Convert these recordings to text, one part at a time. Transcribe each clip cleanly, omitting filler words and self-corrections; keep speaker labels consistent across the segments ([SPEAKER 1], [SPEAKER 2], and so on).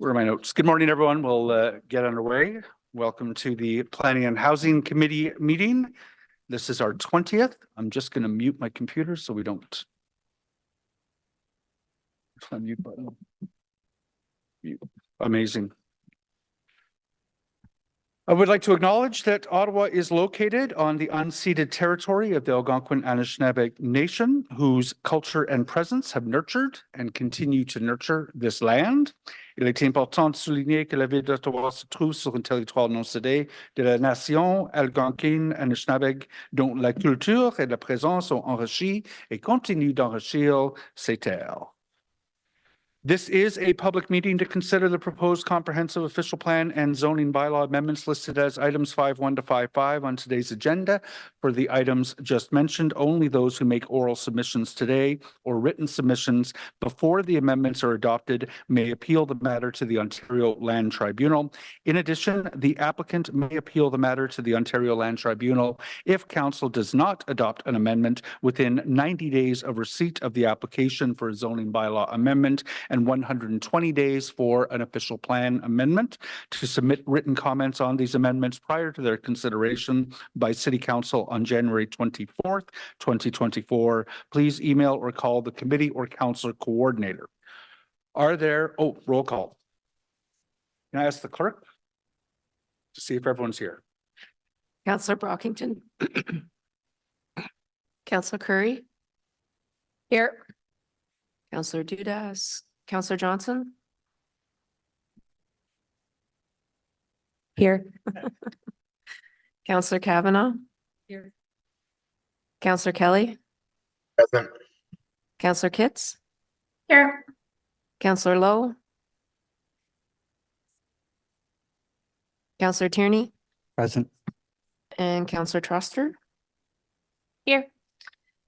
[SPEAKER 1] Where are my notes? Good morning, everyone. We'll get underway. Welcome to the Planning and Housing Committee meeting. This is our 20th. I'm just going to mute my computer so we don't. Mute button. Mute. Amazing. I would like to acknowledge that Ottawa is located on the unceded territory of the Algonquin-Anishinaabe Nation, whose culture and presence have nurtured and continue to nurture this land. Il est important de souligner que la ville d'Ottawa se trouve sur un territoire non cédé de la nation Algonquin-Anishinaabe, dont la culture et la présence ont enrichi et continuent d'enrichir ces terres. This is a public meeting to consider the proposed comprehensive official plan and zoning bylaw amendments listed as items 5.1 to 5.5 on today's agenda. For the items just mentioned, only those who make oral submissions today or written submissions before the amendments are adopted may appeal the matter to the Ontario Land Tribunal. In addition, the applicant may appeal the matter to the Ontario Land Tribunal if council does not adopt an amendment within 90 days of receipt of the application for a zoning bylaw amendment and 120 days for an official plan amendment. To submit written comments on these amendments prior to their consideration by City Council on January 24th, 2024, please email or call the committee or council coordinator. Are there, roll call. Can I ask the clerk to see if everyone's here?
[SPEAKER 2] Councillor Brockington. Councillor Curry. Here. Councillor Dudas. Councillor Johnson. Here. Councillor Kavanaugh. Here. Councillor Kelly.
[SPEAKER 3] Present.
[SPEAKER 2] Councillor Kitts.
[SPEAKER 4] Here.
[SPEAKER 2] Councillor Lowe. Councillor Tierney.
[SPEAKER 1] Present.
[SPEAKER 2] And Councillor Truster.
[SPEAKER 4] Here.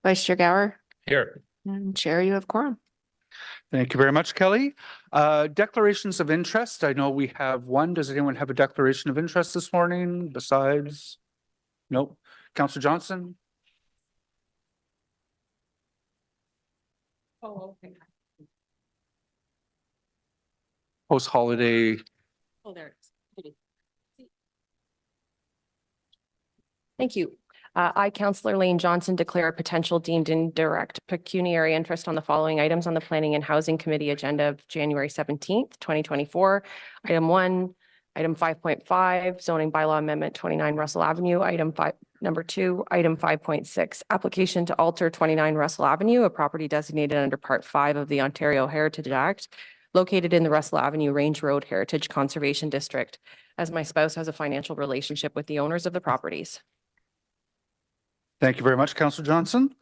[SPEAKER 2] Vice Chair Gower.
[SPEAKER 1] Here.
[SPEAKER 2] And Chair, you have quorum.
[SPEAKER 1] Thank you very much, Kelly. Declarations of interest. I know we have one. Does anyone have a declaration of interest this morning besides? Nope. Councillor Johnson?
[SPEAKER 4] Oh, okay.
[SPEAKER 1] Post-holiday.
[SPEAKER 4] Oh, there it is.
[SPEAKER 5] Thank you. I, Councillor Lane Johnson, declare a potential deemed indirect pecuniary interest on the following items on the Planning and Housing Committee agenda of January 17th, 2024. Item 1, item 5.5, zoning bylaw amendment 29 Russell Avenue. Number 2, item 5.6, application to alter 29 Russell Avenue, a property designated under Part 5 of the Ontario Heritage Act, located in the Russell Avenue Range Road Heritage Conservation District, as my spouse has a financial relationship with the owners of the properties.
[SPEAKER 1] Thank you very much, Councillor Johnson.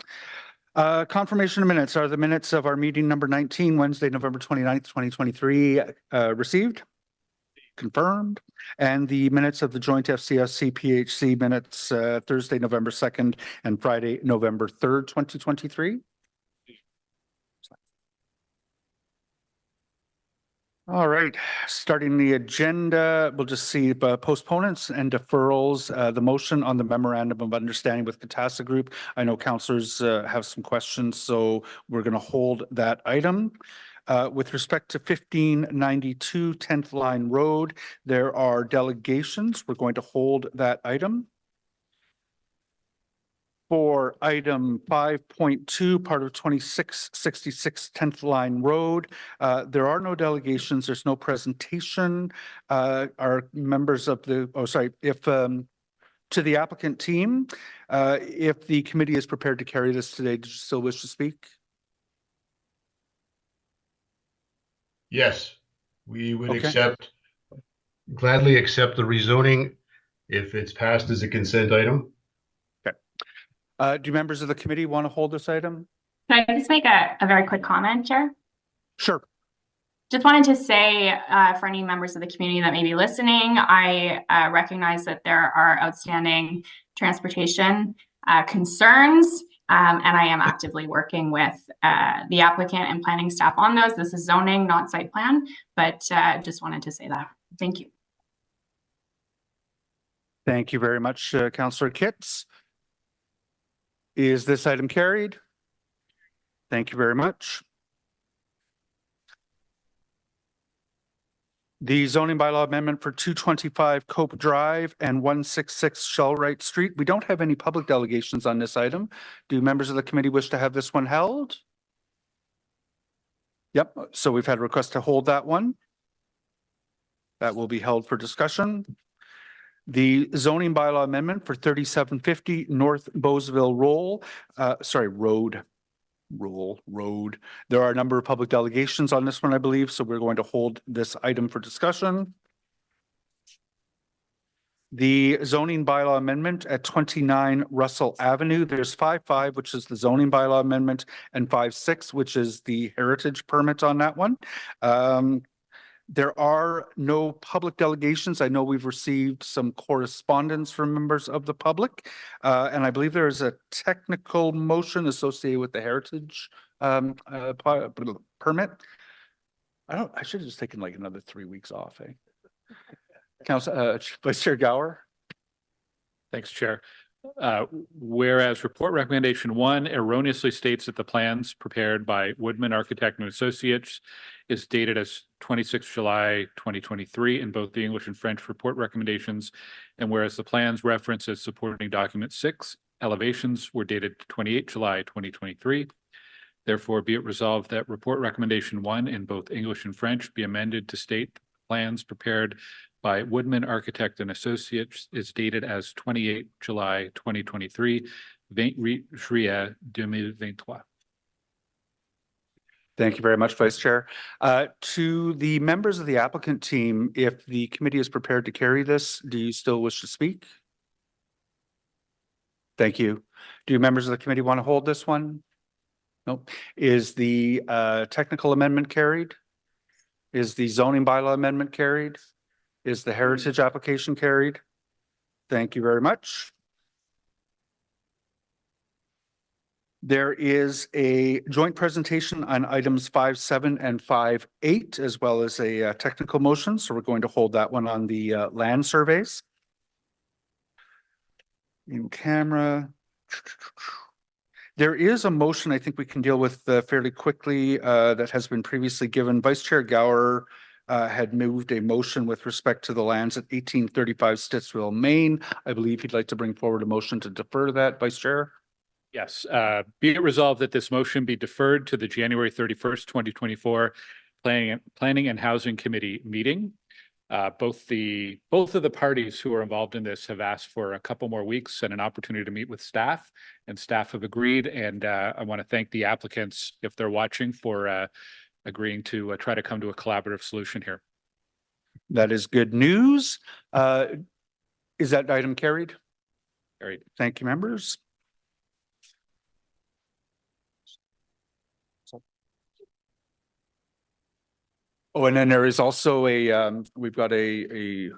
[SPEAKER 1] Confirmation of minutes. Are the minutes of our meeting number 19, Wednesday, November 29th, 2023 received? Confirmed. And the minutes of the joint FCSC PHC minutes Thursday, November 2nd and Friday, November 3rd, 2023? All right, starting the agenda, we'll just see postponements and deferrals. The motion on the memorandum of understanding with Catassa Group. I know councillors have some questions, so we're going to hold that item. With respect to 1592 10th Line Road, there are delegations. We're going to hold that item. For item 5.2, part of 2666 10th Line Road, there are no delegations. There's no presentation. Our members of the, if to the applicant team, if the committee is prepared to carry this today, do you still wish to speak?
[SPEAKER 3] Yes, we would gladly accept the rezoning if it's passed as a consent item.
[SPEAKER 1] Do members of the committee want to hold this item?
[SPEAKER 4] Can I just make a very quick comment, Chair?
[SPEAKER 1] Sure.
[SPEAKER 4] Just wanted to say for any members of the community that may be listening, I recognize that there are outstanding transportation concerns, and I am actively working with the applicant and planning staff on those. This is zoning, not site plan, but just wanted to say that. Thank you.
[SPEAKER 1] Thank you very much, Councillor Kitts. Is this item carried? Thank you very much. The zoning bylaw amendment for 225 Cope Drive and 166 Shellwright Street. We don't have any public delegations on this item. Do members of the committee wish to have this one held? Yep, so we've had a request to hold that one. That will be held for discussion. The zoning bylaw amendment for 3750 North Bowesville Road. There are a number of public delegations on this one, I believe, so we're going to hold this item for discussion. The zoning bylaw amendment at 29 Russell Avenue. There's 5.5, which is the zoning bylaw amendment, and 5.6, which is the heritage permit on that one. There are no public delegations. I know we've received some correspondence from members of the public, and I believe there is a technical motion associated with the heritage permit. I should have just taken like another 3 weeks off, eh? Council, Vice Chair Gower.
[SPEAKER 6] Thanks, Chair. Whereas report recommendation 1 erroneously states that the plans prepared by Woodman Architect and Associates is dated as 26 July 2023 in both the English and French report recommendations. And whereas the plans referenced as supporting document 6 elevations were dated 28 July 2023. Therefore, be it resolved that report recommendation 1 in both English and French be amended to state plans prepared by Woodman Architect and Associates is dated as 28 July 2023, 28 juillet 2023.
[SPEAKER 1] Thank you very much, Vice Chair. To the members of the applicant team, if the committee is prepared to carry this, do you still wish to speak? Thank you. Do members of the committee want to hold this one? Nope. Is the technical amendment carried? Is the zoning bylaw amendment carried? Is the heritage application carried? Thank you very much. There is a joint presentation on items 5.7 and 5.8, as well as a technical motion. So we're going to hold that one on the land surveys. In camera. There is a motion I think we can deal with fairly quickly that has been previously given. Vice Chair Gower had moved a motion with respect to the lands at 1835 Stittsville, Maine. I believe he'd like to bring forward a motion to defer that, Vice Chair.
[SPEAKER 6] Yes, be it resolved that this motion be deferred to the January 31st, 2024 Planning and Housing Committee meeting. Both of the parties who are involved in this have asked for a couple more weeks and an opportunity to meet with staff, and staff have agreed. And I want to thank the applicants, if they're watching, for agreeing to try to come to a collaborative solution here.
[SPEAKER 1] That is good news. Is that item carried?
[SPEAKER 6] Carried.
[SPEAKER 1] Thank you, members. Oh, and then there is also we've got a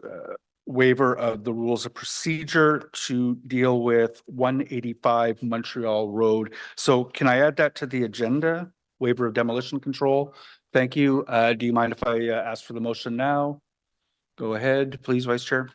[SPEAKER 1] waiver of the rules of procedure to deal with 185 Montreal Road. So can I add that to the agenda? Waiver of demolition control. Thank you. Do you mind if I ask for the motion now? Go ahead, please, Vice Chair.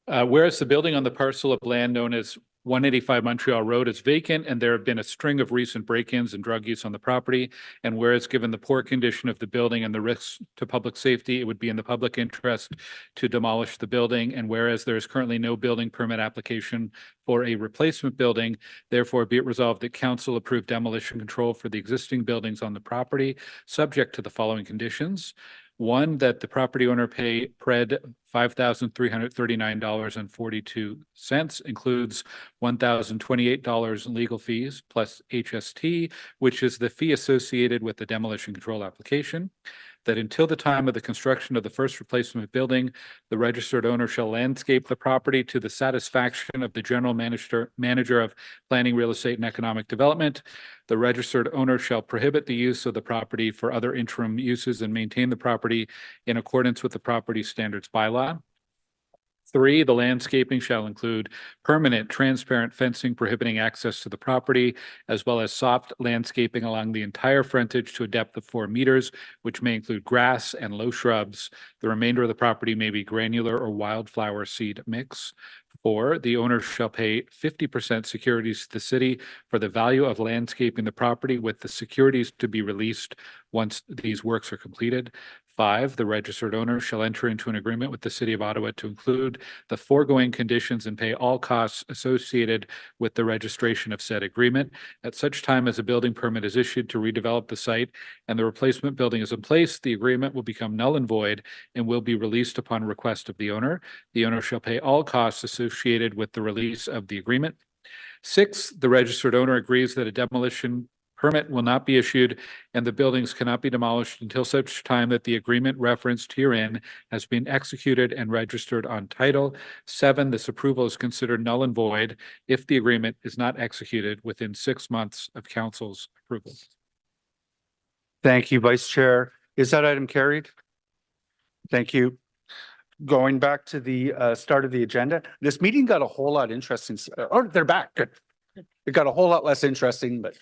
[SPEAKER 6] Whereas the building on the parcel of land known as 185 Montreal Road is vacant and there have been a string of recent break-ins and drug use on the property. And whereas given the poor condition of the building and the risks to public safety, it would be in the public interest to demolish the building. And whereas there is currently no building permit application for a replacement building, therefore be it resolved that council approve demolition control for the existing buildings on the property, subject to the following conditions. 1, that the property owner pay PRED $5,339.42, includes $1,028 in legal fees plus HST, which is the fee associated with the demolition control application. That until the time of the construction of the first replacement building, the registered owner shall landscape the property to the satisfaction of the general manager of planning, real estate, and economic development. The registered owner shall prohibit the use of the property for other interim uses and maintain the property in accordance with the property standards bylaw. 3, the landscaping shall include permanent transparent fencing prohibiting access to the property, as well as soft landscaping along the entire frontage to a depth of 4 meters, which may include grass and low shrubs. The remainder of the property may be granular or wildflower seed mix. 4, the owner shall pay 50% securities to the city for the value of landscaping the property, with the securities to be released once these works are completed. 5, the registered owner shall enter into an agreement with the City of Ottawa to include the foregoing conditions and pay all costs associated with the registration of said agreement at such time as a building permit is issued to redevelop the site and the replacement building is in place. The agreement will become null and void and will be released upon request of the owner. The owner shall pay all costs associated with the release of the agreement. 6, the registered owner agrees that a demolition permit will not be issued and the buildings cannot be demolished until such time that the agreement referenced herein has been executed and registered on title. 7, this approval is considered null and void if the agreement is not executed within 6 months of council's approval.
[SPEAKER 1] Thank you, Vice Chair. Is that item carried? Thank you. Going back to the start of the agenda, this meeting got a whole lot interesting. Oh, they're back. Good. It got a whole lot less interesting, but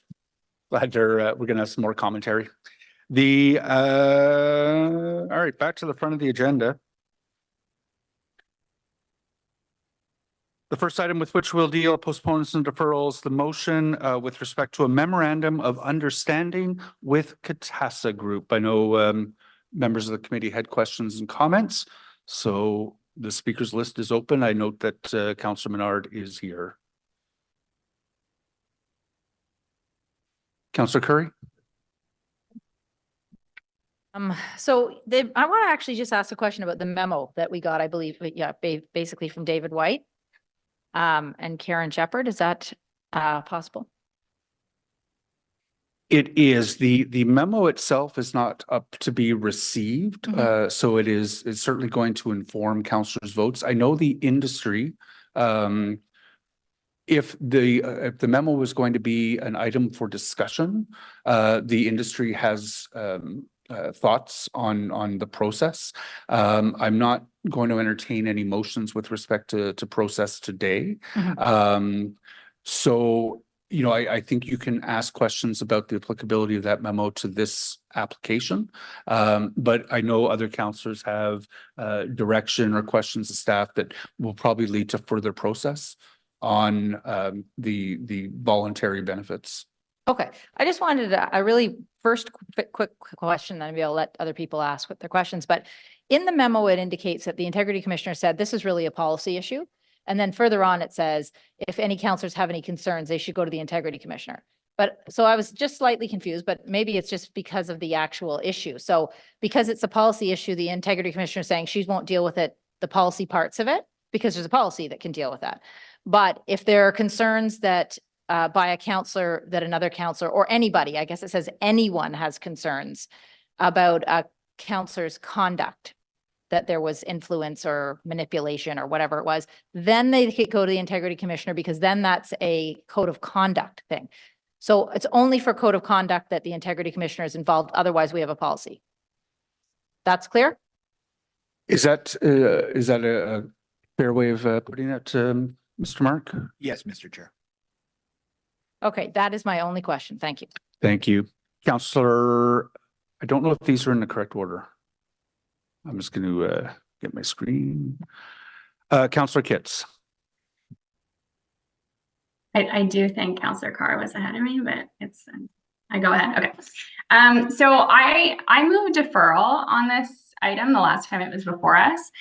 [SPEAKER 1] glad we're going to have some more commentary. All right, back to the front of the agenda. The first item with which we'll deal, postponements and deferrals, the motion with respect to a memorandum of understanding with Catassa Group. I know members of the committee had questions and comments, so the speakers list is open. I note that Councillor Menard is here. Councillor Curry?
[SPEAKER 7] I want to actually just ask a question about the memo that we got, I believe, basically from David White and Karen Shepherd. Is that possible?
[SPEAKER 1] It is. The memo itself is not up to be received. So it's certainly going to inform councillors' votes. I know the industry, if the memo was going to be an item for discussion, the industry has thoughts on the process. I'm not going to entertain any motions with respect to process today. So, you know, I think you can ask questions about the applicability of that memo to this application. But I know other councillors have direction or questions of staff that will probably lead to further process on the voluntary benefits.
[SPEAKER 7] Okay, I just wanted a really first quick question, then maybe I'll let other people ask what their questions. But in the memo, it indicates that the Integrity Commissioner said this is really a policy issue. And then further on, it says if any councillors have any concerns, they should go to the Integrity Commissioner. But so I was just slightly confused, but maybe it's just because of the actual issue. So because it's a policy issue, the Integrity Commissioner is saying she won't deal with it, the policy parts of it, because there's a policy that can deal with that. But if there are concerns that by a councillor, that another councillor or anybody, I guess it says anyone has concerns about a councillor's conduct, that there was influence or manipulation or whatever it was, then they could go to the Integrity Commissioner, because then that's a code of conduct thing. So it's only for code of conduct that the Integrity Commissioner is involved. Otherwise, we have a policy. That's clear?
[SPEAKER 1] Is that a fair way of putting it, Mr. Mark?
[SPEAKER 8] Yes, Mr. Chair.
[SPEAKER 7] Okay, that is my only question. Thank you.
[SPEAKER 1] Thank you. Councillor, I don't know if these are in the correct order. I'm just going to get my screen. Councillor Kitts.
[SPEAKER 4] I do think Councillor Carr was ahead of me, but it's, I go ahead. Okay. So I moved deferral on this item the last time it was before us,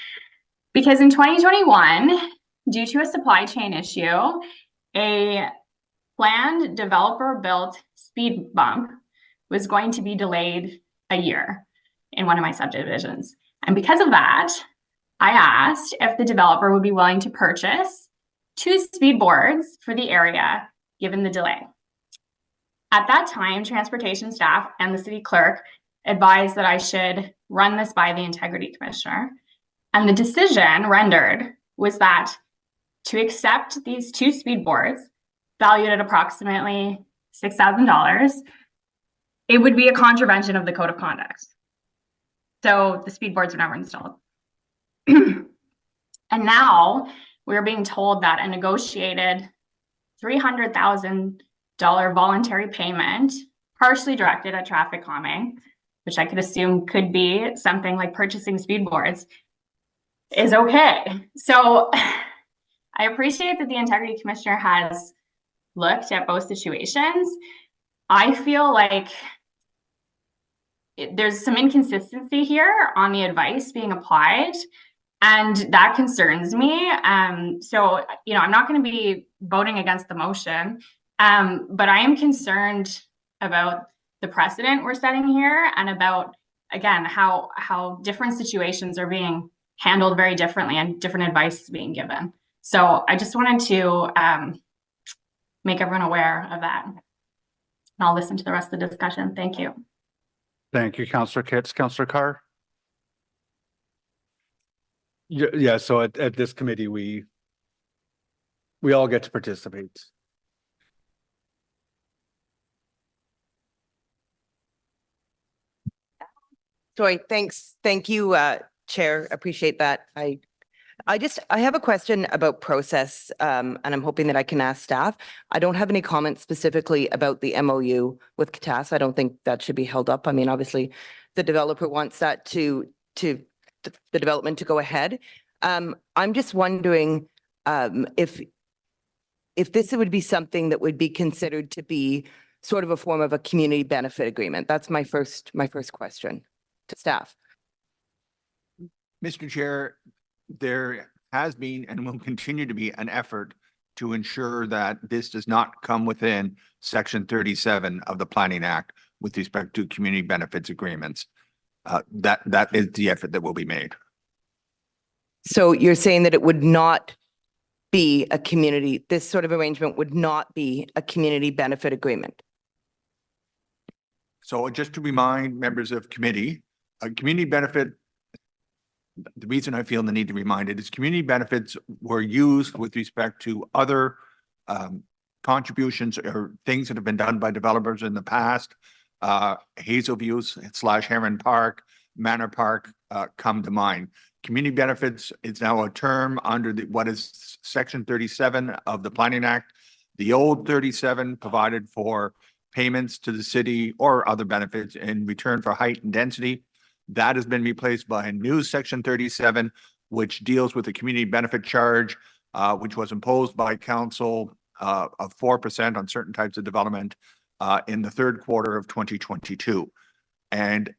[SPEAKER 4] because in 2021, due to a supply chain issue, a planned developer built speed bump was going to be delayed a year in one of my subdivisions. And because of that, I asked if the developer would be willing to purchase 2 speed boards for the area, given the delay. At that time, transportation staff and the city clerk advised that I should run this by the Integrity Commissioner. And the decision rendered was that to accept these 2 speed boards, valued at approximately $6,000, it would be a contravention of the code of conduct. So the speed boards are never installed. And now we're being told that a negotiated $300,000 voluntary payment, partially directed at traffic calming, which I could assume could be something like purchasing speed boards, is okay. So I appreciate that the Integrity Commissioner has looked at both situations. I feel like there's some inconsistency here on the advice being applied, and that concerns me. So, I'm not going to be voting against the motion, but I am concerned about the precedent we're setting here and about, again, how different situations are being handled very differently and different advice is being given. So I just wanted to make everyone aware of that. And I'll listen to the rest of the discussion. Thank you.
[SPEAKER 1] Thank you, Councillor Kitts. Councillor Carr? Yeah, so at this committee, we all get to participate.
[SPEAKER 8] Joy, thanks. Thank you, Chair. Appreciate that. I have a question about process, and I'm hoping that I can ask staff. I don't have any comments specifically about the MOU with CATAS. I don't think that should be held up. I mean, obviously, the developer wants that to the development to go ahead. I'm just wondering if this would be something that would be considered to be sort of a form of a community benefit agreement. That's my first question to staff.
[SPEAKER 9] Mr. Chair, there has been and will continue to be an effort to ensure that this does not come within Section 37 of the Planning Act with respect to community benefits agreements. That is the effort that will be made.
[SPEAKER 8] So you're saying that it would not be a community, this sort of arrangement would not be a community benefit agreement?
[SPEAKER 9] So just to remind members of committee, a community benefit, the reason I feel the need to remind it is community benefits were used with respect to other contributions or things that have been done by developers in the past. Hazelview / Heron Park, Manor Park come to mind. Community benefits is now a term under what is Section 37 of the Planning Act. The old 37 provided for payments to the city or other benefits in return for height and density. That has been replaced by a new Section 37, which deals with the community benefit charge, which was imposed by council of 4% on certain types of development in the third quarter of 2022. And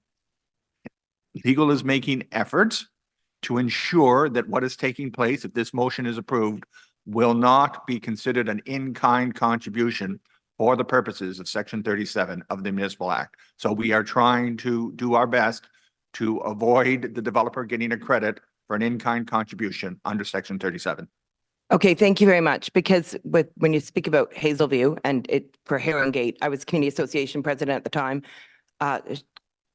[SPEAKER 9] legal is making efforts to ensure that what is taking place, if this motion is approved, will not be considered an in-kind contribution for the purposes of Section 37 of the Municipal Act. So we are trying to do our best to avoid the developer getting a credit for an in-kind contribution under Section 37.
[SPEAKER 8] Okay, thank you very much. Because when you speak about Hazelview and for Herongate, I was community association president at the time.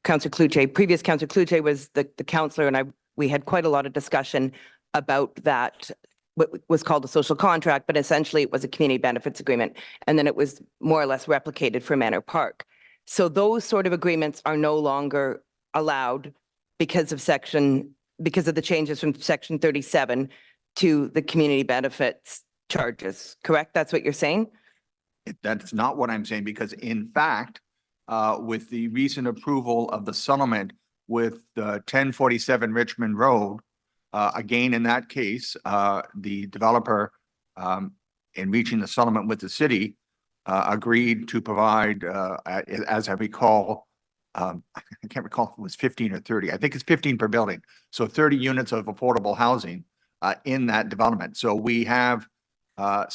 [SPEAKER 8] Councillor Cloutier, previous Councillor Cloutier was the councillor, and we had quite a lot of discussion about that, what was called a social contract, but essentially it was a community benefits agreement. And then it was more or less replicated for Manor Park. So those sort of agreements are no longer allowed because of the changes from Section 37 to the community benefits charges, correct? That's what you're saying?
[SPEAKER 9] That's not what I'm saying, because in fact, with the recent approval of the settlement with 1047 Richmond Road, again, in that case, the developer, in reaching the settlement with the city, agreed to provide, as I recall, I can't recall if it was 15 or 30. I think it's 15 per building. So 30 units of affordable housing in that development. So we have the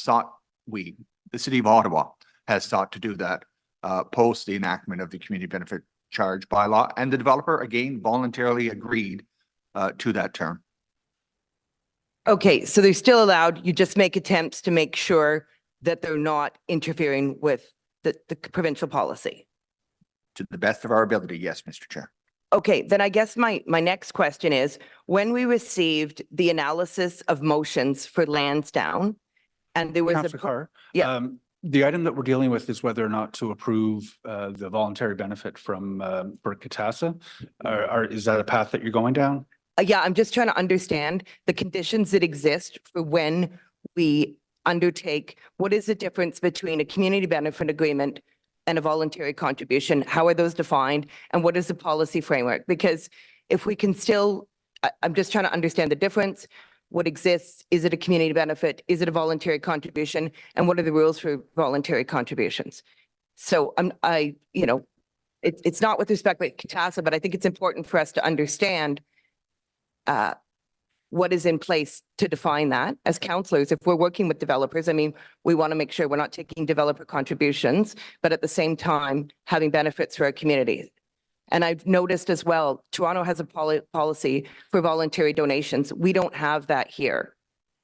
[SPEAKER 9] city of Ottawa has sought to do that post the enactment of the community benefit charge bylaw, and the developer again voluntarily agreed to that term.
[SPEAKER 8] Okay, so they're still allowed. You just make attempts to make sure that they're not interfering with the provincial policy.
[SPEAKER 9] To the best of our ability, yes, Mr. Chair.
[SPEAKER 8] Okay, then I guess my next question is, when we received the analysis of motions for Lansdowne, and there was
[SPEAKER 1] Councillor Carr,
[SPEAKER 8] yeah.
[SPEAKER 1] The item that we're dealing with is whether or not to approve the voluntary benefit from for CATASA. Is that a path that you're going down?
[SPEAKER 8] Yeah, I'm just trying to understand the conditions that exist for when we undertake. What is the difference between a community benefit agreement and a voluntary contribution? How are those defined? And what is the policy framework? Because if we can still, I'm just trying to understand the difference. What exists? Is it a community benefit? Is it a voluntary contribution? And what are the rules for voluntary contributions? So it's not with respect to CATASA, but I think it's important for us to understand what is in place to define that as counselors. If we're working with developers, I mean, we want to make sure we're not taking developer contributions, but at the same time, having benefits for our community. And I've noticed as well, Toronto has a policy for voluntary donations. We don't have that here.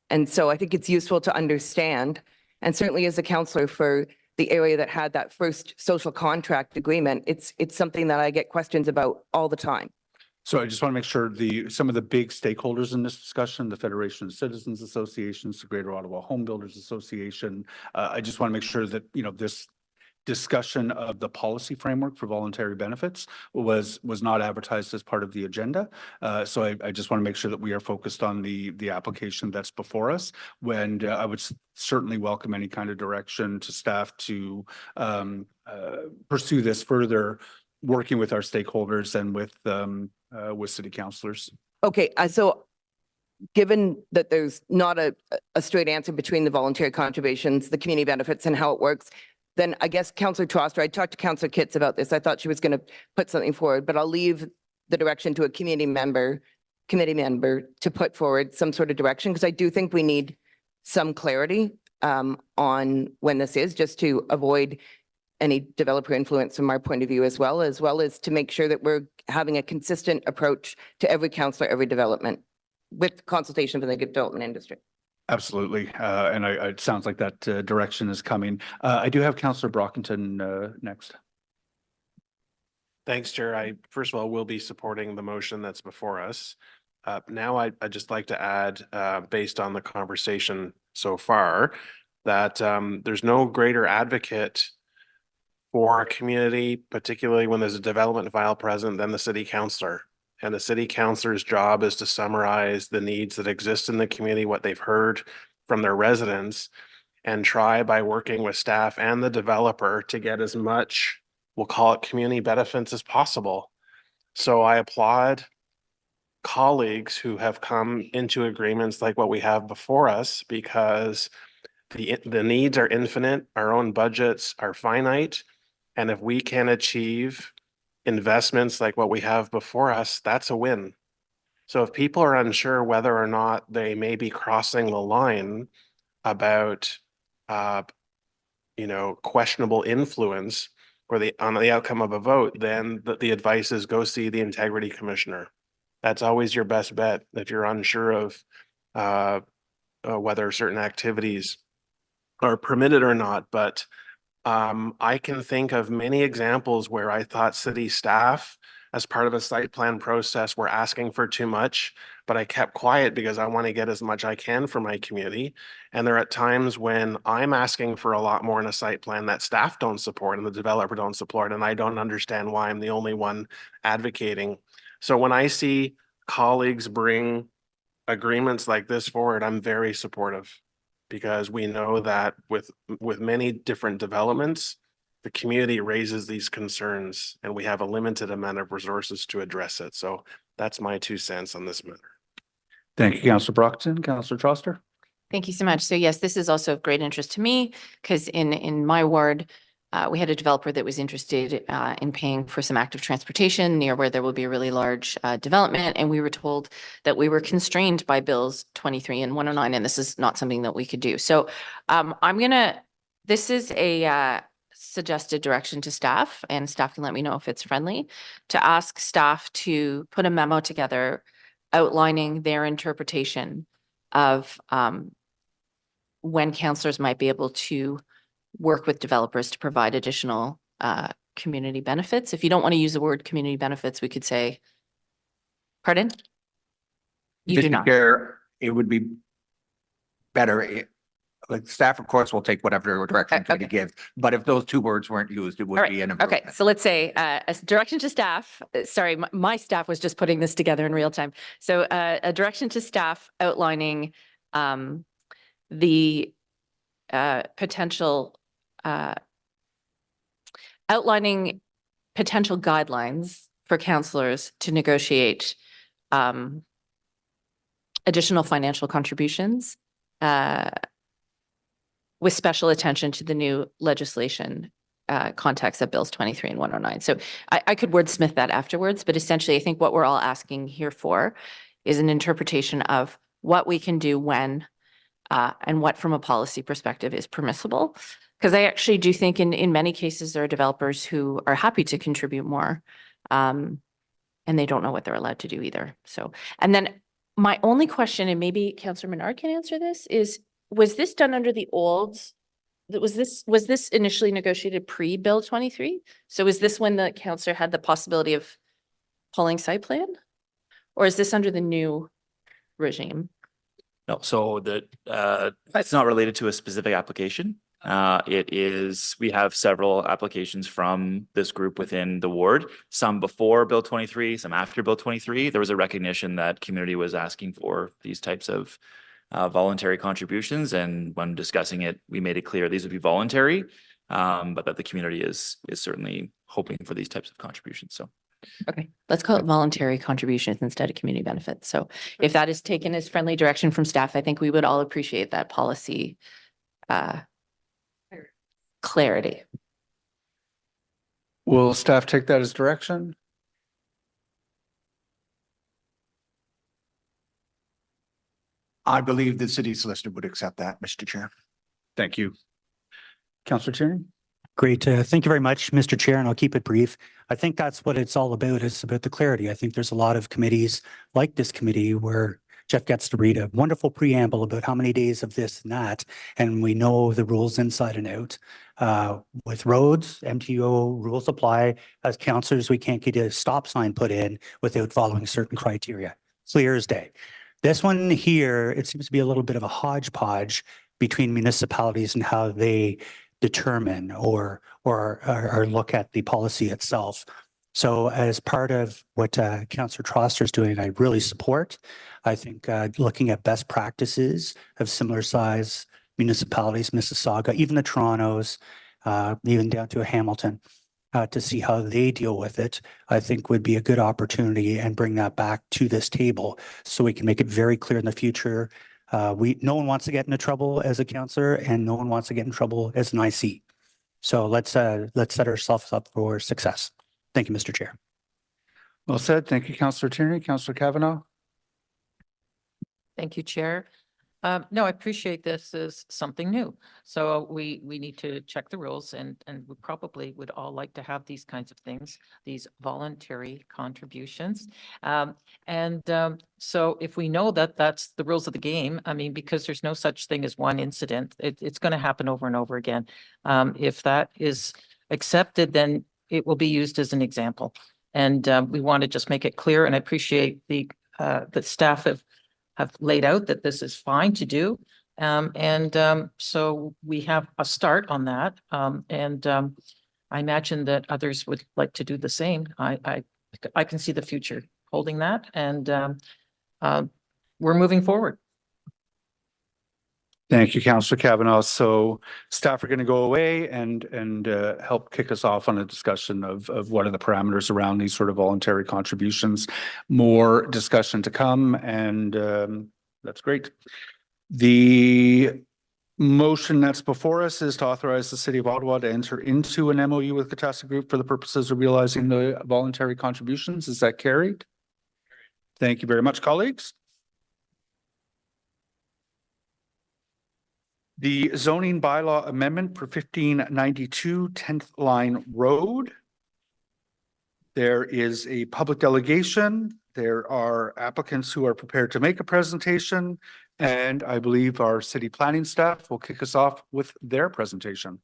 [SPEAKER 8] And so I think it's useful to understand, and certainly as a counselor for the area that had that first social contract agreement, it's something that I get questions about all the time.
[SPEAKER 1] So I just want to make sure some of the big stakeholders in this discussion, the Federation of Citizens Associations, the Greater Ottawa Home Builders Association, I just want to make sure that, this discussion of the policy framework for voluntary benefits was not advertised as part of the agenda. So I just want to make sure that we are focused on the application that's before us. When I would certainly welcome any kind of direction to staff to pursue this further, working with our stakeholders and with city councillors.
[SPEAKER 8] Okay, so given that there's not a straight answer between the voluntary contributions, the community benefits and how it works, then I guess Councillor Troster, I talked to Councillor Kitts about this. I thought she was going to put something forward, but I'll leave the direction to a committee member to put forward some sort of direction, because I do think we need some clarity on when this is, just to avoid any developer influence from our point of view as well as to make sure that we're having a consistent approach to every councillor, every development with consultation with the development industry.
[SPEAKER 1] Absolutely. And it sounds like that direction is coming. I do have Councillor Brockington next.
[SPEAKER 10] Thanks, Chair. I, first of all, will be supporting the motion that's before us. Now, I'd just like to add, based on the conversation so far, that there's no greater advocate for a community, particularly when there's a development file present, than the city councillor. And the city councillor's job is to summarize the needs that exist in the community, what they've heard from their residents, and try by working with staff and the developer to get as much, we'll call it community benefits, as possible. So I applaud colleagues who have come into agreements like what we have before us, because the needs are infinite, our own budgets are finite, and if we can achieve investments like what we have before us, that's a win. So if people are unsure whether or not they may be crossing the line about, questionable influence or on the outcome of a vote, then the advice is go see the integrity commissioner. That's always your best bet if you're unsure of whether certain activities are permitted or not. But I can think of many examples where I thought city staff, as part of a site plan process, were asking for too much, but I kept quiet because I want to get as much I can for my community. And there are times when I'm asking for a lot more in a site plan that staff don't support and the developer don't support, and I don't understand why I'm the only one advocating. So when I see colleagues bring agreements like this forward, I'm very supportive, because we know that with many different developments, the community raises these concerns and we have a limited amount of resources to address it. So that's my 2 cents on this matter.
[SPEAKER 1] Thank you, Councillor Brockington. Councillor Troster.
[SPEAKER 2] Thank you so much. So yes, this is also of great interest to me, because in my ward, we had a developer that was interested in paying for some active transportation near where there will be a really large development. And we were told that we were constrained by bills 23 and 109, and this is not something that we could do. So this is a suggested direction to staff, and staff can let me know if it's friendly, to ask staff to put a memo together outlining their interpretation of when councillors might be able to work with developers to provide additional community benefits. If you don't want to use the word community benefits, we could say, pardon? You do
[SPEAKER 9] Mr.
[SPEAKER 2] not.
[SPEAKER 9] Chair, it would be better, like staff, of course, will take whatever direction committee gives, but if those 2 words weren't used, it would be an improvement.
[SPEAKER 2] Okay, so let's say a direction to staff. Sorry, my staff was just putting this together in real time. So a direction to staff outlining the potential outlining potential guidelines for councillors to negotiate additional financial contributions with special attention to the new legislation context of Bills 23 and 109. So I could wordsmith that afterwards, but essentially I think what we're all asking here for is an interpretation of what we can do when and what from a policy perspective is permissible. Because I actually do think in many cases, there are developers who are happy to contribute more and they don't know what they're allowed to do either. So, and then my only question, and maybe Councillor Menard can answer this, is was this done under the old, was this initially negotiated pre-Bill 23? So is this when the councillor had the possibility of pulling site plan? Or is this under the new regime?
[SPEAKER 11] No, so it's not related to a specific application. We have several applications from this group within the ward, some before Bill 23, some after Bill 23. There was a recognition that community was asking for these types of voluntary contributions. And when discussing it, we made it clear these would be voluntary, but that the community is certainly hoping for these types of contributions. So.
[SPEAKER 2] Okay, let's call it voluntary contributions instead of community benefits. So if that is taken as friendly direction from staff, I think we would all appreciate that policy clarity.
[SPEAKER 1] Will staff take that as direction?
[SPEAKER 9] I believe the city solicitor would accept that, Mr. Chair.
[SPEAKER 1] Thank you. Councillor Tierney?
[SPEAKER 12] Great. Thank you very much, Mr. Chair, and I'll keep it brief. I think that's what it's all about. It's about the clarity. I think there's a lot of committees like this committee where Jeff gets to read a wonderful preamble about how many days of this and that, and we know the rules inside and out. With roads, MTO rules apply. As councillors, we can't get a stop sign put in without following certain criteria. Clear as day. This one here, it seems to be a little bit of a hodgepodge between municipalities and how they determine or look at the policy itself. So as part of what Councillor Troster is doing, I really support. I think looking at best practices of similar size municipalities, Mississauga, even the Torontos, even down to a Hamilton, to see how they deal with it, I think would be a good opportunity and bring that back to this table so we can make it very clear in the future. No one wants to get into trouble as a councillor and no one wants to get in trouble as an IC. So let's set ourselves up for success. Thank you, Mr. Chair.
[SPEAKER 1] Well said. Thank you, Councillor Tierney. Councillor Kavanaugh?
[SPEAKER 13] Thank you, Chair. No, I appreciate this is something new. So we need to check the rules and we probably would all like to have these kinds of things, these voluntary contributions. So if we know that that's the rules of the game, I mean, because there's no such thing as one incident, it's going to happen over and over again. If that is accepted, then it will be used as an example. And we want to just make it clear, and I appreciate the staff have laid out that this is fine to do. So we have a start on that. I imagine that others would like to do the same. I can see the future holding that, and we're moving forward.
[SPEAKER 1] Thank you, Councillor Kavanaugh. So staff are going to go away and help kick us off on a discussion of what are the parameters around these sort of voluntary contributions. More discussion to come, and that's great. The motion that's before us is to authorize the City of Ottawa to enter into an MOU with Catassa Group for the purposes of realizing the voluntary contributions. Is that carried? Thank you very much, colleagues. The zoning bylaw amendment for 1592 10th Line Road. There is a public delegation. There are applicants who are prepared to make a presentation, and I believe our city planning staff will kick us off with their presentation.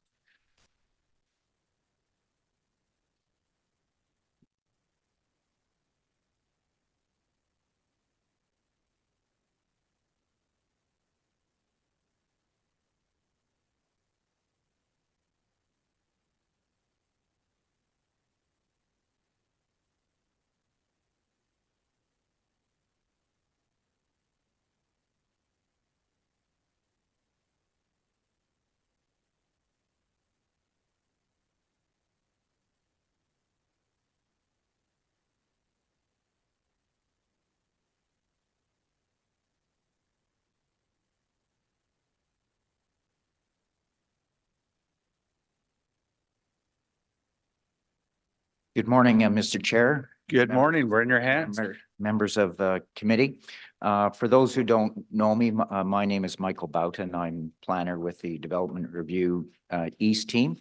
[SPEAKER 14] Good morning, Mr. Chair.
[SPEAKER 1] Good morning. We're in your hands.
[SPEAKER 14] Members of the committee. For those who don't know me, my name is Michael Boughton. I'm planner with the Development Review East team.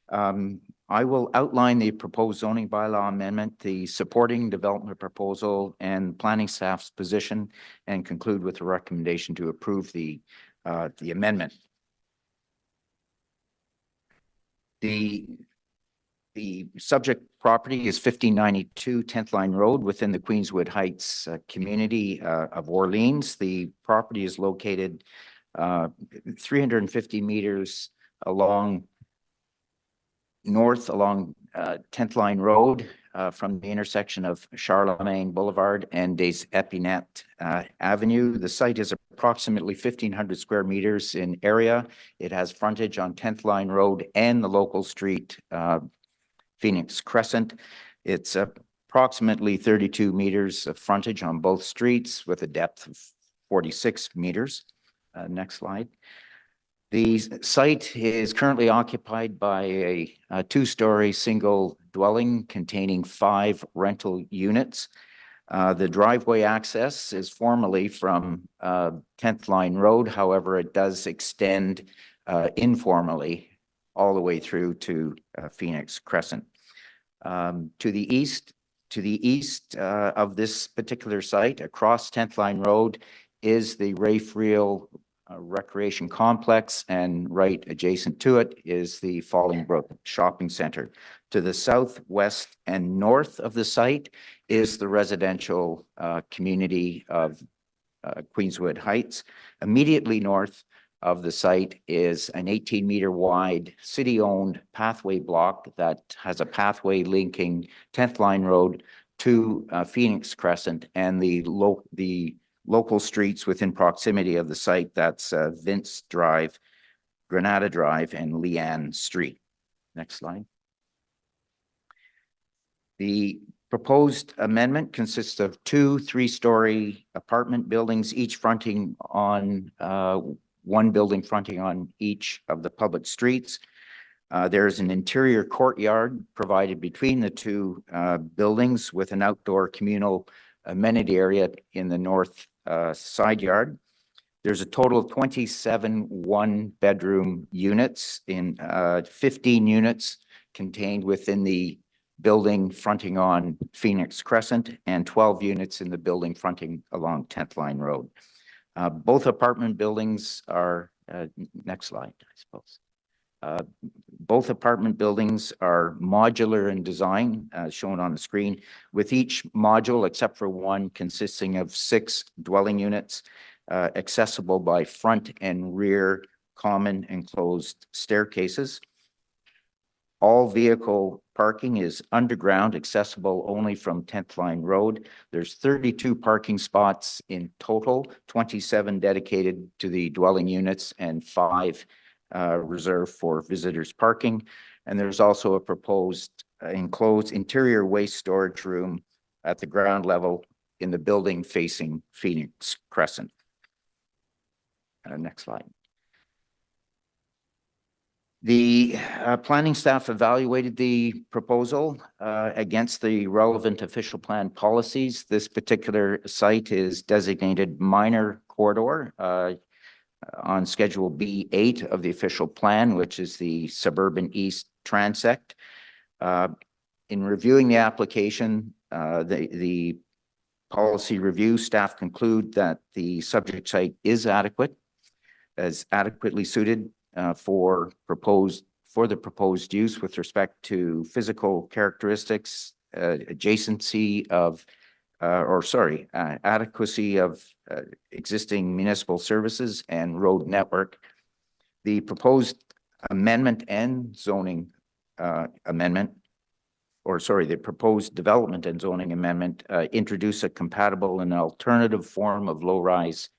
[SPEAKER 14] I will outline the proposed zoning bylaw amendment, the supporting development proposal, and planning staff's position, and conclude with a recommendation to approve the amendment. The subject property is 1592 10th Line Road within the Queenswood Heights community of Orleans. The property is located 350 meters north along 10th Line Road from the intersection of Charlemagne Boulevard and Des Epinette Avenue. The site is approximately 1,500 square meters in area. It has frontage on 10th Line Road and the local street Phoenix Crescent. It's approximately 32 meters of frontage on both streets with a depth of 46 meters. Next slide. The site is currently occupied by a two-story single dwelling containing 5 rental units. The driveway access is formally from 10th Line Road. However, it does extend informally all the way through to Phoenix Crescent. To the east of this particular site, across 10th Line Road, is the Rafe Reel Recreation Complex, and right adjacent to it is the Falling Brook Shopping Center. To the south, west, and north of the site is the residential community of Queenswood Heights. Immediately north of the site is an 18-meter wide city-owned pathway block that has a pathway linking 10th Line Road to Phoenix Crescent and the local streets within proximity of the site. That's Vince Drive, Granada Drive, and Leanne Street. Next slide. The proposed amendment consists of 2 3-story apartment buildings, each fronting on one building fronting on each of the public streets. There's an interior courtyard provided between the 2 buildings with an outdoor communal amenity area in the north side yard. There's a total of 27 one-bedroom units in 15 units contained within the building fronting on Phoenix Crescent and 12 units in the building fronting along 10th Line Road. Both apartment buildings are, next slide, I suppose. Both apartment buildings are modular in design, shown on the screen, with each module, except for one, consisting of 6 dwelling units, accessible by front and rear common enclosed staircases. All vehicle parking is underground, accessible only from 10th Line Road. There's 32 parking spots in total, 27 dedicated to the dwelling units and 5 reserved for visitors parking. And there's also a proposed enclosed interior waste storage room at the ground level in the building facing Phoenix Crescent. Next slide. The planning staff evaluated the proposal against the relevant official plan policies. This particular site is designated minor corridor on Schedule B8 of the official plan, which is the suburban east transect. In reviewing the application, the policy review staff conclude that the subject site is adequately suited for the proposed use with respect to physical characteristics, adequacy of existing municipal services and road network. The proposed amendment and zoning amendment, the proposed development and zoning amendment introduce a compatible and alternative form of low-rise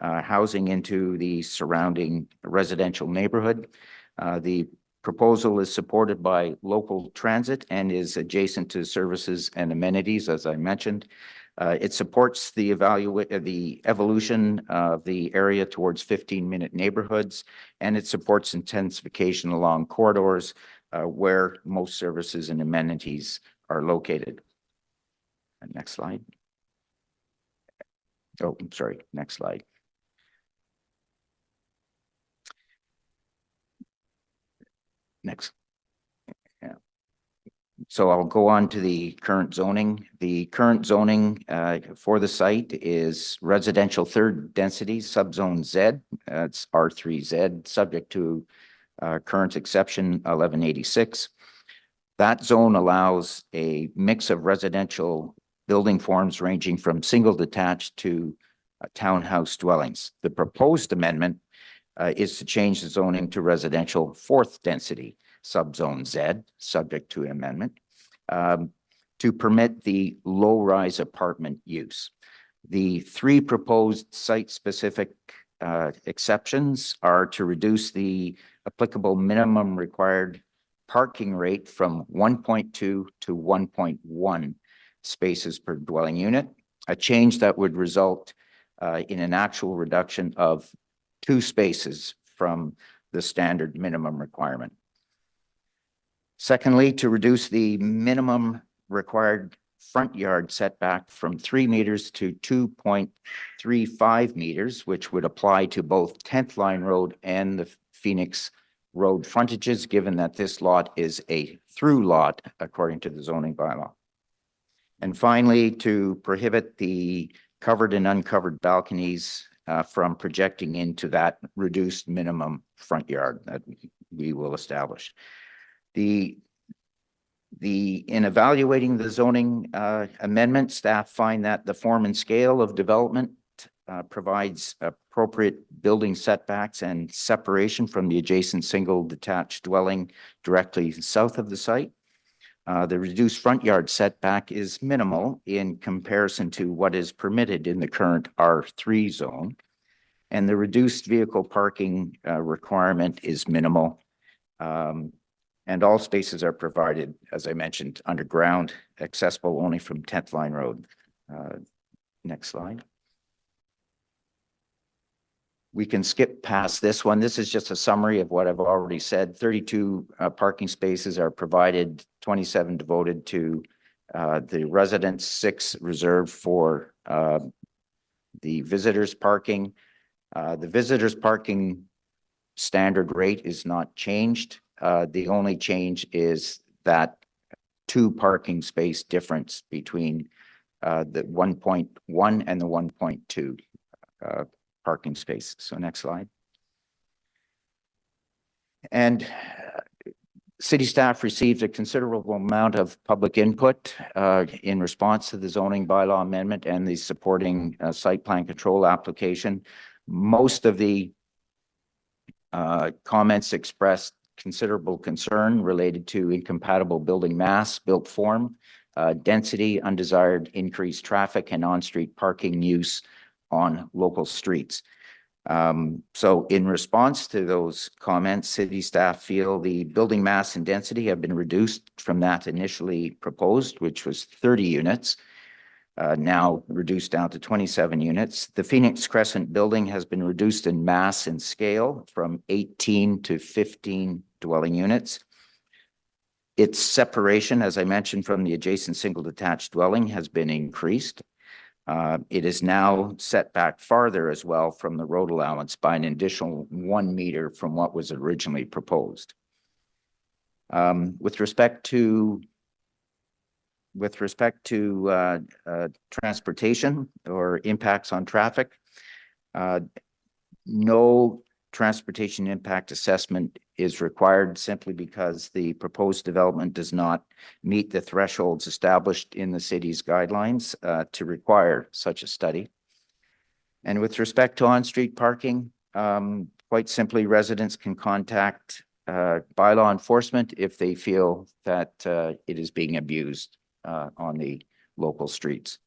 [SPEAKER 14] housing into the surrounding residential neighborhood. The proposal is supported by local transit and is adjacent to services and amenities, as I mentioned. It supports the evolution of the area towards 15-minute neighborhoods, and it supports intensification along corridors where most services and amenities are located. Next slide. Oh, I'm sorry, next slide. Next. Yeah. So I'll go on to the current zoning. The current zoning for the site is residential third density, subzone Z. It's R3Z, subject to current exception 1186. That zone allows a mix of residential building forms ranging from single detached to townhouse dwellings. The proposed amendment is to change the zoning to residential fourth density, subzone Z, subject to amendment, to permit the low-rise apartment use. The three proposed site-specific exceptions are to reduce the applicable minimum required parking rate from 1.2 to 1.1 spaces per dwelling unit, a change that would result in an actual reduction of 2 spaces from the standard minimum requirement. Secondly, to reduce the minimum required front yard setback from 3 meters to 2.35 meters, which would apply to both 10th Line Road and the Phoenix Road frontages, given that this lot is a through lot according to the zoning bylaw. And finally, to prohibit the covered and uncovered balconies from projecting into that reduced minimum front yard that we will establish. In evaluating the zoning amendment, staff find that the form and scale of development provides appropriate building setbacks and separation from the adjacent single detached dwelling directly south of the site. The reduced front yard setback is minimal in comparison to what is permitted in the current R3 zone. And the reduced vehicle parking requirement is minimal. And all spaces are provided, as I mentioned, underground, accessible only from 10th Line Road. Next slide. We can skip past this one. This is just a summary of what I've already said. 32 parking spaces are provided, 27 devoted to the residents, 6 reserved for the visitors parking. The visitors parking standard rate is not changed. The only change is that 2 parking space difference between the 1.1 and the 1.2 parking space. So next slide. And city staff received a considerable amount of public input in response to the zoning bylaw amendment and the supporting site plan control application. Most of the comments expressed considerable concern related to incompatible building mass, built form, density, undesired increased traffic, and on-street parking use on local streets. So in response to those comments, city staff feel the building mass and density have been reduced from that initially proposed, which was 30 units, now reduced down to 27 units. The Phoenix Crescent building has been reduced in mass and scale from 18 to 15 dwelling units. Its separation, as I mentioned, from the adjacent single detached dwelling has been increased. It is now set back farther as well from the road allowance by an additional 1 meter from what was originally proposed. With respect to transportation or impacts on traffic, no transportation impact assessment is required simply because the proposed development does not meet the thresholds established in the city's guidelines to require such a study. And with respect to on-street parking, quite simply, residents can contact bylaw enforcement if they feel that it is being abused on the local streets.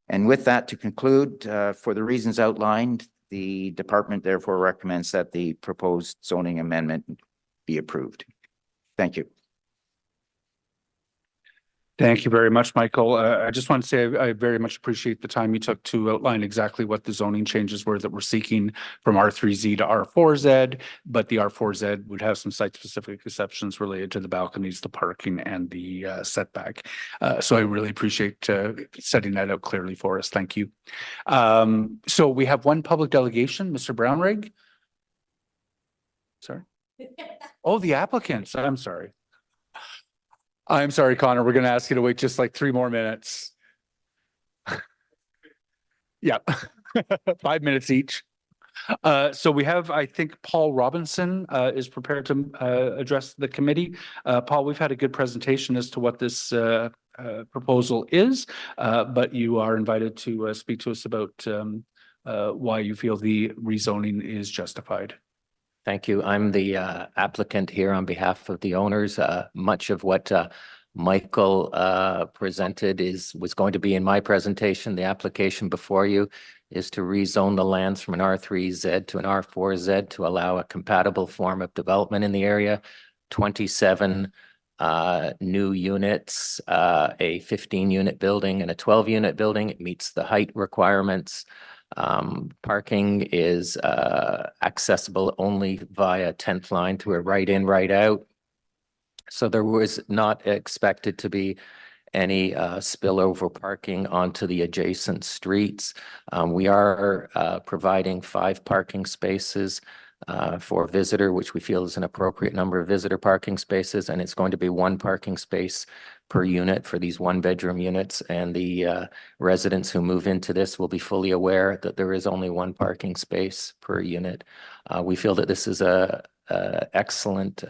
[SPEAKER 14] And with that, to conclude, for the reasons outlined, the department therefore recommends that the proposed zoning amendment be approved. Thank you.
[SPEAKER 1] Thank you very much, Michael. I just want to say I very much appreciate the time you took to outline exactly what the zoning changes were that we're seeking from R3Z to R4Z, but the R4Z would have some site-specific exceptions related to the balconies, the parking, and the setback. So I really appreciate setting that out clearly for us. Thank you. So we have one public delegation, Mr. Brownrigg. Sorry. Oh, the applicants. I'm sorry. I'm sorry, Connor. We're going to ask you to wait just like 3 more minutes. Yeah, 5 minutes each. So we have, I think, Paul Robinson is prepared to address the committee. Paul, we've had a good presentation as to what this proposal is, but you are invited to speak to us about why you feel the rezoning is justified.
[SPEAKER 15] Thank you. I'm the applicant here on behalf of the owners. Much of what Michael presented was going to be in my presentation. The application before you is to rezone the lands from an R3Z to an R4Z to allow a compatible form of development in the area. 27 new units, a 15-unit building and a 12-unit building. It meets the height requirements. Parking is accessible only via 10th line to a right in, right out. So there was not expected to be any spillover parking onto the adjacent streets. We are providing 5 parking spaces for visitor, which we feel is an appropriate number of visitor parking spaces, and it's going to be 1 parking space per unit for these 1-bedroom units. And the residents who move into this will be fully aware that there is only 1 parking space per unit. We feel that this is a excellent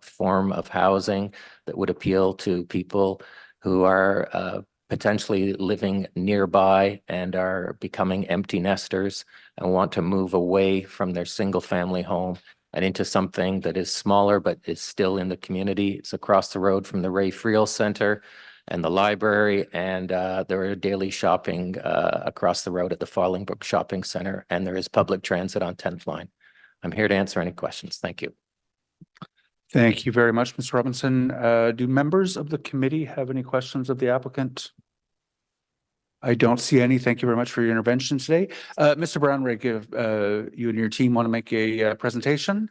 [SPEAKER 15] form of housing that would appeal to people who are potentially living nearby and are becoming empty nesters and want to move away from their single family home and into something that is smaller but is still in the community. It's across the road from the Ray Friel Center and the library, and there are daily shopping across the road at the Fallingbrook Shopping Center, and there is public transit on 10th line. I'm here to answer any questions. Thank you.
[SPEAKER 1] Thank you very much, Mr. Robinson. Do members of the committee have any questions of the applicant? I don't see any. Thank you very much for your intervention today. Mr. Brownrigg, if you and your team want to make a presentation,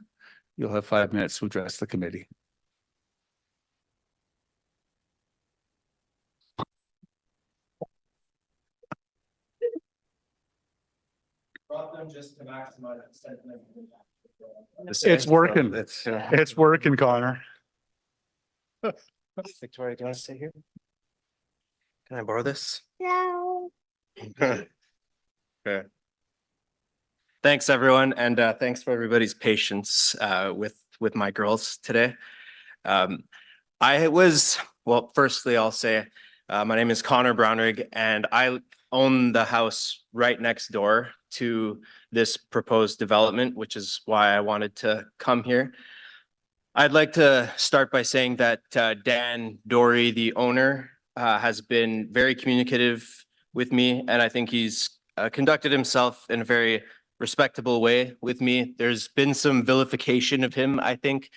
[SPEAKER 1] you'll have 5 minutes to address the committee.
[SPEAKER 16] Just to maximize sentiment.
[SPEAKER 1] It's working. It's working, Connor.
[SPEAKER 16] Victoria, do you want to sit here? Can I borrow this?
[SPEAKER 17] No.
[SPEAKER 16] Okay. Thanks, everyone, and thanks for everybody's patience with my girls today. Well, firstly, I'll say my name is Connor Brownrigg, and I own the house right next door to this proposed development, which is why I wanted to come here. I'd like to start by saying that Dan Dory, the owner, has been very communicative with me, and I think he's conducted himself in a very respectable way with me. There's been some vilification of him, I think,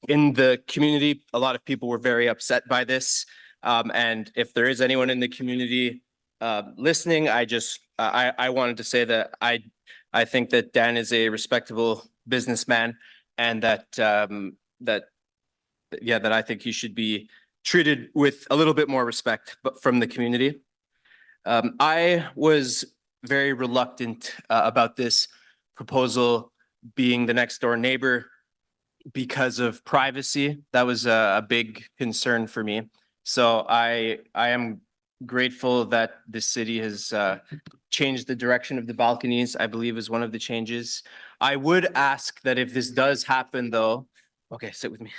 [SPEAKER 16] in the community. A lot of people were very upset by this. And if there is anyone in the community listening, I wanted to say that I think that Dan is a respectable businessman, and that I think he should be treated with a little bit more respect, but from the community. I was very reluctant about this proposal being the next door neighbor because of privacy. That was a big concern for me. So I am grateful that the city has changed the direction of the balconies, I believe is one of the changes. I would ask that if this does happen though, okay, sit with me,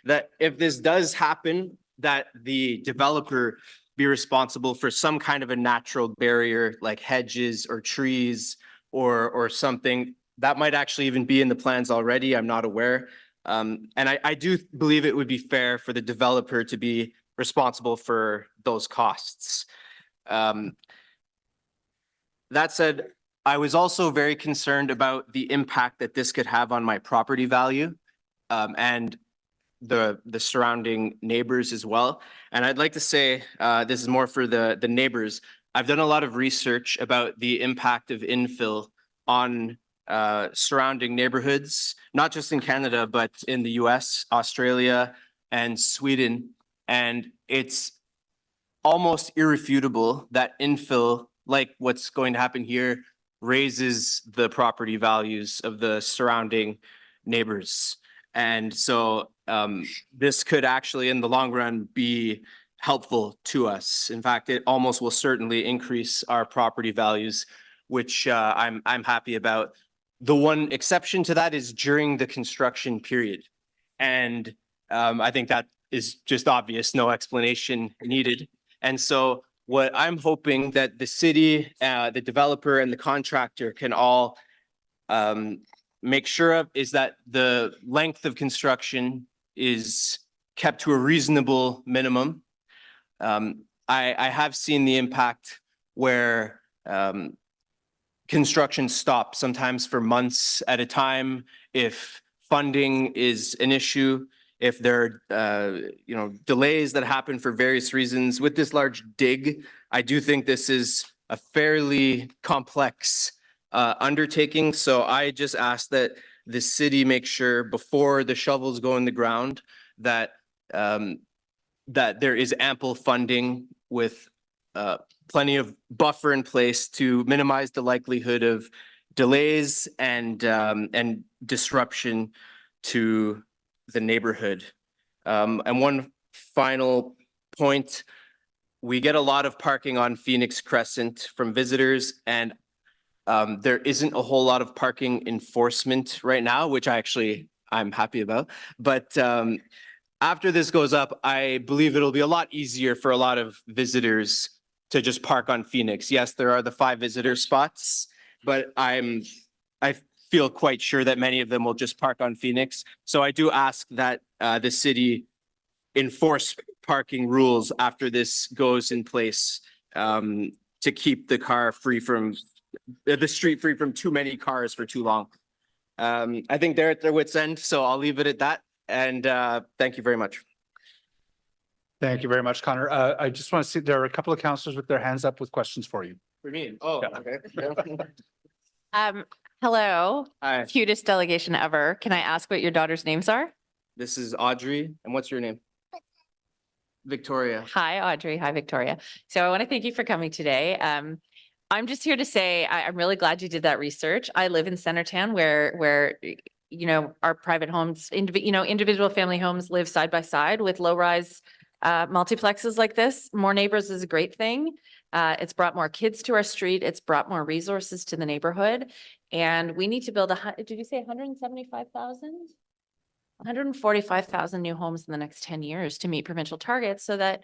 [SPEAKER 16] that if this does happen, that the developer be responsible for some kind of a natural barrier like hedges or trees or something. That might actually even be in the plans already, I'm not aware. And I do believe it would be fair for the developer to be responsible for those costs. That said, I was also very concerned about the impact that this could have on my property value. And the surrounding neighbors as well. And I'd like to say, this is more for the neighbors. I've done a lot of research about the impact of infill on surrounding neighborhoods, not just in Canada, but in the US, Australia, and Sweden. And it's almost irrefutable that infill, like what's going to happen here, raises the property values of the surrounding neighbors. And so this could actually, in the long run, be helpful to us. In fact, it almost will certainly increase our property values, which I'm happy about. The one exception to that is during the construction period. And I think that is just obvious, no explanation needed. And so what I'm hoping that the city, the developer and the contractor can all make sure of is that the length of construction is kept to a reasonable minimum. I have seen the impact where construction stops sometimes for months at a time if funding is an issue, if there are delays that happen for various reasons. With this large dig, I do think this is a fairly complex undertaking. So I just ask that the city make sure before the shovels go in the ground that that there is ample funding with plenty of buffer in place to minimize the likelihood of delays and disruption to the neighborhood. And one final point, we get a lot of parking on Phoenix Crescent from visitors, and there isn't a whole lot of parking enforcement right now, which I'm happy about. But after this goes up, I believe it'll be a lot easier for a lot of visitors to just park on Phoenix. Yes, there are the 5 visitor spots, but I feel quite sure that many of them will just park on Phoenix. So I do ask that the city enforce parking rules after this goes in place to keep the street free from too many cars for too long. I think they're at their wits' end, so I'll leave it at that. And thank you very much.
[SPEAKER 1] Thank you very much, Connor. I just want to see, there are a couple of councillors with their hands up with questions for you.
[SPEAKER 16] For me? Oh,
[SPEAKER 1] Yeah.
[SPEAKER 16] okay.
[SPEAKER 2] Hello,
[SPEAKER 16] Hi,
[SPEAKER 2] cutest delegation ever. Can I ask what your daughters' names are?
[SPEAKER 16] this is Audrey. And what's your name? Victoria.
[SPEAKER 2] Hi, Audrey. Hi, Victoria. So I want to thank you for coming today. I'm just here to say I'm really glad you did that research. I live in Centertown where our private homes, individual family homes live side by side with low-rise multiplexes like this. More neighbors is a great thing. It's brought more kids to our street. It's brought more resources to the neighborhood. And we need to build did you say 175,000? 145,000 new homes in the next 10 years to meet provincial targets so that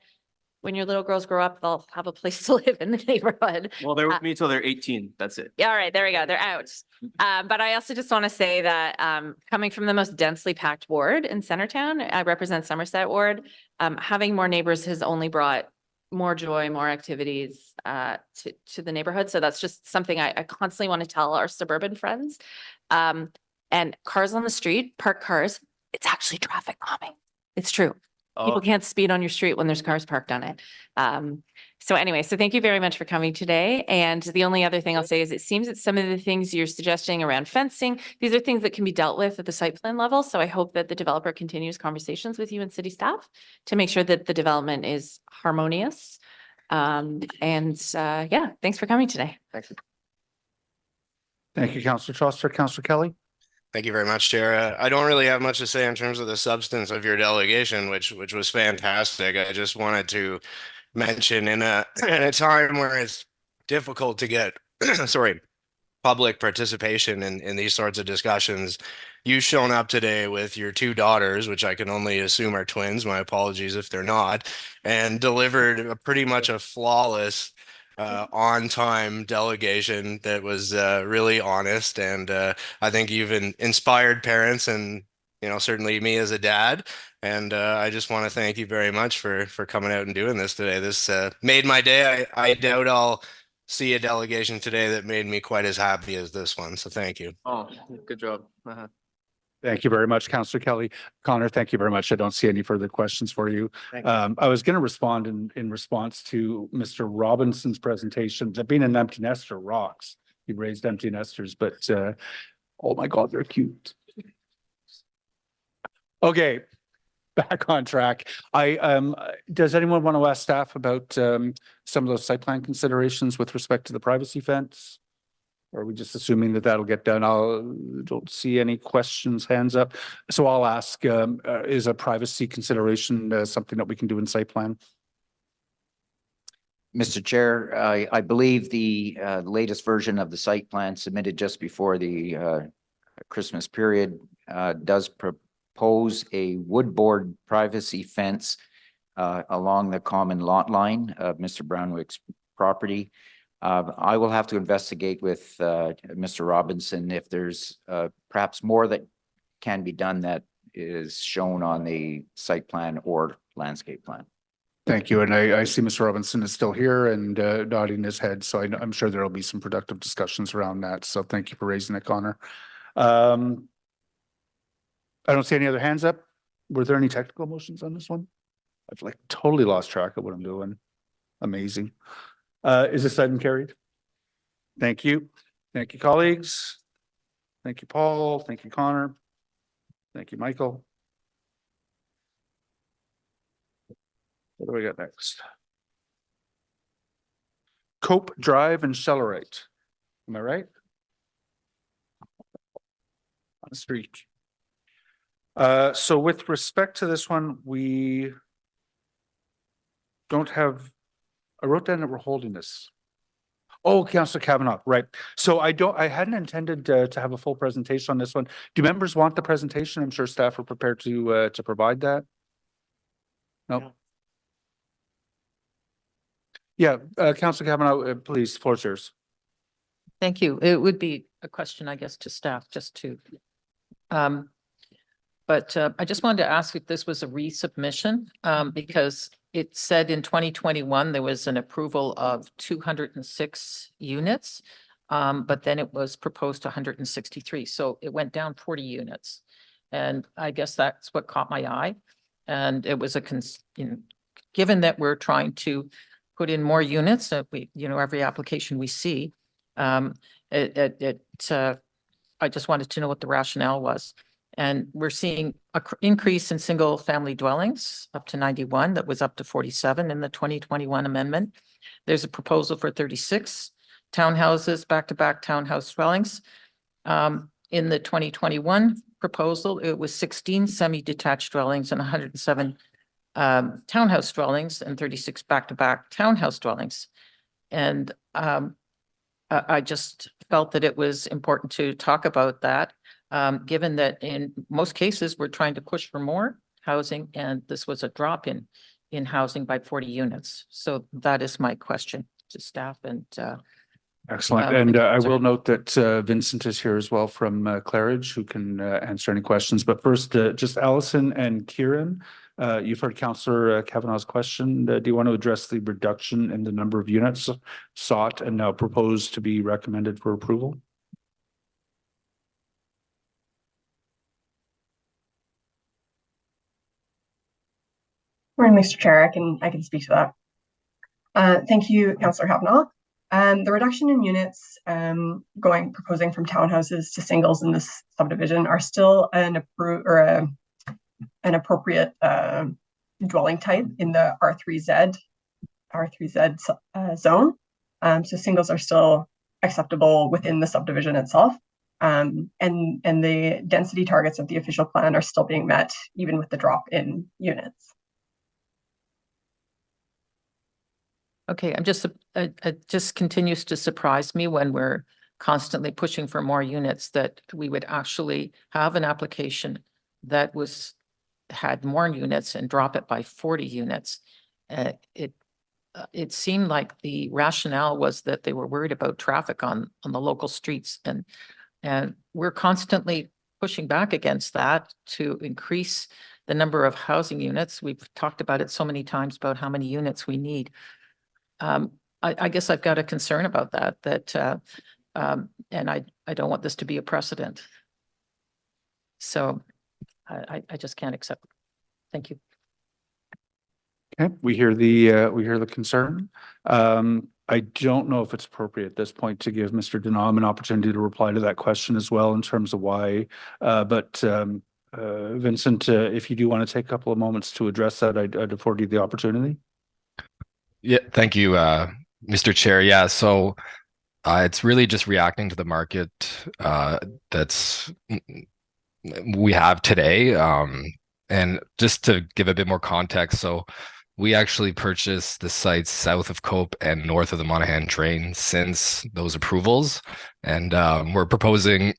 [SPEAKER 2] when your little girls grow up, they'll have a place to live in the neighborhood.
[SPEAKER 16] Well, they're with me till they're 18. That's it.
[SPEAKER 2] Yeah, all right, there we go. They're out. But I also just want to say that coming from the most densely packed ward in Centertown, I represent Somerset Ward. Having more neighbors has only brought more joy, more activities to the neighborhood. So that's just something I constantly want to tell our suburban friends. And cars on the street, parked cars, it's actually traffic calming. It's true. People can't speed on your street when there's cars parked on it. So anyway, so thank you very much for coming today. And the only other thing I'll say is it seems that some of the things you're suggesting around fencing, these are things that can be dealt with at the site plan level. So I hope that the developer continues conversations with you and city staff to make sure that the development is harmonious. Yeah, thanks for coming today.
[SPEAKER 16] Thanks.
[SPEAKER 1] Thank you, Councillor Troster. Councillor Kelly?
[SPEAKER 17] Thank you very much, Chair. I don't really have much to say in terms of the substance of your delegation, which was fantastic. I just wanted to mention in a time where it's difficult to get public participation in these sorts of discussions, you've shown up today with your 2 daughters, which I can only assume are twins. My apologies if they're not, and delivered pretty much a flawless on-time delegation that was really honest, and I think you've inspired parents and certainly me as a dad, and I just want to thank you very much for coming out and doing this today. This made my day. I doubt I'll see a delegation today that made me quite as happy as this one, so thank you.
[SPEAKER 16] Oh, good job.
[SPEAKER 1] Thank you very much, Councillor Kelly. Connor, thank you very much. I don't see any further questions for you.
[SPEAKER 16] Thank you.
[SPEAKER 1] I was going to respond in response to Mr. Robinson's presentation that being an empty nester rocks. He raised empty nesters, but oh my God, they're cute. Okay, back on track. Does anyone want to ask staff about some of those site plan considerations with respect to the privacy fence? Or are we just assuming that that'll get done? Don't see any questions, hands up. So I'll ask, is a privacy consideration something that we can do in site plan?
[SPEAKER 14] Mr. Chair, I believe the latest version of the site plan submitted just before the Christmas period does propose a wood board privacy fence along the common lot line of Mr. Brownwick's property. I will have to investigate with Mr. Robinson if there's perhaps more that can be done that is shown on the site plan or landscape plan.
[SPEAKER 1] Thank you. And I see Mr. Robinson is still here and nodding his head. So I'm sure there'll be some productive discussions around that. So thank you for raising it, Connor. I don't see any other hands up. Were there any technical motions on this one? I've like totally lost track of what I'm doing. Amazing. Is this item carried? Thank you. Thank you, colleagues. Thank you, Paul. Thank you, Connor. Thank you, Michael. What do we got next? Cope Drive and Cellerite. Am I right? On the street. So with respect to this one, we don't have, I wrote down that we're holding this. Oh, Councillor Kavanaugh, right. So I hadn't intended to have a full presentation on this one. Do members want the presentation? I'm sure staff are prepared to provide that. No. Yeah, Councillor Kavanaugh, please, floor is yours.
[SPEAKER 13] Thank you. It would be a question, I guess, to staff just to, but I just wanted to ask if this was a resubmission, because it said in 2021, there was an approval of 206 units, but then it was proposed to 163. So it went down 40 units. And I guess that's what caught my eye. And it was given that we're trying to put in more units, every application we see, I just wanted to know what the rationale was. And we're seeing an increase in single family dwellings up to 91, that was up to 47 in the 2021 amendment. There's a proposal for 36 townhouses, back-to-back townhouse dwellings. In the 2021 proposal, it was 16 semi-detached dwellings and 107 townhouse dwellings and 36 back-to-back townhouse dwellings. And I just felt that it was important to talk about that, given that in most cases, we're trying to push for more housing, and this was a drop in housing by 40 units. So that is my question to staff and
[SPEAKER 1] excellent. And I will note that Vincent is here as well from Claridge, who can answer any questions. But first, just Allison and Kieran, you've heard Councillor Kavanaugh's question. Do you want to address the reduction in the number of units sought and now proposed to be recommended for approval?
[SPEAKER 18] Morning, Mr. Chair. I can speak to that. Thank you, Councillor Kavanaugh. The reduction in units proposing from townhouses to singles in this subdivision are still an appropriate dwelling type in the R3Z zone. So singles are still acceptable within the subdivision itself. And the density targets of the official plan are still being met even with the drop in units.
[SPEAKER 13] Okay, it just continues to surprise me when we're constantly pushing for more units that we would actually have an application that had more units and drop it by 40 units. It seemed like the rationale was that they were worried about traffic on the local streets, and we're constantly pushing back against that to increase the number of housing units. We've talked about it so many times about how many units we need. I guess I've got a concern about that, and I don't want this to be a precedent. So I just can't accept. Thank you.
[SPEAKER 1] Okay, we hear the concern. I don't know if it's appropriate at this point to give Mr. Denham an opportunity to reply to that question as well in terms of why. But Vincent, if you do want to take a couple of moments to address that, I'd afford you the opportunity.
[SPEAKER 19] Yeah, thank you, Mr. Chair. Yeah, so it's really just reacting to the market that's we have today. And just to give a bit more context, so we actually purchased the sites south of Cope and north of the Monaghan Train since those approvals. And we're proposing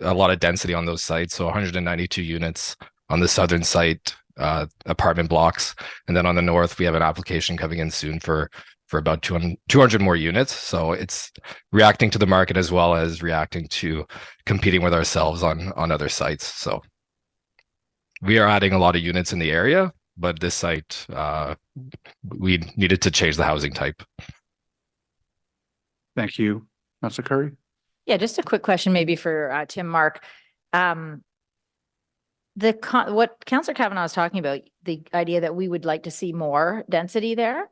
[SPEAKER 19] a lot of density on those sites. So 192 units on the southern site, apartment blocks. And then on the north, we have an application coming in soon for about 200 more units. So it's reacting to the market as well as reacting to competing with ourselves on other sites. So we are adding a lot of units in the area, but this site, we needed to change the housing type.
[SPEAKER 1] Thank you. Councillor Curry?
[SPEAKER 7] Yeah, just a quick question maybe for Tim Mark. What Councillor Kavanagh is talking about, the idea that we would like to see more density there.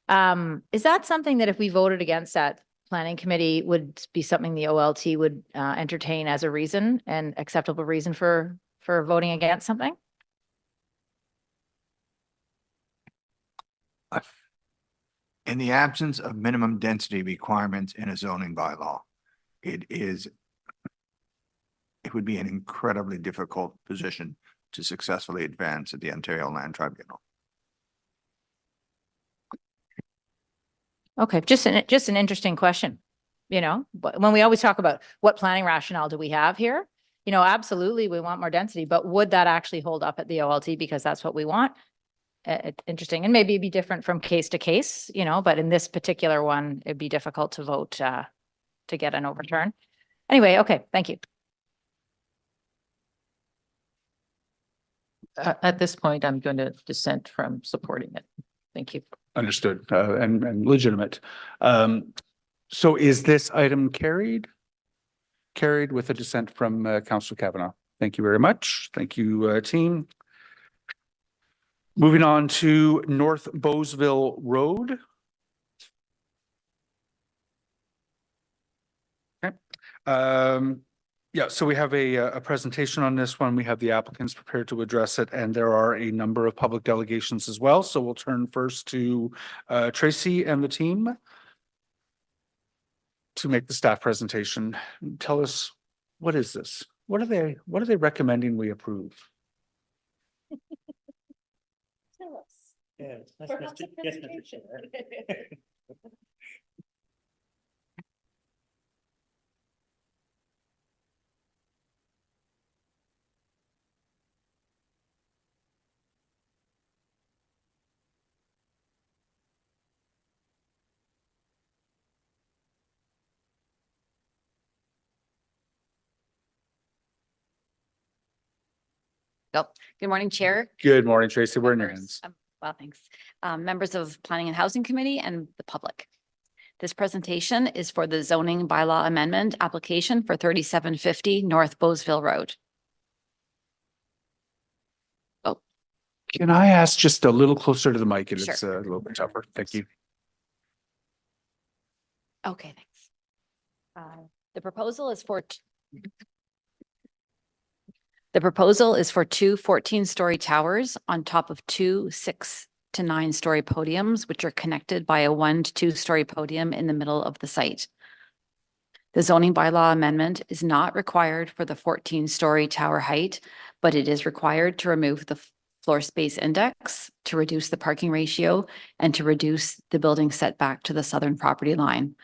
[SPEAKER 7] Is that something that if we voted against that planning committee would be something the OLT would entertain as a reason, an acceptable reason for voting against something?
[SPEAKER 9] In the absence of minimum density requirements in a zoning bylaw, it would be an incredibly difficult position to successfully advance at the Ontario Land Tribunal.
[SPEAKER 7] Okay, just an interesting question. You know, but when we always talk about what planning rationale do we have here, you know, absolutely we want more density, but would that actually hold up at the OLT because that's what we want? Interesting, and maybe it'd be different from case to case, you know, but in this particular one, it'd be difficult to vote to get an overturn. Anyway, okay, thank you.
[SPEAKER 13] At this point, I'm going to dissent from supporting it. Thank you.
[SPEAKER 1] Understood, and legitimate. So is this item carried? Carried with a dissent from Councillor Kavanagh. Thank you very much. Thank you, team. Moving on to North Bowesville Road. Okay. Yeah, so we have a presentation on this one. We have the applicants prepared to address it, and there are a number of public delegations as well. So we'll turn first to Tracy and the team to make the staff presentation. Tell us, what is this? What are they recommending we approve?
[SPEAKER 12] Tell us. Yes, yes, Mr. Chair.
[SPEAKER 20] Good morning, Chair.
[SPEAKER 1] Good morning, Tracy. We're in your hands.
[SPEAKER 20] Well, thanks. Members of Planning and Housing Committee and the public. This presentation is for the zoning bylaw amendment application for 3750 North Bowesville Road. Oh.
[SPEAKER 1] Can I ask just a little closer to the mic? It's
[SPEAKER 20] Sure.
[SPEAKER 1] a little bit tougher. Thank you.
[SPEAKER 20] Okay, thanks. The proposal is for two 14-story towers on top of two 6 to 9 story podiums, which are connected by a 1 to 2 story podium in the middle of the site. The zoning bylaw amendment is not required for the 14-story tower height, but it is required to remove the floor space index, to reduce the parking ratio, and to reduce the building setback to the southern property line.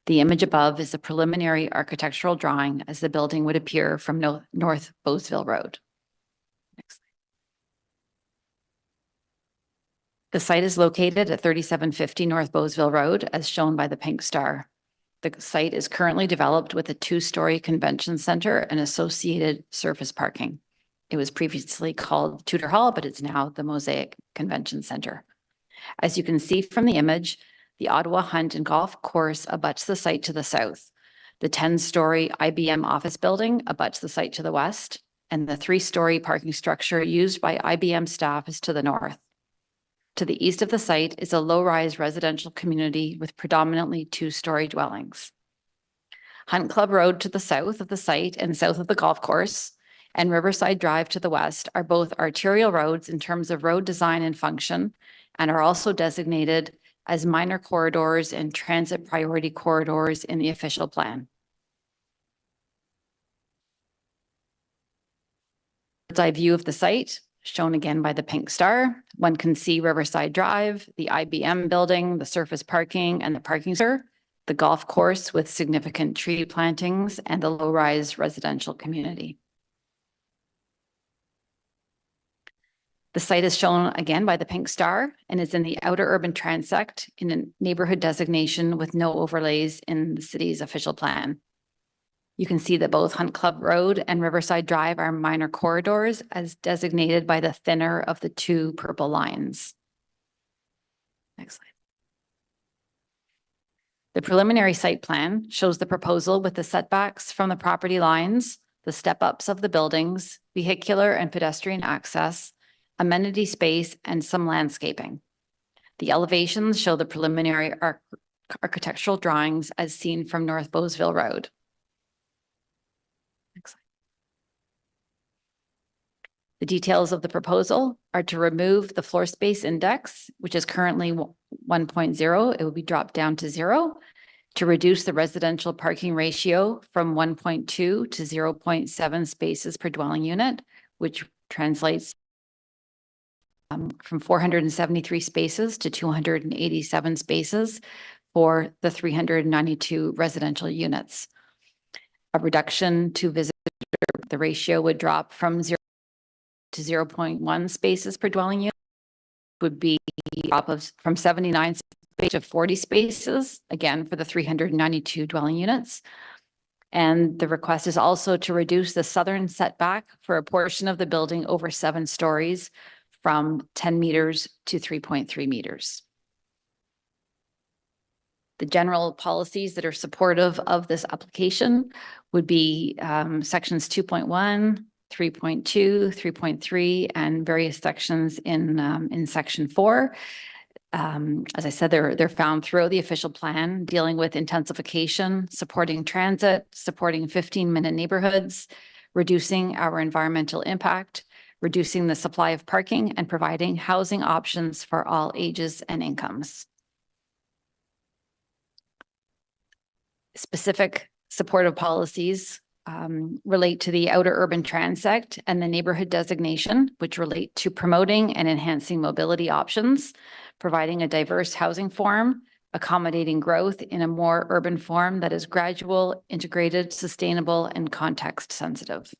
[SPEAKER 20] The image above is a preliminary architectural drawing as the building would appear from North Bowesville Road. Next slide. The site is located at 3750 North Bowesville Road, as shown by the pink star. The site is currently developed with a 2-story convention center and associated surface parking. It was previously called Tudor Hall, but it's now the Mosaic Convention Center. As you can see from the image, the Ottawa Hunt and Golf Course abuts the site to the south. The 10-story IBM office building abuts the site to the west, and the 3-story parking structure used by IBM staff is to the north. To the east of the site is a low-rise residential community with predominantly 2-story dwellings. Hunt Club Road to the south of the site and south of the golf course, and Riverside Drive to the west are both arterial roads in terms of road design and function, and are also designated as minor corridors and transit priority corridors in the official plan. Bird's eye view of the site, shown again by the pink star. One can see Riverside Drive, the IBM building, the surface parking, and the parking center, the golf course with significant tree plantings, and the low-rise residential community. The site is shown again by the pink star and is in the outer urban transect in a neighborhood designation with no overlays in the city's official plan. You can see that both Hunt Club Road and Riverside Drive are minor corridors as designated by the thinner of the 2 purple lines. Next slide. The preliminary site plan shows the proposal with the setbacks from the property lines, the step-ups of the buildings, vehicular and pedestrian access, amenity space, and some landscaping. The elevations show the preliminary architectural drawings as seen from North Bowesville Road. Next slide. The details of the proposal are to remove the floor space index, which is currently 1.0. It will be dropped down to 0, to reduce the residential parking ratio from 1.2 to 0.7 spaces per dwelling unit, which translates from 473 spaces to 287 spaces for the 392 residential units. A reduction to visitor, the ratio would drop from 0 to 0.1 spaces per dwelling unit, would be a drop of from 79 spaces to 40 spaces, again, for the 392 dwelling units. And the request is also to reduce the southern setback for a portion of the building over 7 stories from 10 meters to 3.3 meters. The general policies that are supportive of this application would be sections 2.1, 3.2, 3.3, and various sections in section 4. As I said, they're found throughout the official plan, dealing with intensification, supporting transit, supporting 15-minute neighborhoods, reducing our environmental impact, reducing the supply of parking, and providing housing options for all ages and incomes. Specific supportive policies relate to the outer urban transect and the neighborhood designation, which relate to promoting and enhancing mobility options, providing a diverse housing form, accommodating growth in a more urban form that is gradual, integrated, sustainable, and context sensitive.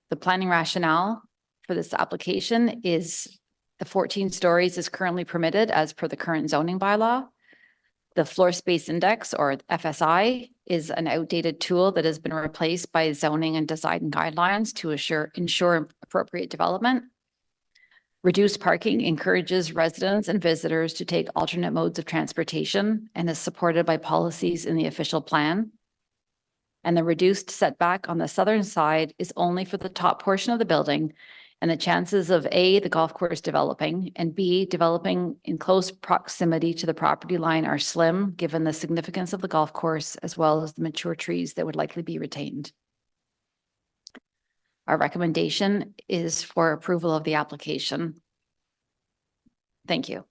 [SPEAKER 20] The planning rationale for this application is the 14 stories is currently permitted as per the current zoning bylaw. The floor space index, or FSI, is an outdated tool that has been replaced by zoning and design guidelines to ensure appropriate development. Reduced parking encourages residents and visitors to take alternate modes of transportation and is supported by policies in the official plan. And the reduced setback on the southern side is only for the top portion of the building, and the chances of A, the golf course developing, and B, developing in close proximity to the property line are slim, given the significance of the golf course, as well as the mature trees that would likely be retained. Our recommendation is for approval of the application. Thank you.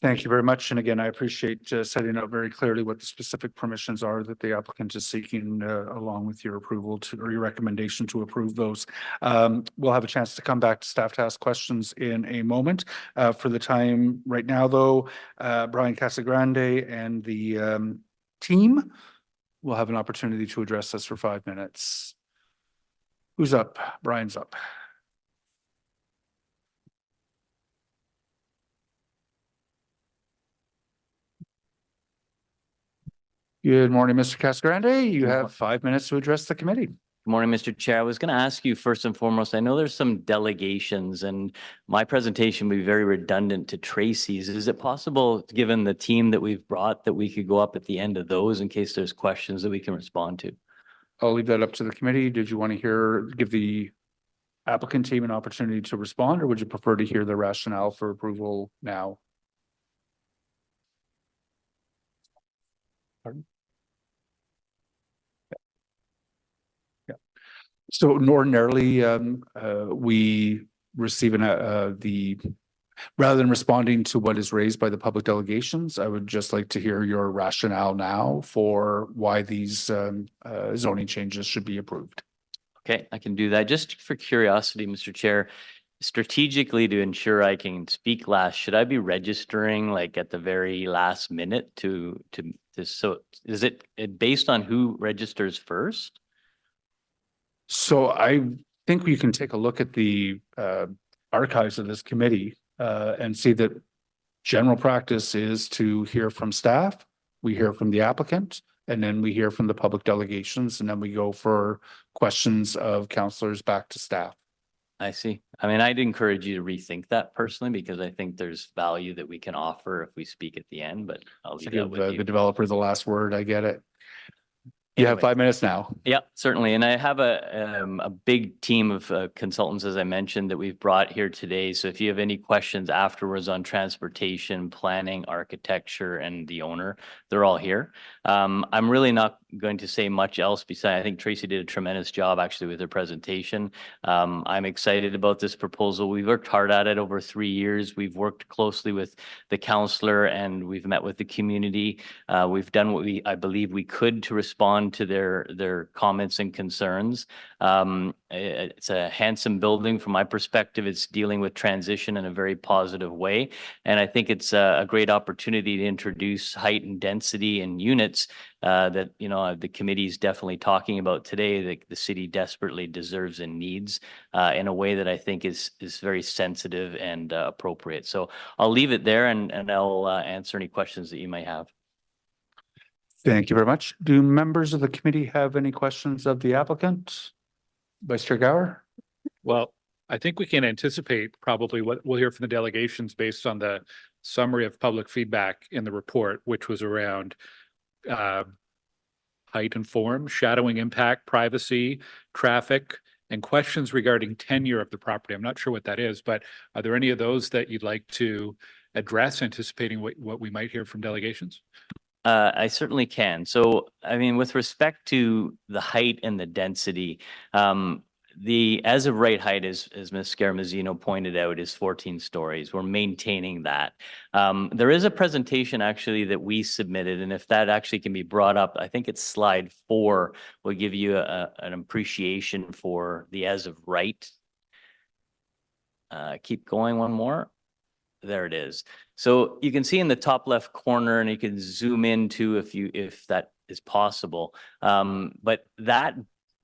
[SPEAKER 1] Thank you very much. And again, I appreciate setting out very clearly what the specific permissions are that the applicant is seeking along with your approval to, or your recommendation to approve those. We'll have a chance to come back to staff to ask questions in a moment. For the time right now, though, Brian Casagrande and the team will have an opportunity to address us for 5 minutes. Who's up? Brian's up. Good morning, Mr. Casagrande. You have 5 minutes to address the committee.
[SPEAKER 21] Good morning, Mr. Chair. I was going to ask you first and foremost, I know there's some delegations and my presentation will be very redundant to Tracy's. Is it possible, given the team that we've brought, that we could go up at the end of those in case there's questions that we can respond to?
[SPEAKER 1] I'll leave that up to the committee. Did you want to give the applicant team an opportunity to respond, or would you prefer to hear the rationale for approval now? Pardon? Yeah. So ordinarily, we receive rather than responding to what is raised by the public delegations, I would just like to hear your rationale now for why these zoning changes should be approved.
[SPEAKER 21] Okay, I can do that. Just for curiosity, Mr. Chair, strategically to ensure I can speak last, should I be registering like at the very last minute so is it based on who registers first?
[SPEAKER 1] So I think we can take a look at the archives of this committee and see that general practice is to hear from staff, we hear from the applicant, and then we hear from the public delegations, and then we go for questions of councillors back to staff.
[SPEAKER 21] I see. I mean, I'd encourage you to rethink that personally, because I think there's value that we can offer if we speak at the end, but I'll leave that
[SPEAKER 1] Give
[SPEAKER 21] with you.
[SPEAKER 1] the developer the last word. I get it. You have 5 minutes now.
[SPEAKER 21] Yeah, certainly. And I have a big team of consultants, as I mentioned, that we've brought here today. So if you have any questions afterwards on transportation, planning, architecture, and the owner, they're all here. I'm really not going to say much else besides, I think Tracy did a tremendous job actually with her presentation. I'm excited about this proposal. We've worked hard at it over 3 years. We've worked closely with the councillor and we've met with the community. We've done what I believe we could to respond to their comments and concerns. It's a handsome building from my perspective. It's dealing with transition in a very positive way. And I think it's a great opportunity to introduce height and density and units that, you know, the committee is definitely talking about today that the city desperately deserves and needs in a way that I think is very sensitive and appropriate. So I'll leave it there and I'll answer any questions that you might have.
[SPEAKER 1] Thank you very much. Do members of the committee have any questions of the applicant? Vice Chair Gower?
[SPEAKER 6] Well, I think we can anticipate probably what we'll hear from the delegations based on the summary of public feedback in the report, which was around height and form, shadowing impact, privacy, traffic, and questions regarding tenure of the property. I'm not sure what that is, but are there any of those that you'd like to address, anticipating what we might hear from delegations?
[SPEAKER 21] I certainly can. So, I mean, with respect to the height and the density, the as of right height, as Ms. Scaramazino pointed out, is 14 stories. We're maintaining that. There is a presentation actually that we submitted, and if that actually can be brought up, I think it's slide 4, will give you an appreciation for the as of right. Keep going one more. There it is. So you can see in the top left corner, and you can zoom into if that is possible. But that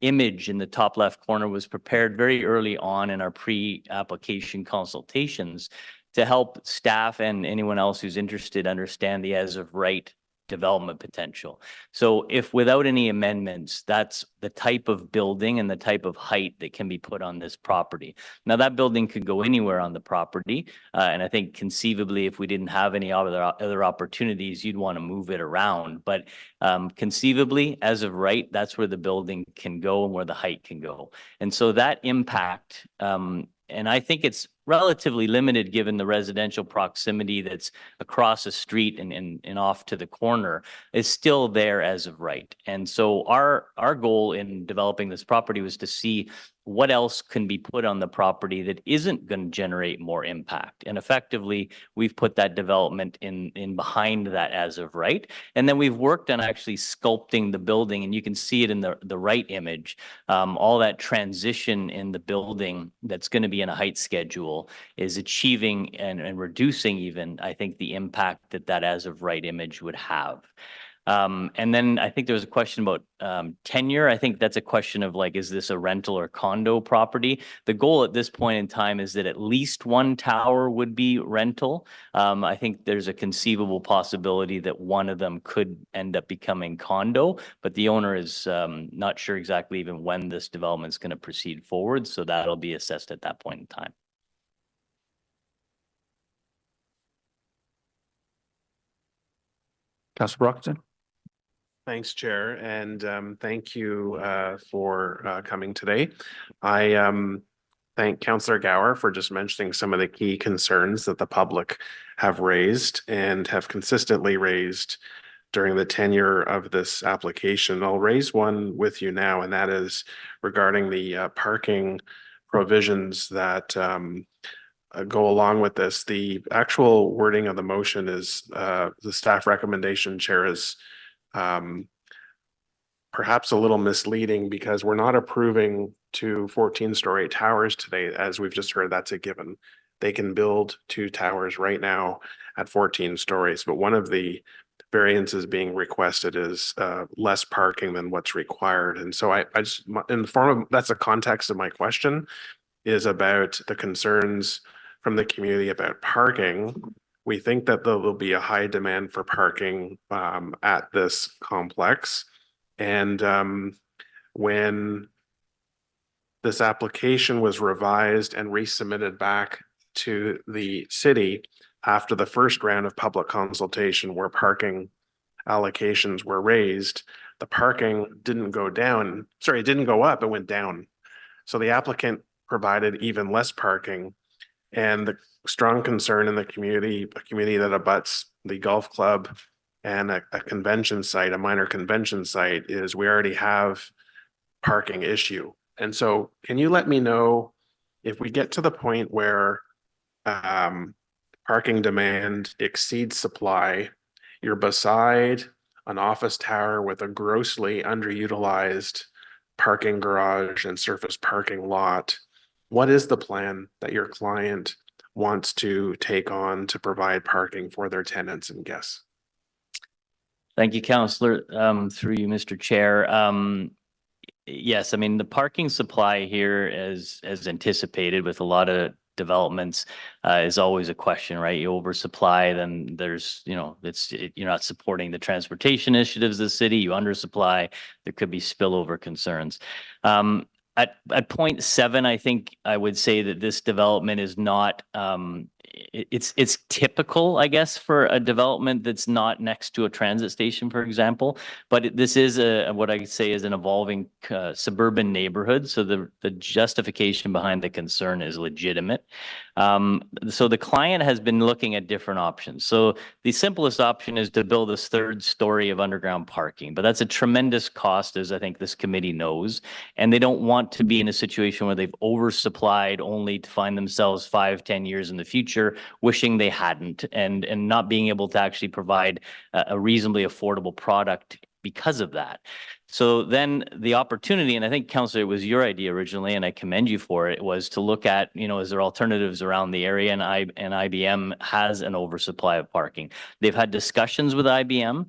[SPEAKER 21] image in the top left corner was prepared very early on in our pre-application consultations to help staff and anyone else who's interested understand the as of right development potential. So if without any amendments, that's the type of building and the type of height that can be put on this property. Now that building could go anywhere on the property. And I think conceivably, if we didn't have any other opportunities, you'd want to move it around. But conceivably, as of right, that's where the building can go and where the height can go. And so that impact, and I think it's relatively limited given the residential proximity that's across the street and off to the corner, is still there as of right. And so our goal in developing this property was to see what else can be put on the property that isn't going to generate more impact. And effectively, we've put that development in behind that as of right. And then we've worked on actually sculpting the building, and you can see it in the right image, all that transition in the building that's going to be in a height schedule is achieving and reducing even, I think, the impact that as of right image would have. And then I think there was a question about tenure. I think that's a question of like, is this a rental or condo property? The goal at this point in time is that at least one tower would be rental. I think there's a conceivable possibility that one of them could end up becoming condo, but the owner is not sure exactly even when this development is going to proceed forward. So that'll be assessed at that point in time.
[SPEAKER 1] Councilor Brockton?
[SPEAKER 10] Thanks, Chair, and thank you for coming today. I thank Councillor Gower for just mentioning some of the key concerns that the public have raised and have consistently raised during the tenure of this application. I'll raise one with you now, and that is regarding the parking provisions that go along with this. The actual wording of the motion is the staff recommendation, Chair, is perhaps a little misleading because we're not approving 2 14-story towers today. As we've just heard, that's a given. They can build 2 towers right now at 14 stories, but one of the variances being requested is less parking than what's required. And so I just, in the form of, that's the context of my question, is about the concerns from the community about parking. We think that there will be a high demand for parking at this complex. And when this application was revised and resubmitted back to the city after the first round of public consultation where parking allocations were raised, the parking didn't go down. Sorry, it didn't go up, it went down. So the applicant provided even less parking. And the strong concern in the community, a community that abuts the golf club and a convention site, a minor convention site, is we already have parking issue. And so can you let me know if we get to the point where parking demand exceeds supply, you're beside an office tower with a grossly underutilized parking garage and surface parking lot, what is the plan that your client wants to take on to provide parking for their tenants and guests?
[SPEAKER 21] Thank you, Councillor. Through you, Mr. Chair. Yes, I mean, the parking supply here as anticipated with a lot of developments is always a question, right? You oversupply, then there's, you know, you're not supporting the transportation initiatives of the city, you undersupply, there could be spillover concerns. At point 7, I think I would say that this development is not, it's typical, I guess, for a development that's not next to a transit station, for example. But this is what I say is an evolving suburban neighborhood. So the justification behind the concern is legitimate. So the client has been looking at different options. So the simplest option is to build this 3rd story of underground parking, but that's a tremendous cost, as I think this committee knows. And they don't want to be in a situation where they've oversupplied only to find themselves 5-10 years in the future wishing they hadn't, and not being able to actually provide a reasonably affordable product because of that. So then the opportunity, and I think, Councillor, it was your idea originally, and I commend you for it, was to look at, you know, is there alternatives around the area, and IBM has an oversupply of parking. They've had discussions with IBM.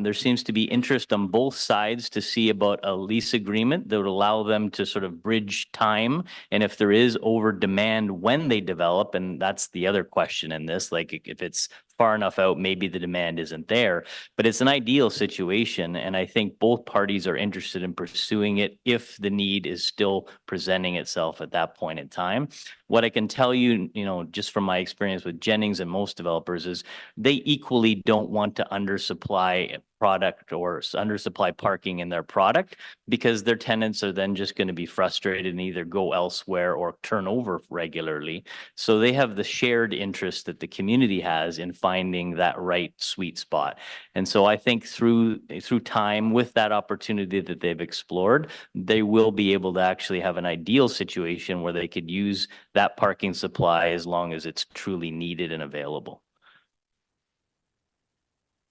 [SPEAKER 21] There seems to be interest on both sides to see about a lease agreement that would allow them to sort of bridge time. And if there is over demand when they develop, and that's the other question in this, like if it's far enough out, maybe the demand isn't there, but it's an ideal situation. And I think both parties are interested in pursuing it if the need is still presenting itself at that point in time. What I can tell you, you know, just from my experience with Jennings and most developers, is they equally don't want to undersupply product or undersupply parking in their product, because their tenants are then just going to be frustrated and either go elsewhere or turn over regularly. So they have the shared interest that the community has in finding that right sweet spot. And so I think through time, with that opportunity that they've explored, they will be able to actually have an ideal situation where they could use that parking supply as long as it's truly needed and available.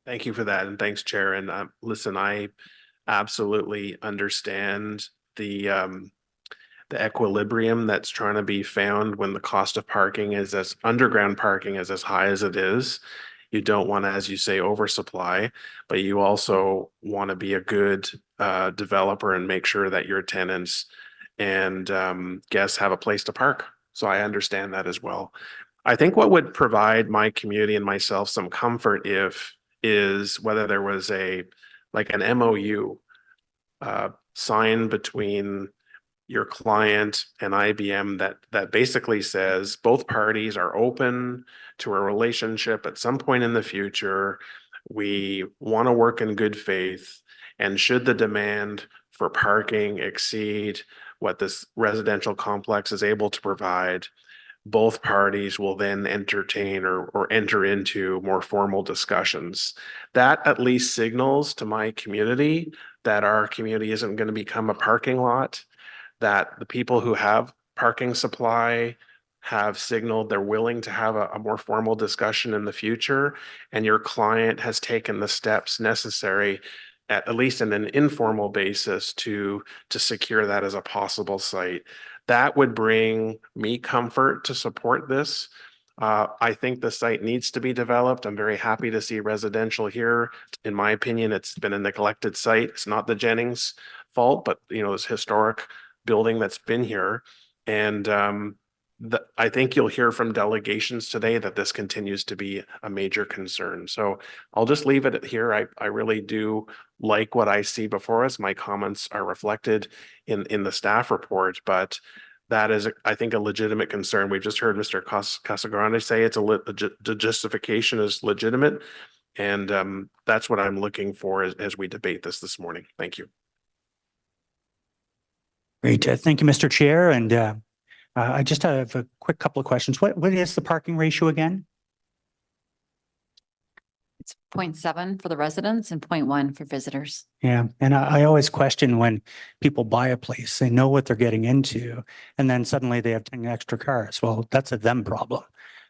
[SPEAKER 10] Thank you for that, and thanks, Chair. And listen, I absolutely understand the equilibrium that's trying to be found when the cost of parking is underground parking is as high as it is. You don't want to, as you say, oversupply, but you also want to be a good developer and make sure that your tenants and guests have a place to park. So I understand that as well. I think what would provide my community and myself some comfort is whether there was like an MOU signed between your client and IBM that basically says both parties are open to a relationship at some point in the future We want to work in good faith. And should the demand for parking exceed what this residential complex is able to provide, both parties will then entertain or enter into more formal discussions. That at least signals to my community that our community isn't going to become a parking lot, that the people who have parking supply have signaled they're willing to have a more formal discussion in the future, and your client has taken the steps necessary at least in an informal basis to secure that as a possible site. That would bring me comfort to support this. I think the site needs to be developed. I'm very happy to see residential here. In my opinion, it's been a neglected site. It's not the Jennings fault, but this historic building that's been here. And I think you'll hear from delegations today that this continues to be a major concern. So I'll just leave it here. I really do like what I see before us. My comments are reflected in the staff report, but that is, I think, a legitimate concern. We've just heard Mr. Casagrande say the justification is legitimate. And that's what I'm looking for as we debate this morning. Thank you.
[SPEAKER 12] Great. Thank you, Mr. Chair. And I just have a quick couple of questions. What is the parking ratio again?
[SPEAKER 20] It's 0.7 for the residents and 0.1 for visitors.
[SPEAKER 12] Yeah. And I always question when people buy a place, they know what they're getting into, and then suddenly they have 10 extra cars. Well, that's a them problem.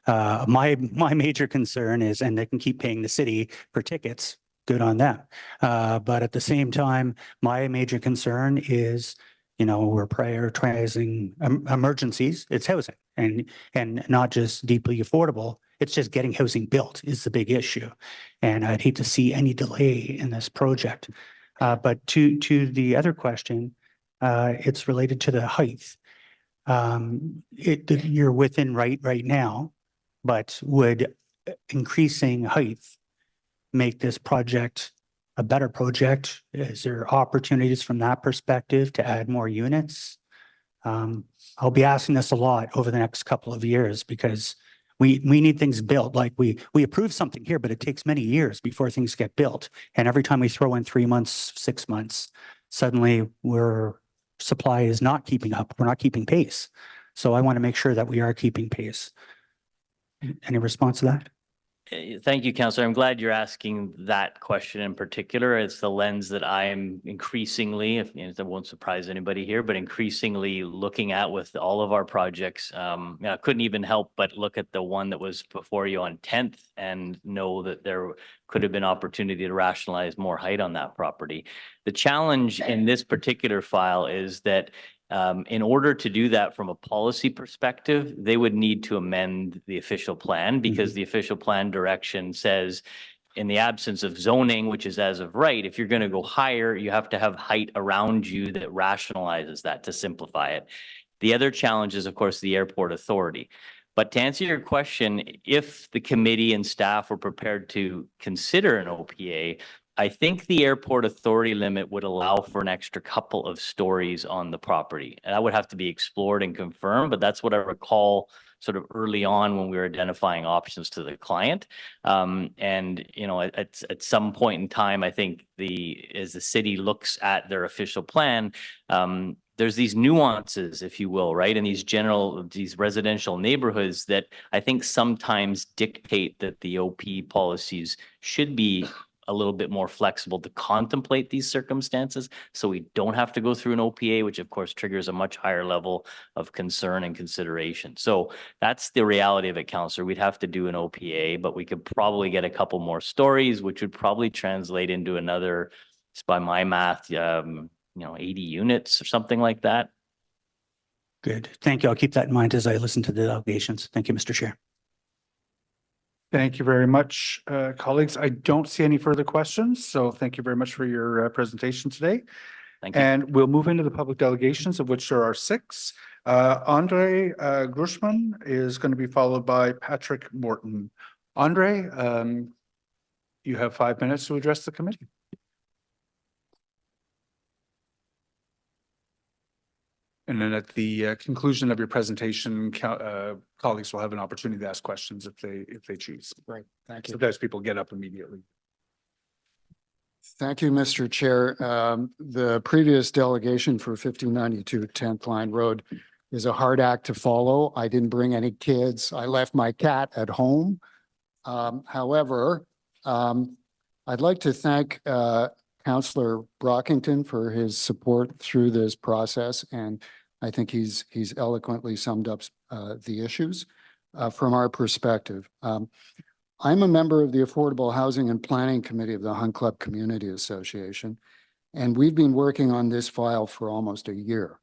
[SPEAKER 12] My major concern is, and they can keep paying the city for tickets, good on them. But at the same time, my major concern is, we're prioritizing emergencies. It's housing and not just deeply affordable. It's just getting housing built is the big issue. And I'd hate to see any delay in this project. But to the other question, it's related to the height. You're within right now, but would increasing height make this project a better project? Is there opportunities from that perspective to add more units? I'll be asking this a lot over the next couple of years because we need things built. Like we approve something here, but it takes many years before things get built. And every time we throw in 3 months, 6 months, suddenly supply is not keeping up. We're not keeping pace. So I want to make sure that we are keeping pace. Any response to that?
[SPEAKER 21] Thank you, Councillor. I'm glad you're asking that question in particular. It's the lens that I'm increasingly, that won't surprise anybody here, but increasingly looking at with all of our projects. I couldn't even help but look at the one that was before you on 10th and know that there could have been opportunity to rationalize more height on that property. The challenge in this particular file is that in order to do that from a policy perspective, they would need to amend the official plan because the official plan direction says in the absence of zoning, which is as of right, if you're going to go higher, you have to have height around you that rationalizes that to simplify it. The other challenge is, of course, the airport authority. But to answer your question, if the committee and staff were prepared to consider an OPA, I think the airport authority limit would allow for an extra couple of stories on the property. And that would have to be explored and confirmed, but that's what I recall sort of early on when we were identifying options to the client. And at some point in time, I think as the city looks at their official plan, there's these nuances, if you will, right? And these residential neighborhoods that I think sometimes dictate that the OP policies should be a little bit more flexible to contemplate these circumstances so we don't have to go through an OPA, which of course triggers a much higher level of concern and consideration. So that's the reality of it, Councillor. We'd have to do an OPA, but we could probably get a couple more stories, which would probably translate into another, by my math, 80 units or something like that.
[SPEAKER 12] Good. Thank you. I'll keep that in mind as I listen to the delegations. Thank you, Mr. Chair.
[SPEAKER 1] Thank you very much, colleagues. I don't see any further questions, so thank you very much for your presentation today.
[SPEAKER 21] Thank you.
[SPEAKER 1] And we'll move into the public delegations, of which there are 6. Andre Grushman is going to be followed by Patrick Morton. Andre, you have 5 minutes to address the committee. And then at the conclusion of your presentation, colleagues will have an opportunity to ask questions if they choose.
[SPEAKER 5] Right. Thank you.
[SPEAKER 1] Sometimes people get up immediately.
[SPEAKER 5] Thank you, Mr. Chair. The previous delegation for 1592 10th Line Road is a hard act to follow. I didn't bring any kids. I left my cat at home. However, I'd like to thank Councillor Brockington for his support through this process, and I think he's eloquently summed up the issues from our perspective. I'm a member of the Affordable Housing and Planning Committee of the Hunt Club Community Association, and we've been working on this file for almost a year.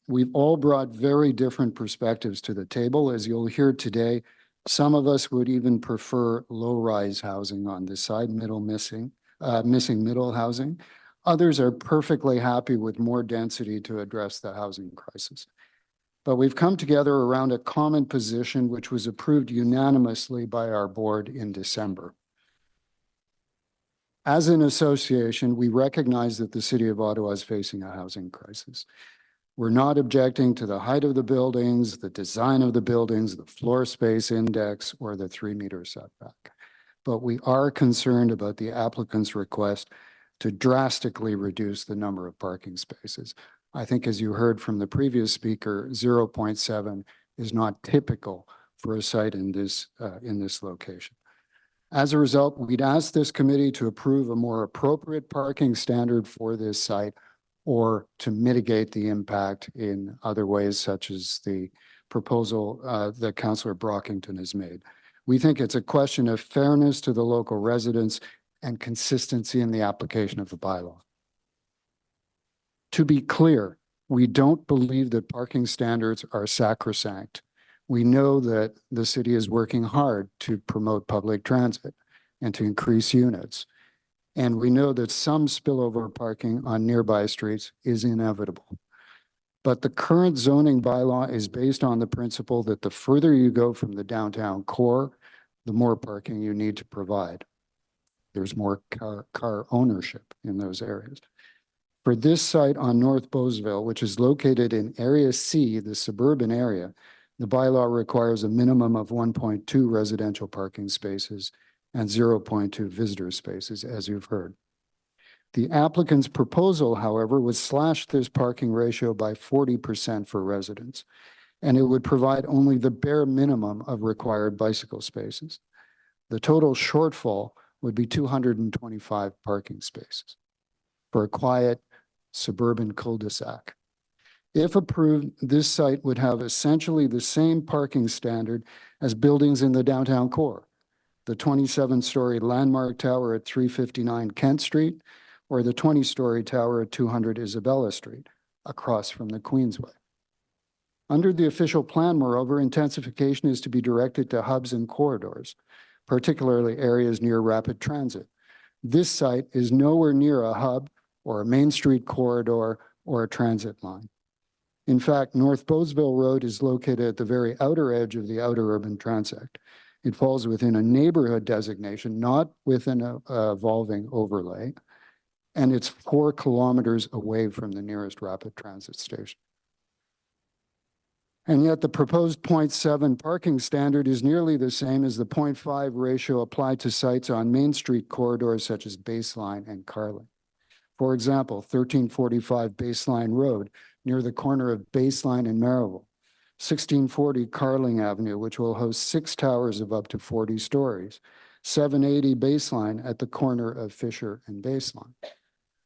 [SPEAKER 5] We've all brought very different perspectives to the table. As you'll hear today, some of us would even prefer low-rise housing on this side, missing middle housing. Others are perfectly happy with more density to address the housing crisis. But we've come together around a common position which was approved unanimously by our board in December. As an association, we recognize that the City of Ottawa is facing a housing crisis. We're not objecting to the height of the buildings, the design of the buildings, the floor space index, or the 3-meter setback. But we are concerned about the applicant's request to drastically reduce the number of parking spaces. I think, as you heard from the previous speaker, 0.7 is not typical for a site in this location. As a result, we'd ask this committee to approve a more appropriate parking standard for this site, or to mitigate the impact in other ways, such as the proposal that Councillor Brockington has made. We think it's a question of fairness to the local residents and consistency in the application of the bylaw. To be clear, we don't believe that parking standards are sacrosanct. We know that the city is working hard to promote public transit and to increase units. And we know that some spillover parking on nearby streets is inevitable. But the current zoning bylaw is based on the principle that the further you go from the downtown core, the more parking you need to provide. There's more car ownership in those areas. For this site on North Bowesville, which is located in Area C, the suburban area, the bylaw requires a minimum of 1.2 residential parking spaces and 0.2 visitor spaces, as you've heard. The applicant's proposal, however, would slash this parking ratio by 40% for residents, and it would provide only the bare minimum of required bicycle spaces. The total shortfall would be 225 parking spaces for a quiet suburban cul-de-sac. If approved, this site would have essentially the same parking standard as buildings in the downtown core, the 27-story landmark tower at 359 Kent Street, or the 20-story tower at 200 Isabella Street, across from the Queensway. Under the official plan, moreover, intensification is to be directed to hubs and corridors, particularly areas near rapid transit. This site is nowhere near a hub or a Main Street corridor or a transit line. In fact, North Bowesville Road is located at the very outer edge of the outer urban transect. It falls within a neighborhood designation, not within an evolving overlay, and it's 4 kilometers away from the nearest rapid transit station. And yet the proposed 0.7 parking standard is nearly the same as the 0.5 ratio applied to sites on Main Street corridors such as Baseline and Carling. For example, 1345 Baseline Road near the corner of Baseline and Maryville, 1640 Carling Avenue, which will host 6 towers of up to 40 stories, 780 Baseline at the corner of Fisher and Baseline.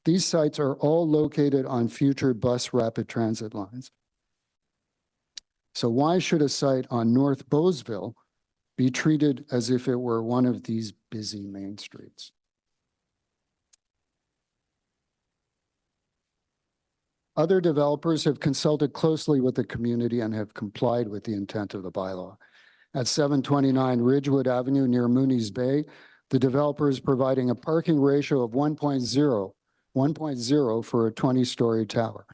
[SPEAKER 5] These sites are all located on future bus rapid transit lines. So why should a site on North Bowesville be treated as if it were one of these busy main streets? Other developers have consulted closely with the community and have complied with the intent of the bylaw. At 729 Ridgewood Avenue near Mooney's Bay, the developer is providing a parking ratio of 1.0 for a 20-story tower.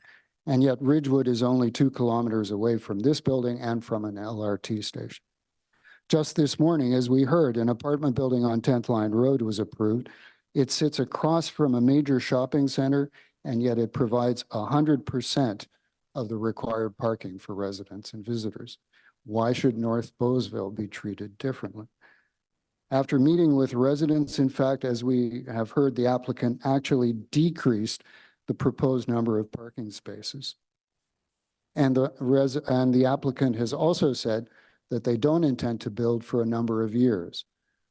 [SPEAKER 5] And yet Ridgewood is only 2 kilometers away from this building and from an LRT station. Just this morning, as we heard, an apartment building on 10th Line Road was approved. It sits across from a major shopping center, and yet it provides 100% of the required parking for residents and visitors. Why should North Bowesville be treated differently? After meeting with residents, in fact, as we have heard, the applicant actually decreased the proposed number of parking spaces. And the applicant has also said that they don't intend to build for a number of years.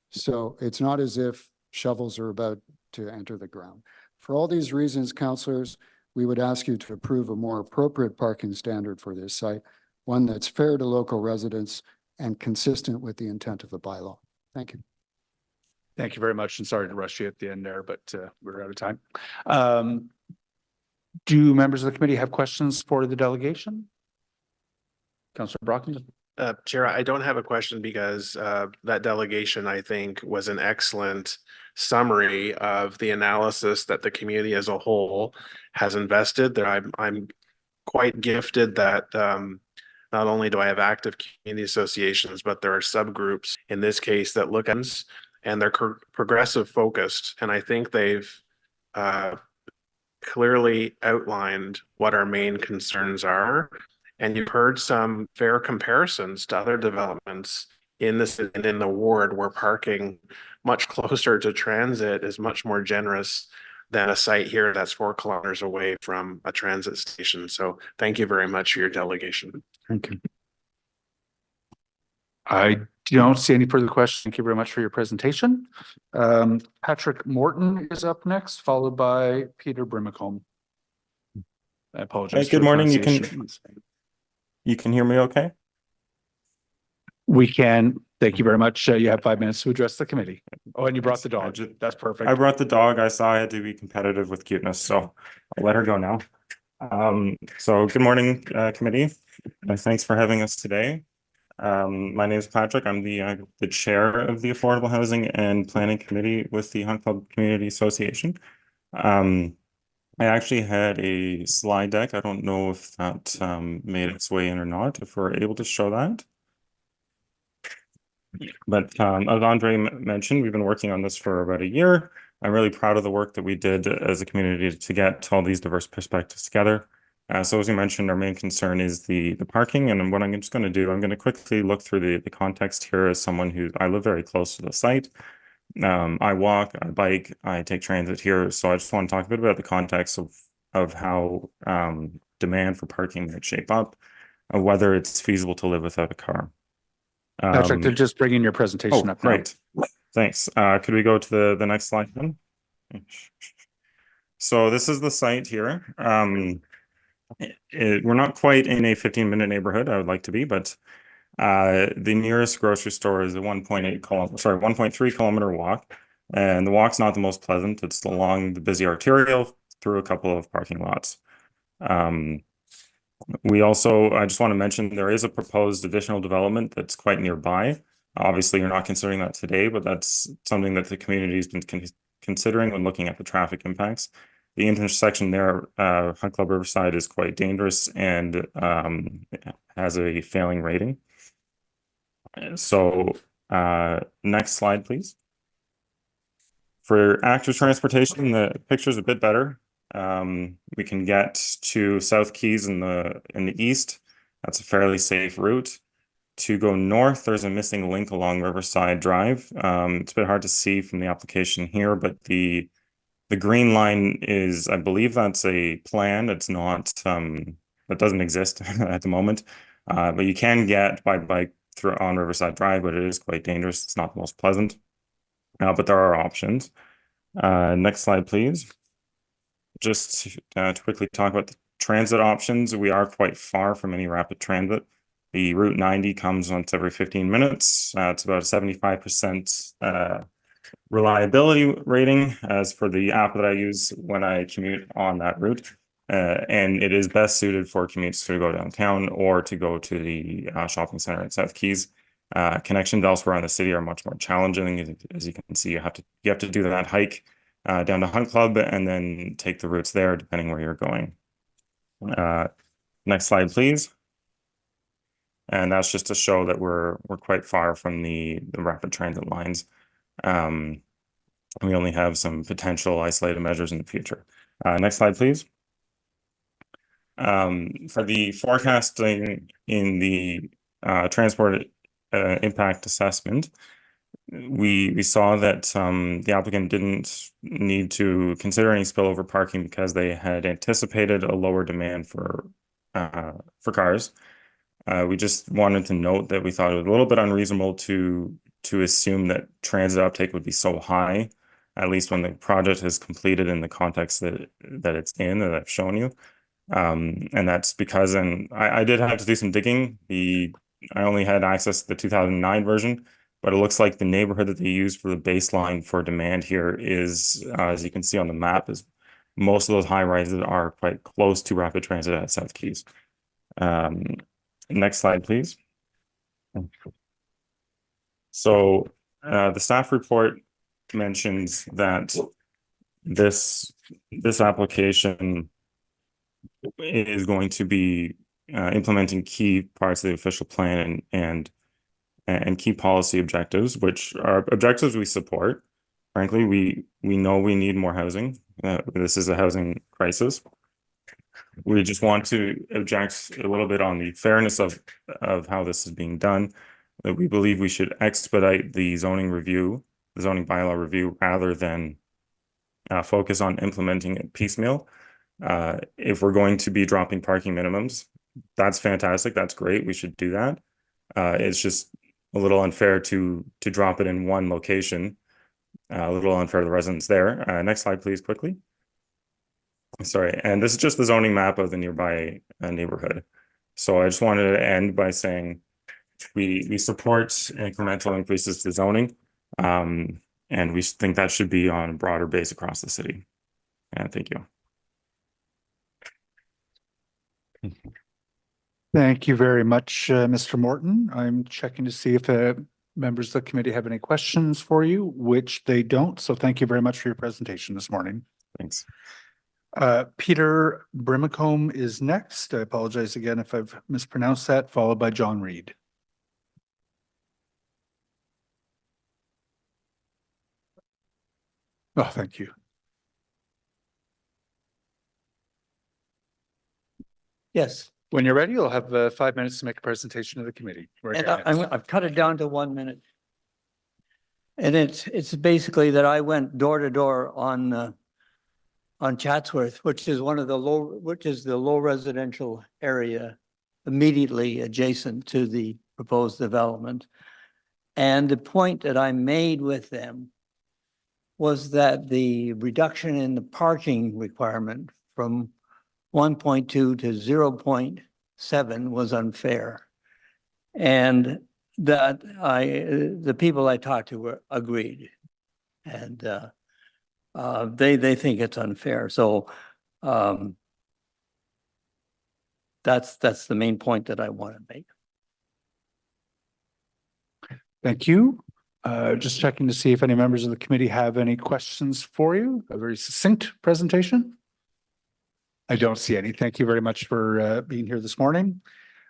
[SPEAKER 5] So it's not as if shovels are about to enter the ground. For all these reasons, councillors, we would ask you to approve a more appropriate parking standard for this site, one that's fair to local residents and consistent with the intent of the bylaw. Thank you.
[SPEAKER 1] Thank you very much, and sorry to rush you at the end there, but we're out of time. Do members of the committee have questions for the delegation? Councillor Brockton?
[SPEAKER 10] Chair, I don't have a question because that delegation, I think, was an excellent summary of the analysis that the community as a whole has invested. I'm quite gifted that not only do I have active community associations, but there are subgroups in this case that look at us, and they're progressive focused. And I think they've clearly outlined what our main concerns are. And you've heard some fair comparisons to other developments in the ward where parking much closer to transit is much more generous than a site here that's 4 kilometers away from a transit station. So thank you very much for your delegation.
[SPEAKER 1] Thank you. I don't see any further questions. Thank you very much for your presentation. Patrick Morton is up next, followed by Peter Brimacombe. I apologize.
[SPEAKER 3] Hey, good morning. You can hear me okay?
[SPEAKER 1] We can. Thank you very much. You have 5 minutes to address the committee. Oh, and you brought the dog. That's perfect.
[SPEAKER 3] I brought the dog. I saw I had to be competitive with cuteness, so I'll let her go now. So good morning, committee. Thanks for having us today. My name is Patrick. I'm the chair of the Affordable Housing and Planning Committee with the Hunt Club Community Association. I actually had a slide deck. I don't know if that made its way in or not, if we're able to show that. But as Andre mentioned, we've been working on this for about a year. I'm really proud of the work that we did as a community to get all these diverse perspectives together. So as you mentioned, our main concern is the parking. And what I'm just going to do, I'm going to quickly look through the context here as someone I live very close to the site. I walk, I bike, I take transit here. So I just want to talk a bit about the context of how demand for parking might shape up, whether it's feasible to live without a car.
[SPEAKER 1] Patrick, they're just bringing your presentation up now.
[SPEAKER 3] Right. Thanks. Could we go to the next slide then? So this is the site here. We're not quite in a 15-minute neighborhood. I would like to be, but the nearest grocery store is a 1.3 kilometer walk. And the walk's not the most pleasant. It's along the busy arterial through a couple of parking lots. I just want to mention there is a proposed additional development that's quite nearby. Obviously, you're not considering that today, but that's something that the community has been considering when looking at the traffic impacts. The intersection there, Hunt Club Riverside, is quite dangerous and has a failing rating. So next slide, please. For active transportation, the picture's a bit better. We can get to South Keys in the east. That's a fairly safe route. To go north, there's a missing link along Riverside Drive. It's a bit hard to see from the application here, but the green line is, I believe that's a plan. It's not, that doesn't exist at the moment. But you can get by bike on Riverside Drive, but it is quite dangerous. It's not the most pleasant, but there are options. Next slide, please. Just to quickly talk about the transit options, we are quite far from any rapid transit. The Route 90 comes once every 15 minutes. It's about a 75% reliability rating as for the app that I use when I commute on that route. And it is best suited for commutes to go downtown or to go to the shopping center at South Keys. Connections elsewhere in the city are much more challenging. As you can see, you have to do that hike down to Hunt Club and then take the routes there depending where you're going. Next slide, please. And that's just to show that we're quite far from the rapid transit lines. We only have some potential isolated measures in the future. Next slide, please. For the forecasting in the transport impact assessment, we saw that the applicant didn't need to consider any spillover parking because they had anticipated a lower demand for cars. We just wanted to note that we thought it was a little bit unreasonable to assume that transit uptake would be so high, at least when the project is completed in the context that it's in, that I've shown you. And that's because, and I did have to do some digging. I only had access to the 2009 version, but it looks like the neighborhood that they use for the baseline for demand here is, as you can see on the map, is most of those high rises are quite close to rapid transit at South Keys. Next slide, please. So the staff report mentions that this application is going to be implementing key parts of the official plan and key policy objectives, which are objectives we support. Frankly, we know we need more housing. This is a housing crisis. We just want to object a little bit on the fairness of how this is being done. That we believe we should expedite the zoning review, the zoning bylaw review, rather than focus on implementing it piecemeal. If we're going to be dropping parking minimums, that's fantastic. That's great. We should do that. It's just a little unfair to drop it in one location. A little unfair to the residents there. Next slide, please, quickly. Sorry, and this is just the zoning map of the nearby neighborhood. So I just wanted to end by saying we support incremental increases to zoning, and we think that should be on a broader base across the city. And thank you.
[SPEAKER 1] Thank you very much, Mr. Morton. I'm checking to see if members of the committee have any questions for you, which they don't. So thank you very much for your presentation this morning.
[SPEAKER 3] Thanks.
[SPEAKER 1] Peter Brimacombe is next. I apologize again if I've mispronounced that, followed by John Reed. Oh, thank you.
[SPEAKER 4] Yes.
[SPEAKER 1] When you're ready, you'll have 5 minutes to make a presentation to the committee.
[SPEAKER 4] And I've cut it down to 1 minute. And it's basically that I went door to door on Chatsworth, which is the low residential area immediately adjacent to the proposed development. And the point that I made with them was that the reduction in the parking requirement from 1.2 to 0.7 was unfair. And that the people I talked to agreed. And they think it's unfair. So that's the main point that I want to make.
[SPEAKER 1] Thank you. Just checking to see if any members of the committee have any questions for you. A very succinct presentation. I don't see any. Thank you very much for being here this morning.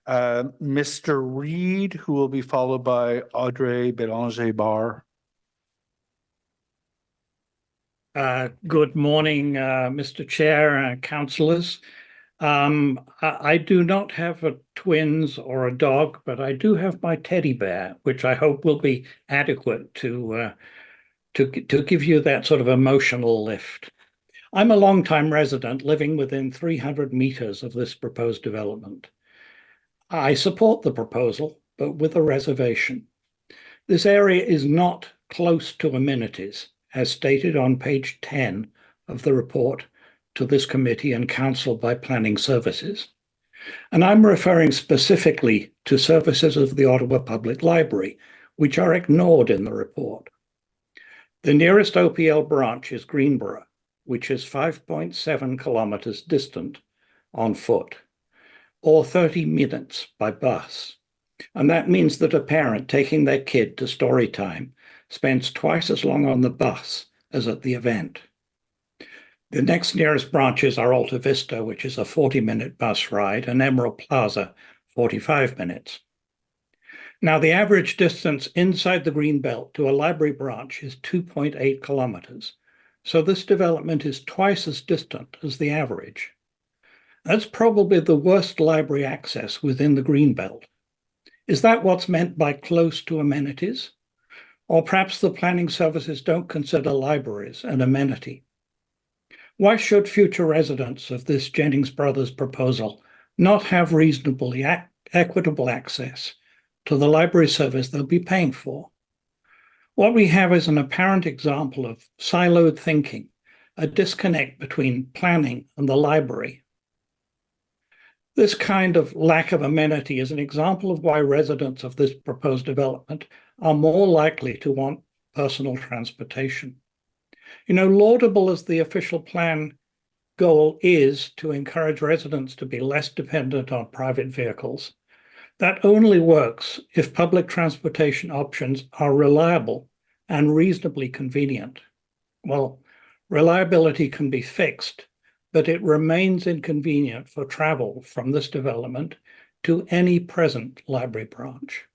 [SPEAKER 1] Mr. Reed, who will be followed by Audrey Bélanger-Barr.
[SPEAKER 22] Good morning, Mr. Chair, councillors. I do not have twins or a dog, but I do have my teddy bear, which I hope will be adequate to give you that sort of emotional lift. I'm a long-time resident living within 300 meters of this proposed development. I support the proposal, but with a reservation. This area is not close to amenities, as stated on page 10 of the report to this committee and council by planning services. And I'm referring specifically to services of the Ottawa Public Library, which are ignored in the report. The nearest OPL branch is Greenborough, which is 5.7 kilometers distant on foot, or 30 minutes by bus. And that means that a parent taking their kid to story time spends twice as long on the bus as at the event. The next nearest branches are Alta Vista, which is a 40-minute bus ride, and Emerald Plaza, 45 minutes. Now, the average distance inside the Greenbelt to a library branch is 2.8 kilometers. So this development is twice as distant as the average. That's probably the worst library access within the Greenbelt. Is that what's meant by close to amenities? Or perhaps the planning services don't consider libraries an amenity. Why should future residents of this Jennings Brothers proposal not have reasonably equitable access to the library service they'll be paying for? What we have is an apparent example of siloed thinking, a disconnect between planning and the library. This kind of lack of amenity is an example of why residents of this proposed development are more likely to want personal transportation. You know, laudable as the official plan goal is to encourage residents to be less dependent on private vehicles, that only works if public transportation options are reliable and reasonably convenient. Well, reliability can be fixed, but it remains inconvenient for travel from this development to any present library branch.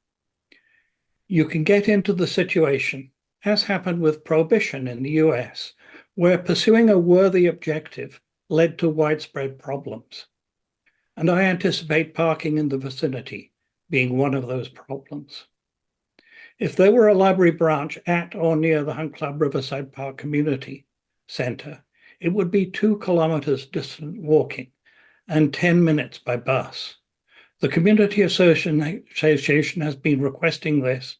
[SPEAKER 22] You can get into the situation, as happened with prohibition in the US, where pursuing a worthy objective led to widespread problems. And I anticipate parking in the vicinity being one of those problems. If there were a library branch at or near the Hunt Club Riverside Park Community Center, it would be 2 kilometers distant walking and 10 minutes by bus. The Community Association has been requesting this,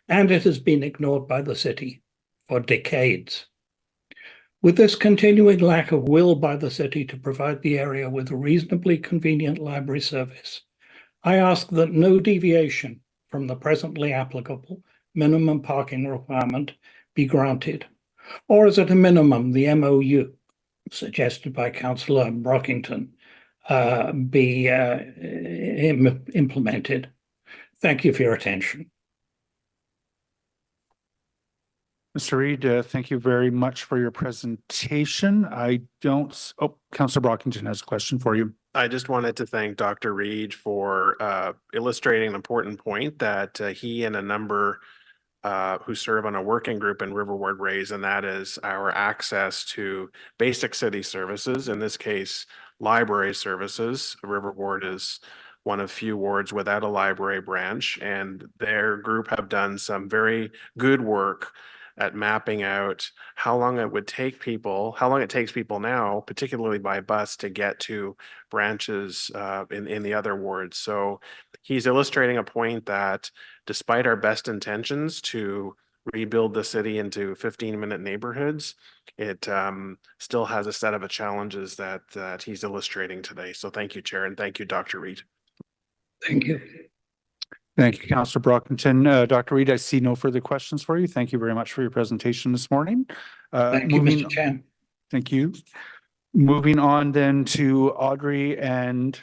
[SPEAKER 22] and it has been ignored by the city for decades. With this continuing lack of will by the city to provide the area with a reasonably convenient library service, I ask that no deviation from the presently applicable minimum parking requirement be granted, or as at a minimum, the MOU suggested by Councillor Brockington be implemented. Thank you for your attention.
[SPEAKER 1] Mr. Reid, thank you very much for your presentation. Councillor Brockington has a question for you.
[SPEAKER 10] I just wanted to thank Dr. Reid for illustrating an important point that he and a number who serve on a working group in River Ward raise, and that is our access to basic city services, in this case, library services. River Ward is one of few wards without a library branch, and their group have done some very good work at mapping out how long it takes people now, particularly by bus, to get to branches in the other wards. So he's illustrating a point that despite our best intentions to rebuild the city into 15-minute neighborhoods, it still has a set of challenges that he's illustrating today. So thank you, Chair, and thank you, Dr. Reid.
[SPEAKER 22] Thank you.
[SPEAKER 1] Thank you, Councillor Brockington. Dr. Reid, I see no further questions for you. Thank you very much for your presentation this morning.
[SPEAKER 22] Thank you, Mr. Chair.
[SPEAKER 1] Thank you. Moving on then to Audrey, and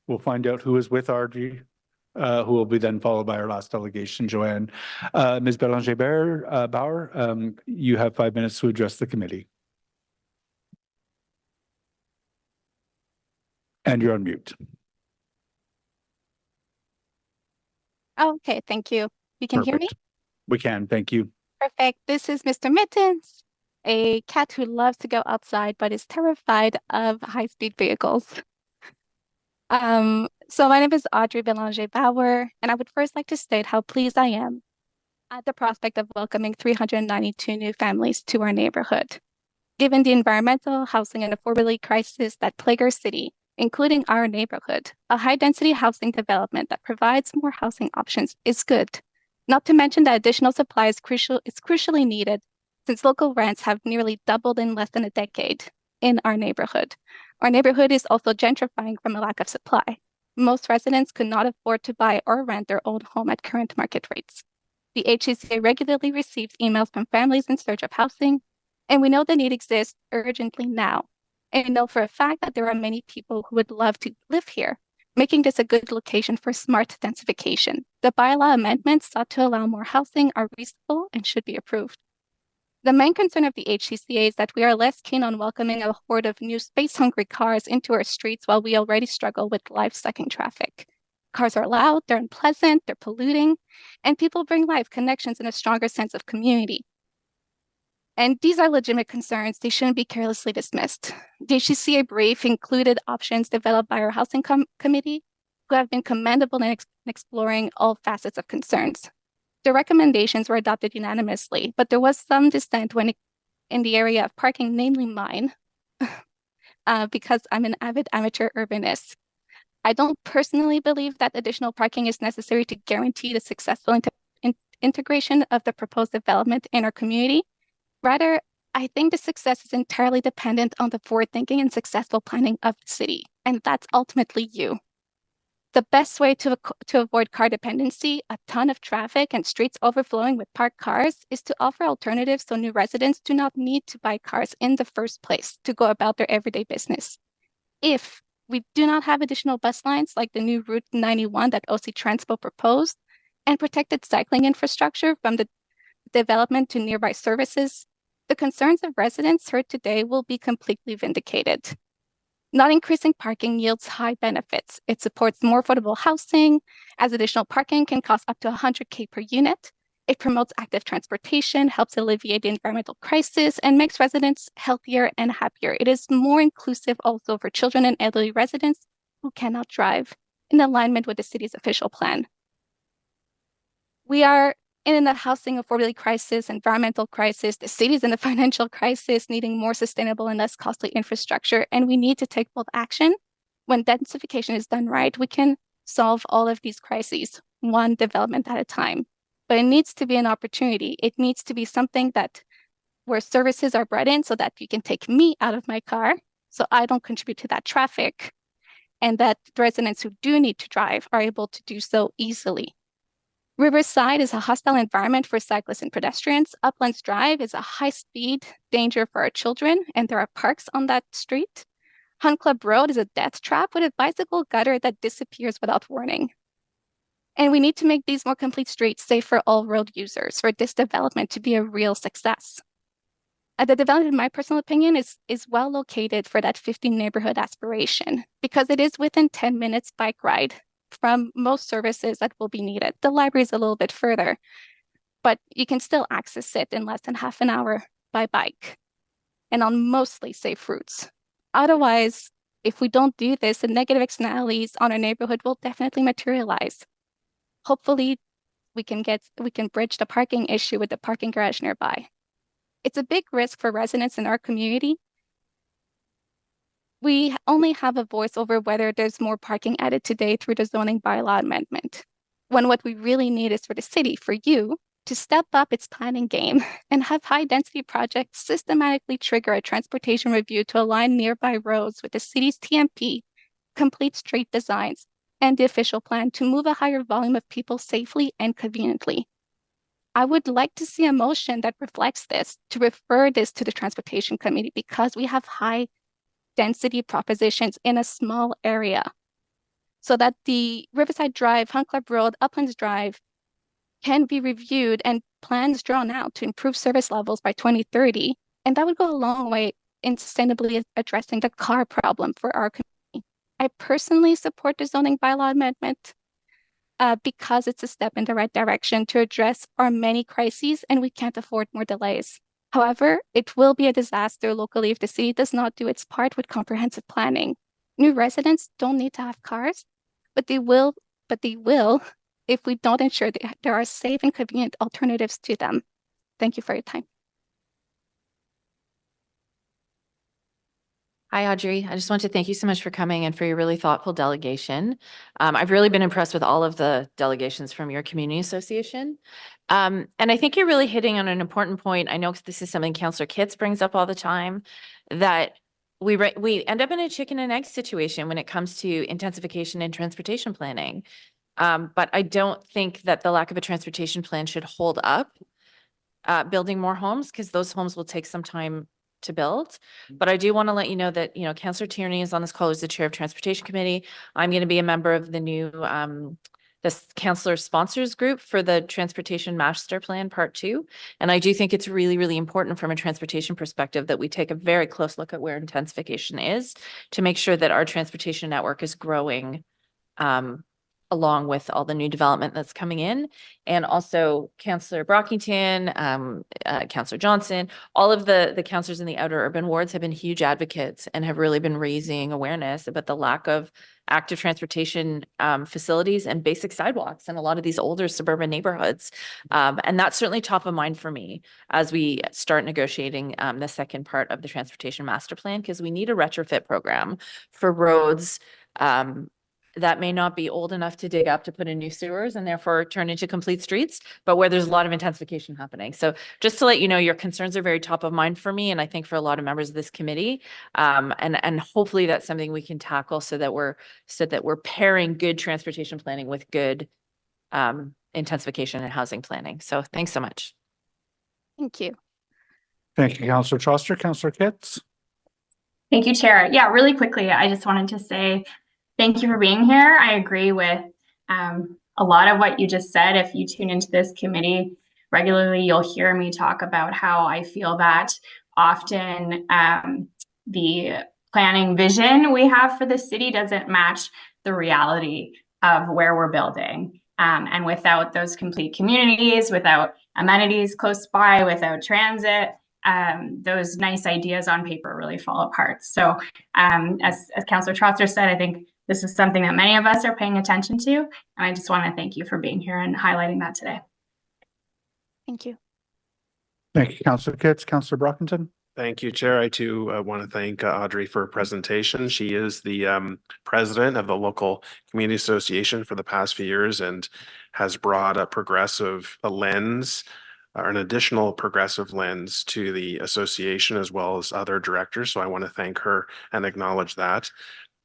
[SPEAKER 1] we'll find out who is with Audrey, who will be then followed by our last delegation, Joanne. Ms. Belanger-Bauer, you have 5 minutes to address the committee. And you're on mute.
[SPEAKER 8] Okay, thank you. You can hear me?
[SPEAKER 1] We can, thank you.
[SPEAKER 8] Perfect. This is Mr. Mittens, a cat who loves to go outside but is terrified of high-speed vehicles. So my name is Audrey Belanger-Bauer, and I would first like to state how pleased I am at the prospect of welcoming 392 new families to our neighborhood. Given the environmental, housing, and affordability crisis that plague our city, including our neighborhood, a high-density housing development that provides more housing options is good. Not to mention that additional supply is crucially needed, since local rents have nearly doubled in less than a decade in our neighborhood. Our neighborhood is also gentrifying from a lack of supply. Most residents could not afford to buy or rent their own home at current market rates. The HCCA regularly receives emails from families in search of housing, and we know the need exists urgently now. And we know for a fact that there are many people who would love to live here, making this a good location for smart densification. The bylaw amendments sought to allow more housing are reasonable and should be approved. The main concern of the HCCA is that we are less keen on welcoming a horde of new space-hungry cars into our streets while we already struggle with life-sucking traffic. Cars are loud, they're unpleasant, they're polluting, and people bring life, connections, and a stronger sense of community. And these are legitimate concerns. They shouldn't be carelessly dismissed. The HCCA brief included options developed by our housing committee, who have been commendable in exploring all facets of concerns. The recommendations were adopted unanimously, but there was some dissent in the area of parking, namely mine, because I'm an avid amateur urbanist. I don't personally believe that additional parking is necessary to guarantee the successful integration of the proposed development in our community. Rather, I think the success is entirely dependent on the forward thinking and successful planning of the city, and that's ultimately you. The best way to avoid car dependency, a ton of traffic, and streets overflowing with parked cars is to offer alternatives so new residents do not need to buy cars in the first place to go about their everyday business. If we do not have additional bus lines like the new Route 91 that OC Transpo proposed, and protected cycling infrastructure from the development to nearby services, the concerns of residents heard today will be completely vindicated. Not increasing parking yields high benefits. It supports more affordable housing, as additional parking can cost up to $100K per unit. It promotes active transportation, helps alleviate the environmental crisis, and makes residents healthier and happier. It is more inclusive also for children and elderly residents who cannot drive, in alignment with the city's official plan. We are in a housing affordability crisis, environmental crisis. The city is in a financial crisis, needing more sustainable and less costly infrastructure, and we need to take bold action. When densification is done right, we can solve all of these crises, one development at a time. But it needs to be an opportunity. It needs to be something where services are brought in so that you can take me out of my car, so I don't contribute to that traffic, and that the residents who do need to drive are able to do so easily. Riverside is a hostile environment for cyclists and pedestrians. Uplands Drive is a high-speed danger for our children, and there are parks on that street. Hunt Club Road is a death trap with a bicycle gutter that disappears without warning. And we need to make these more complete streets safe for all road users for this development to be a real success. The development, in my personal opinion, is well located for that 15 neighborhood aspiration because it is within 10 minutes bike ride from most services that will be needed. The library is a little bit further, but you can still access it in less than half an hour by bike and on mostly safe routes. Otherwise, if we don't do this, the negative externalities on our neighborhood will definitely materialize. Hopefully, we can bridge the parking issue with the parking garage nearby. It's a big risk for residents in our community. We only have a voice over whether there's more parking added today through the zoning bylaw amendment, when what we really need is for the city, for you, to step up its planning game and have high-density projects systematically trigger a transportation review to align nearby roads with the city's TMP, complete street designs, and the official plan to move a higher volume of people safely and conveniently. I would like to see a motion that reflects this, to refer this to the Transportation Committee because we have high density propositions in a small area, so that the Riverside Drive, Hunt Club Road, Uplands Drive can be reviewed and plans drawn out to improve service levels by 2030. And that would go a long way in sustainably addressing the car problem for our community. I personally support the zoning bylaw amendment because it's a step in the right direction to address our many crises, and we can't afford more delays. However, it will be a disaster locally if the city does not do its part with comprehensive planning. New residents don't need to have cars, but they will if we don't ensure that there are safe and convenient alternatives to them. Thank you for your time.
[SPEAKER 2] Hi, Audrey. I just want to thank you so much for coming and for your really thoughtful delegation. I've really been impressed with all of the delegations from your community association. And I think you're really hitting on an important point. I know this is something Councillor Kitts brings up all the time, that we end up in a chicken and egg situation when it comes to intensification and transportation planning. But I don't think that the lack of a transportation plan should hold up building more homes, because those homes will take some time to build. But I do want to let you know that, Councillor Tierney is on this call as the chair of Transportation Committee. I'm going to be a member of the new this councillor sponsors group for the Transportation Master Plan Part 2. And I do think it's really, really important from a transportation perspective that we take a very close look at where intensification is to make sure that our transportation network is growing along with all the new development that's coming in. And also Councillor Brockington, Councillor Johnson, all of the councillors in the outer urban wards have been huge advocates and have really been raising awareness about the lack of active transportation facilities and basic sidewalks in a lot of these older suburban neighborhoods. And that's certainly top of mind for me as we start negotiating the second part of the transportation master plan, because we need a retrofit program for roads that may not be old enough to dig up to put in new sewers and therefore turn into complete streets, but where there's a lot of intensification happening. So just to let you know, your concerns are very top of mind for me, and I think for a lot of members of this committee. And hopefully that's something we can tackle so that we're pairing good transportation planning with good intensification and housing planning. So thanks so much.
[SPEAKER 8] Thank you.
[SPEAKER 1] Thank you, Councillor Troster. Councillor Kitts.
[SPEAKER 11] Thank you, Chair. Yeah, really quickly, I just wanted to say thank you for being here. I agree with a lot of what you just said. If you tune into this committee regularly, you'll hear me talk about how I feel that often the planning vision we have for the city doesn't match the reality of where we're building. And without those complete communities, without amenities close by, without transit, those nice ideas on paper really fall apart. So as Councillor Troster said, I think this is something that many of us are paying attention to. And I just want to thank you for being here and highlighting that today.
[SPEAKER 8] Thank you.
[SPEAKER 1] Thank you, Councillor Kitts. Councillor Brockington.
[SPEAKER 10] Thank you, Chair. I too want to thank Audrey for her presentation. She is the president of the local community association for the past few years and has brought a progressive lens or an additional progressive lens to the association as well as other directors. So I want to thank her and acknowledge that.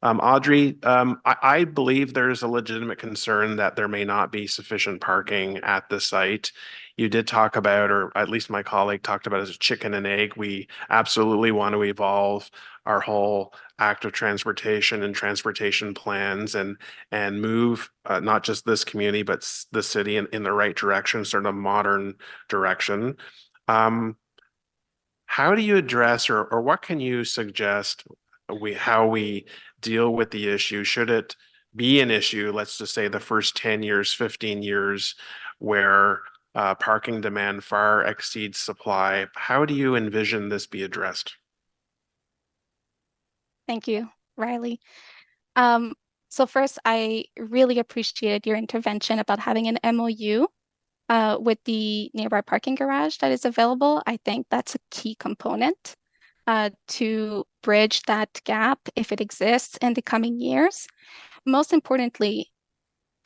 [SPEAKER 10] Audrey, I believe there's a legitimate concern that there may not be sufficient parking at the site. You did talk about, or at least my colleague talked about, as a chicken and egg. We absolutely want to evolve our whole active transportation and transportation plans and move not just this community, but the city in the right direction, sort of modern direction. How do you address or what can you suggest how we deal with the issue? Should it be an issue, let's just say the first 10 years, 15 years, where parking demand far exceeds supply? How do you envision this be addressed?
[SPEAKER 8] Thank you, Riley. So first, I really appreciated your intervention about having an MOU with the nearby parking garage that is available. I think that's a key component to bridge that gap if it exists in the coming years. Most importantly,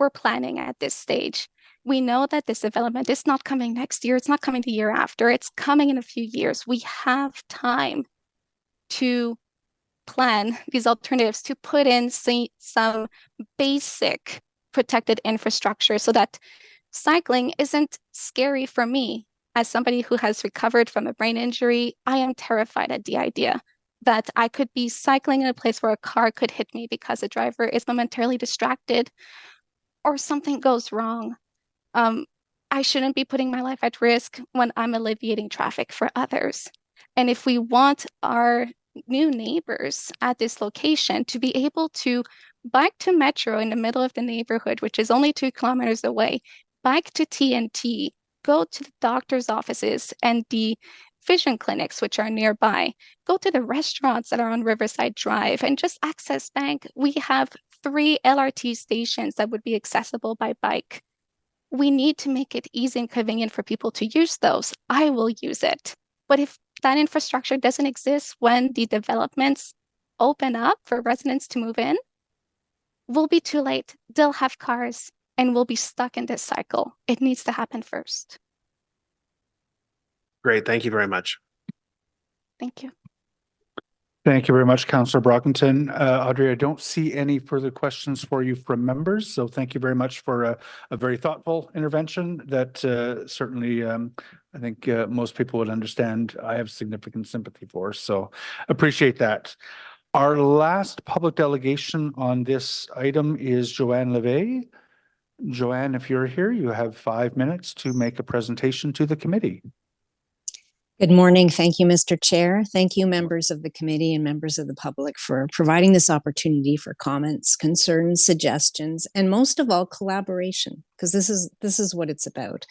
[SPEAKER 8] we're planning at this stage. We know that this development is not coming next year. It's not coming the year after. It's coming in a few years. We have time to plan these alternatives, to put in some basic protected infrastructure so that cycling isn't scary for me. As somebody who has recovered from a brain injury, I am terrified at the idea that I could be cycling in a place where a car could hit me because the driver is momentarily distracted or something goes wrong. I shouldn't be putting my life at risk when I'm alleviating traffic for others. And if we want our new neighbors at this location to be able to bike to Metro in the middle of the neighborhood, which is only 2 kilometers away, bike to TNT, go to the doctor's offices and the vision clinics, which are nearby, go to the restaurants that are on Riverside Drive, and just access bank. We have 3 LRT stations that would be accessible by bike. We need to make it easy and convenient for people to use those. I will use it. But if that infrastructure doesn't exist when the developments open up for residents to move in, we'll be too late. They'll have cars and we'll be stuck in this cycle. It needs to happen first.
[SPEAKER 10] Great. Thank you very much.
[SPEAKER 8] Thank you.
[SPEAKER 1] Thank you very much, Councillor Brockington. Audrey, I don't see any further questions for you from members. So thank you very much for a very thoughtful intervention that certainly I think most people would understand I have significant sympathy for. So appreciate that. Our last public delegation on this item is Joanne Levay. Joanne, if you're here, you have 5 minutes to make a presentation to the committee.
[SPEAKER 15] Good morning. Thank you, Mr. Chair. Thank you, members of the committee and members of the public for providing this opportunity for comments, concerns, suggestions, and most of all, collaboration, because this is what it's about.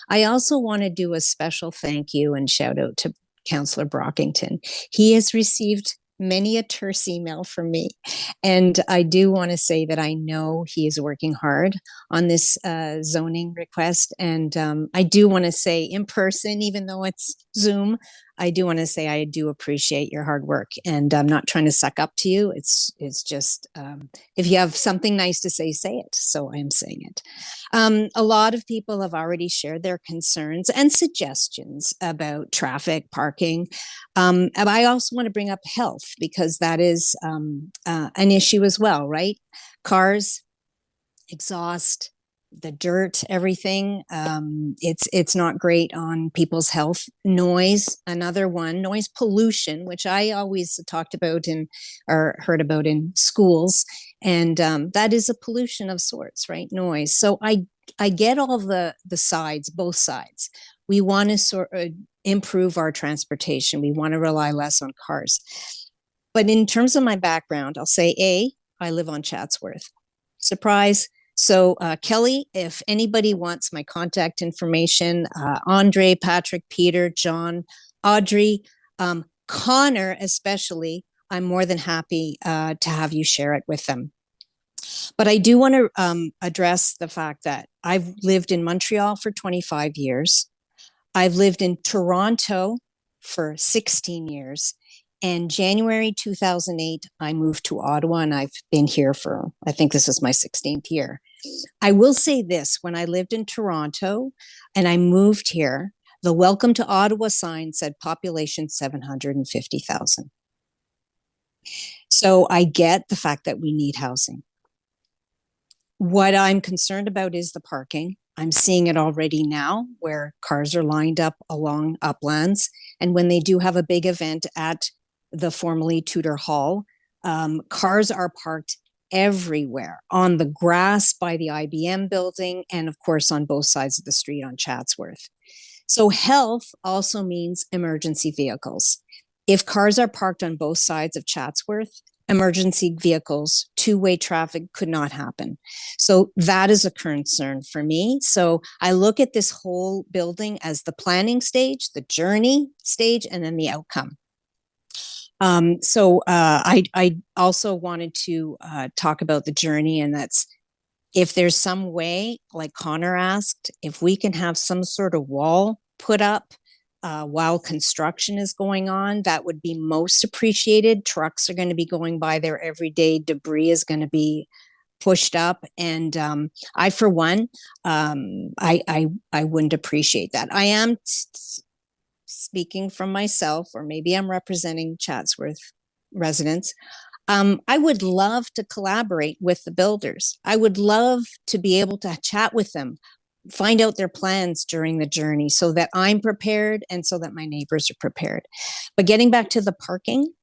[SPEAKER 15] I also want to do a special thank you and shout out to Councillor Brockington. He has received many a terse email from me. And I do want to say that I know he is working hard on this zoning request. And I do want to say in person, even though it's Zoom, I do want to say I do appreciate your hard work. And I'm not trying to suck up to you. It's just, if you have something nice to say it. So I am saying it. A lot of people have already shared their concerns and suggestions about traffic, parking. And I also want to bring up health because that is an issue as well, right? Cars, exhaust, the dirt, everything. It's not great on people's health. Noise, another one, noise pollution, which I always talked about or heard about in schools. And that is a pollution of sorts, right? Noise. So I get all the sides, both sides. We want to sort of improve our transportation. We want to rely less on cars. But in terms of my background, I'll say I live on Chatsworth. Surprise. So Kelly, if anybody wants my contact information, Andre, Patrick, Peter, John, Audrey, Connor especially, I'm more than happy to have you share it with them. But I do want to address the fact that I've lived in Montreal for 25 years. I've lived in Toronto for 16 years. And January 2008, I moved to Ottawa and I've been here for, I think this is my 16th year. I will say this, when I lived in Toronto and I moved here, the Welcome to Ottawa sign said population 750,000. So I get the fact that we need housing. What I'm concerned about is the parking. I'm seeing it already now where cars are lined up along uplands. And when they do have a big event at the formerly Tudor Hall, cars are parked everywhere on the grass by the IBM building and of course on both sides of the street on Chatsworth. So health also means emergency vehicles. If cars are parked on both sides of Chatsworth, emergency vehicles, two-way traffic could not happen. So that is a concern for me. So I look at this whole building as the planning stage, the journey stage, and then the outcome. I also wanted to talk about the journey, and that's if there's some way, like Connor asked, if we can have some sort of wall put up while construction is going on, that would be most appreciated. Trucks are going to be going by there every day. Debris is going to be pushed up. And I, for one, I wouldn't appreciate that. I am speaking from myself, or maybe I'm representing Chatsworth residents. I would love to collaborate with the builders. I would love to be able to chat with them, find out their plans during the journey so that I'm prepared and so that my neighbors are prepared. But getting back to the parking,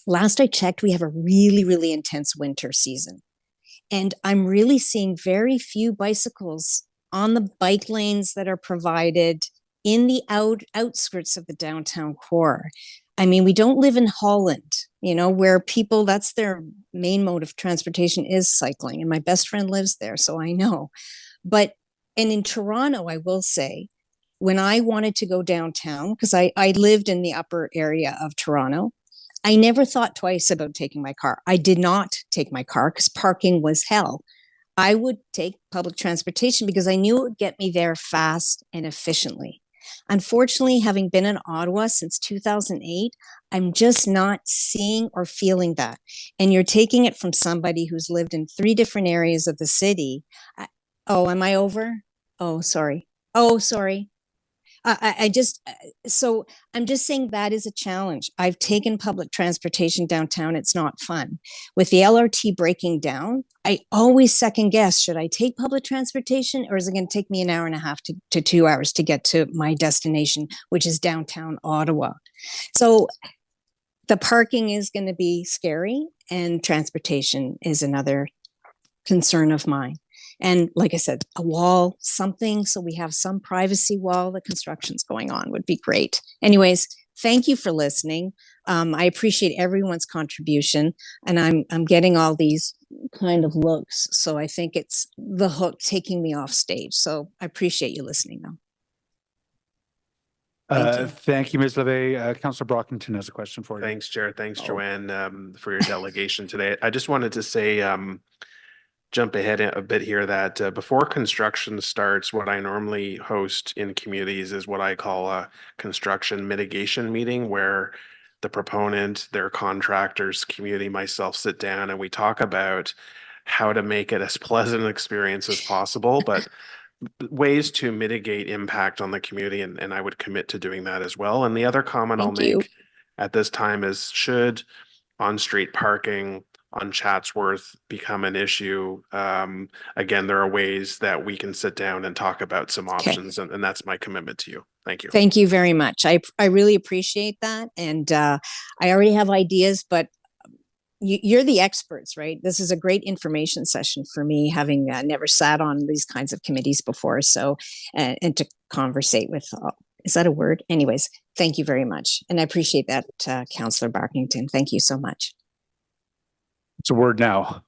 [SPEAKER 15] last I checked, we have a really, really intense winter season. And I'm really seeing very few bicycles on the bike lanes that are provided in the outskirts of the downtown core. I mean, we don't live in Holland, you know, where people, that's their main mode of transportation is cycling. And my best friend lives there, so I know. But, and in Toronto, I will say, when I wanted to go downtown, because I lived in the upper area of Toronto, I never thought twice about taking my car. I did not take my car because parking was hell. I would take public transportation because I knew it would get me there fast and efficiently. Unfortunately, having been in Ottawa since 2008, I'm just not seeing or feeling that. And you're taking it from somebody who's lived in 3 different areas of the city. Oh, am I over? Oh, sorry. Oh, sorry. So I'm just saying that is a challenge. I've taken public transportation downtown. It's not fun. With the LRT breaking down, I always second guess, should I take public transportation or is it going to take me an hour and a half to 2 hours to get to my destination, which is downtown Ottawa? So the parking is going to be scary and transportation is another concern of mine. And like I said, a wall, something, so we have some privacy while the construction's going on would be great. Anyways, thank you for listening. I appreciate everyone's contribution, and I'm getting all these kind of looks. So I think it's the hook taking me off stage. So I appreciate you listening though.
[SPEAKER 1] Thank you, Ms. LeVay. Councillor Brockington has a question for you.
[SPEAKER 10] Thanks, Chair. Thanks, Joanne, for your delegation today. I just wanted to say, jump ahead a bit here that before construction starts, what I normally host in communities is what I call a construction mitigation meeting, where the proponent, their contractors, community, myself sit down and we talk about how to make it as pleasant an experience as possible, but ways to mitigate impact on the community, and I would commit to doing that as well. And the other comment I'll make at this time is, should on-street parking on Chatsworth become an issue, again, there are ways that we can sit down and talk about some options, and that's my commitment to you. Thank you.
[SPEAKER 15] Thank you very much. I really appreciate that. And I already have ideas, but you're the experts, right? This is a great information session for me, having never sat on these kinds of committees before. So, and to conversate with, is that a word? Anyways, thank you very much. And I appreciate that, Councillor Barkington. Thank you so much.
[SPEAKER 1] It's a word now.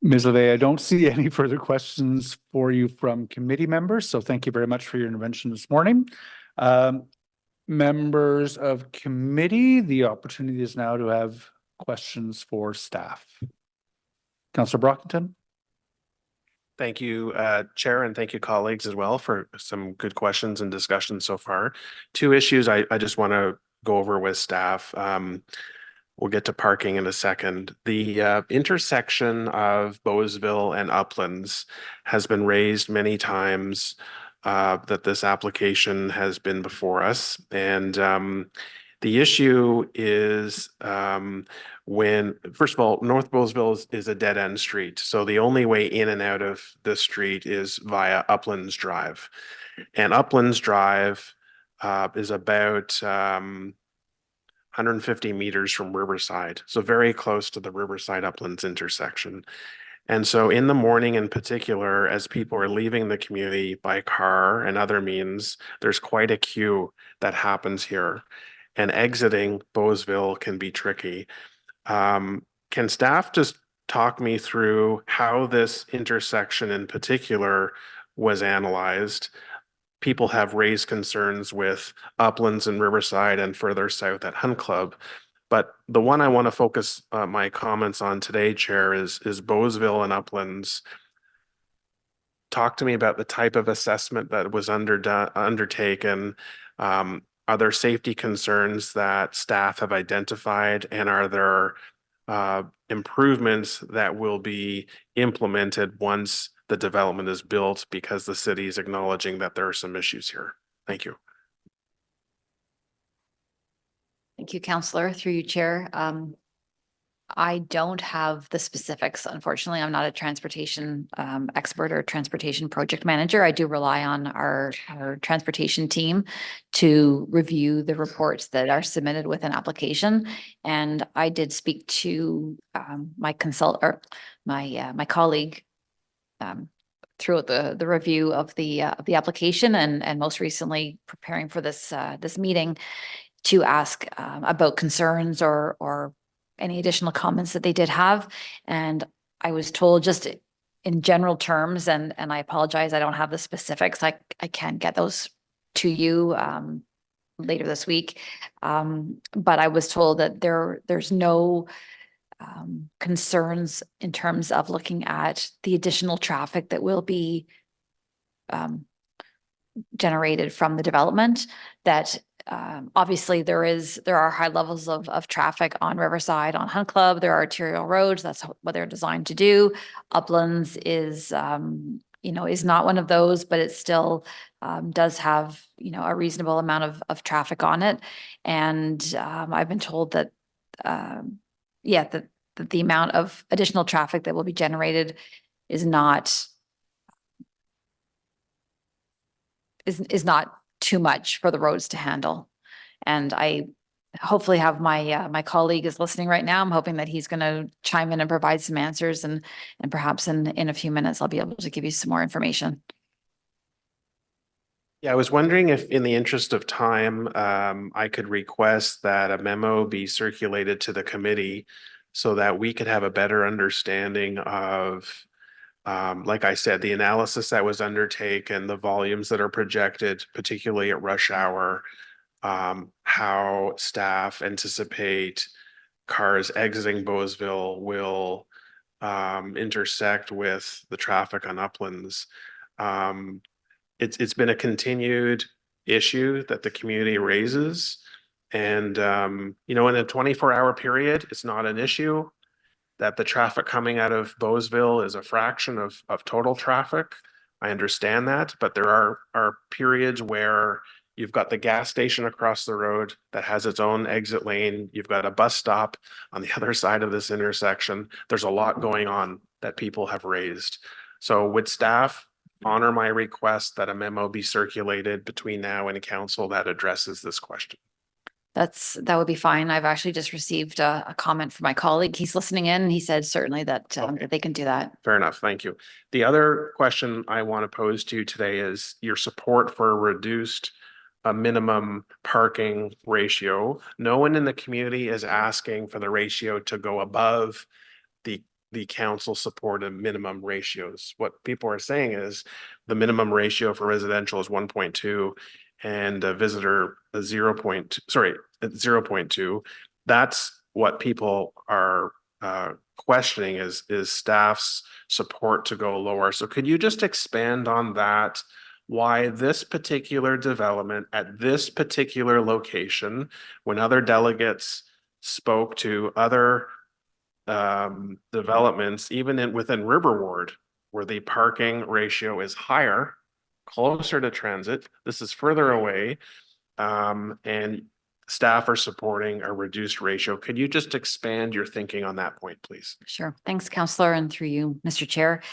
[SPEAKER 1] Ms. LeVay, I don't see any further questions for you from committee members. So thank you very much for your intervention this morning. Members of committee, the opportunity is now to have questions for staff. Councillor Brockington.
[SPEAKER 10] Thank you, Chair, and thank you, colleagues, as well, for some good questions and discussion so far. Two issues I just want to go over with staff. We'll get to parking in a second. The intersection of Bowesville and Uplands has been raised many times, that this application has been before us. And the issue is when, first of all, North Bowesville is a dead end street. So the only way in and out of the street is via Uplands Drive. And Uplands Drive is about 150 meters from Riverside. So very close to the Riverside Uplands intersection. And so in the morning in particular, as people are leaving the community by car and other means, there's quite a queue that happens here. And exiting Bowesville can be tricky. Can staff just talk me through how this intersection in particular was analyzed? People have raised concerns with Uplands and Riverside and further south at Hunt Club. But the one I want to focus my comments on today, Chair, is Bowesville and Uplands. Talk to me about the type of assessment that was undertaken. Are there safety concerns that staff have identified, and are there improvements that will be implemented once the development is built, because the city is acknowledging that there are some issues here? Thank you.
[SPEAKER 20] Thank you, Councillor. Through you, Chair. I don't have the specifics. Unfortunately, I'm not a transportation expert or transportation project manager. I do rely on our transportation team to review the reports that are submitted with an application. And I did speak to my colleague throughout the review of the application, and most recently preparing for this meeting, to ask about concerns or any additional comments that they did have. And I was told, just in general terms, and I apologize, I don't have the specifics. I can get those to you later this week. But I was told that there's no concerns in terms of looking at the additional traffic that will be generated from the development. That obviously there are high levels of traffic on Riverside, on Hunt Club. There are arterial roads. That's what they're designed to do. Uplands is not one of those, but it still does have, a reasonable amount of traffic on it. And I've been told that, that the amount of additional traffic that will be generated is not too much for the roads to handle. And I hopefully have my colleague is listening right now. I'm hoping that he's going to chime in and provide some answers, and perhaps in a few minutes I'll be able to give you some more information.
[SPEAKER 10] Yeah, I was wondering if in the interest of time, I could request that a memo be circulated to the committee so that we could have a better understanding of, like I said, the analysis that was undertaken, the volumes that are projected, particularly at rush hour, how staff anticipate cars exiting Bowesville will intersect with the traffic on Uplands. It's been a continued issue that the community raises. And, in a 24-hour period, it's not an issue. That the traffic coming out of Bowesville is a fraction of total traffic. I understand that, but there are periods where you've got the gas station across the road that has its own exit lane. You've got a bus stop on the other side of this intersection. There's a lot going on that people have raised. So would staff honor my request that a memo be circulated between now and council that addresses this question?
[SPEAKER 20] That would be fine. I've actually just received a comment from my colleague. He's listening in, and he said certainly that that they can do that.
[SPEAKER 10] Fair enough. Thank you. The other question I want to pose to you today is your support for a reduced minimum parking ratio. No one in the community is asking for the ratio to go above the council supported minimum ratios. What people are saying is the minimum ratio for residential is 1.2 and a visitor 0.2. That's what people are questioning is staff's support to go lower. So could you just expand on that? Why this particular development at this particular location, when other delegates spoke to other developments, even within River Ward, where the parking ratio is higher, closer to transit, this is further away, and staff are supporting a reduced ratio. Could you just expand your thinking on that point, please?
[SPEAKER 20] Sure. Thanks, Councillor, and through you, Mr. Chair.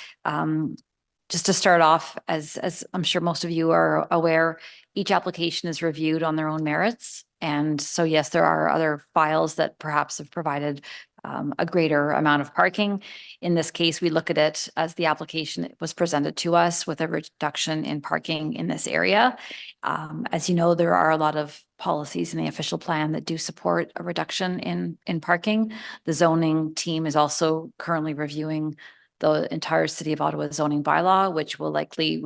[SPEAKER 20] Just to start off, as I'm sure most of you are aware, each application is reviewed on their own merits. And so, yes, there are other files that perhaps have provided a greater amount of parking. In this case, we look at it as the application was presented to us with a reduction in parking in this area. As you know, there are a lot of policies in the official plan that do support a reduction in parking. The zoning team is also currently reviewing the entire City of Ottawa zoning bylaw, which will likely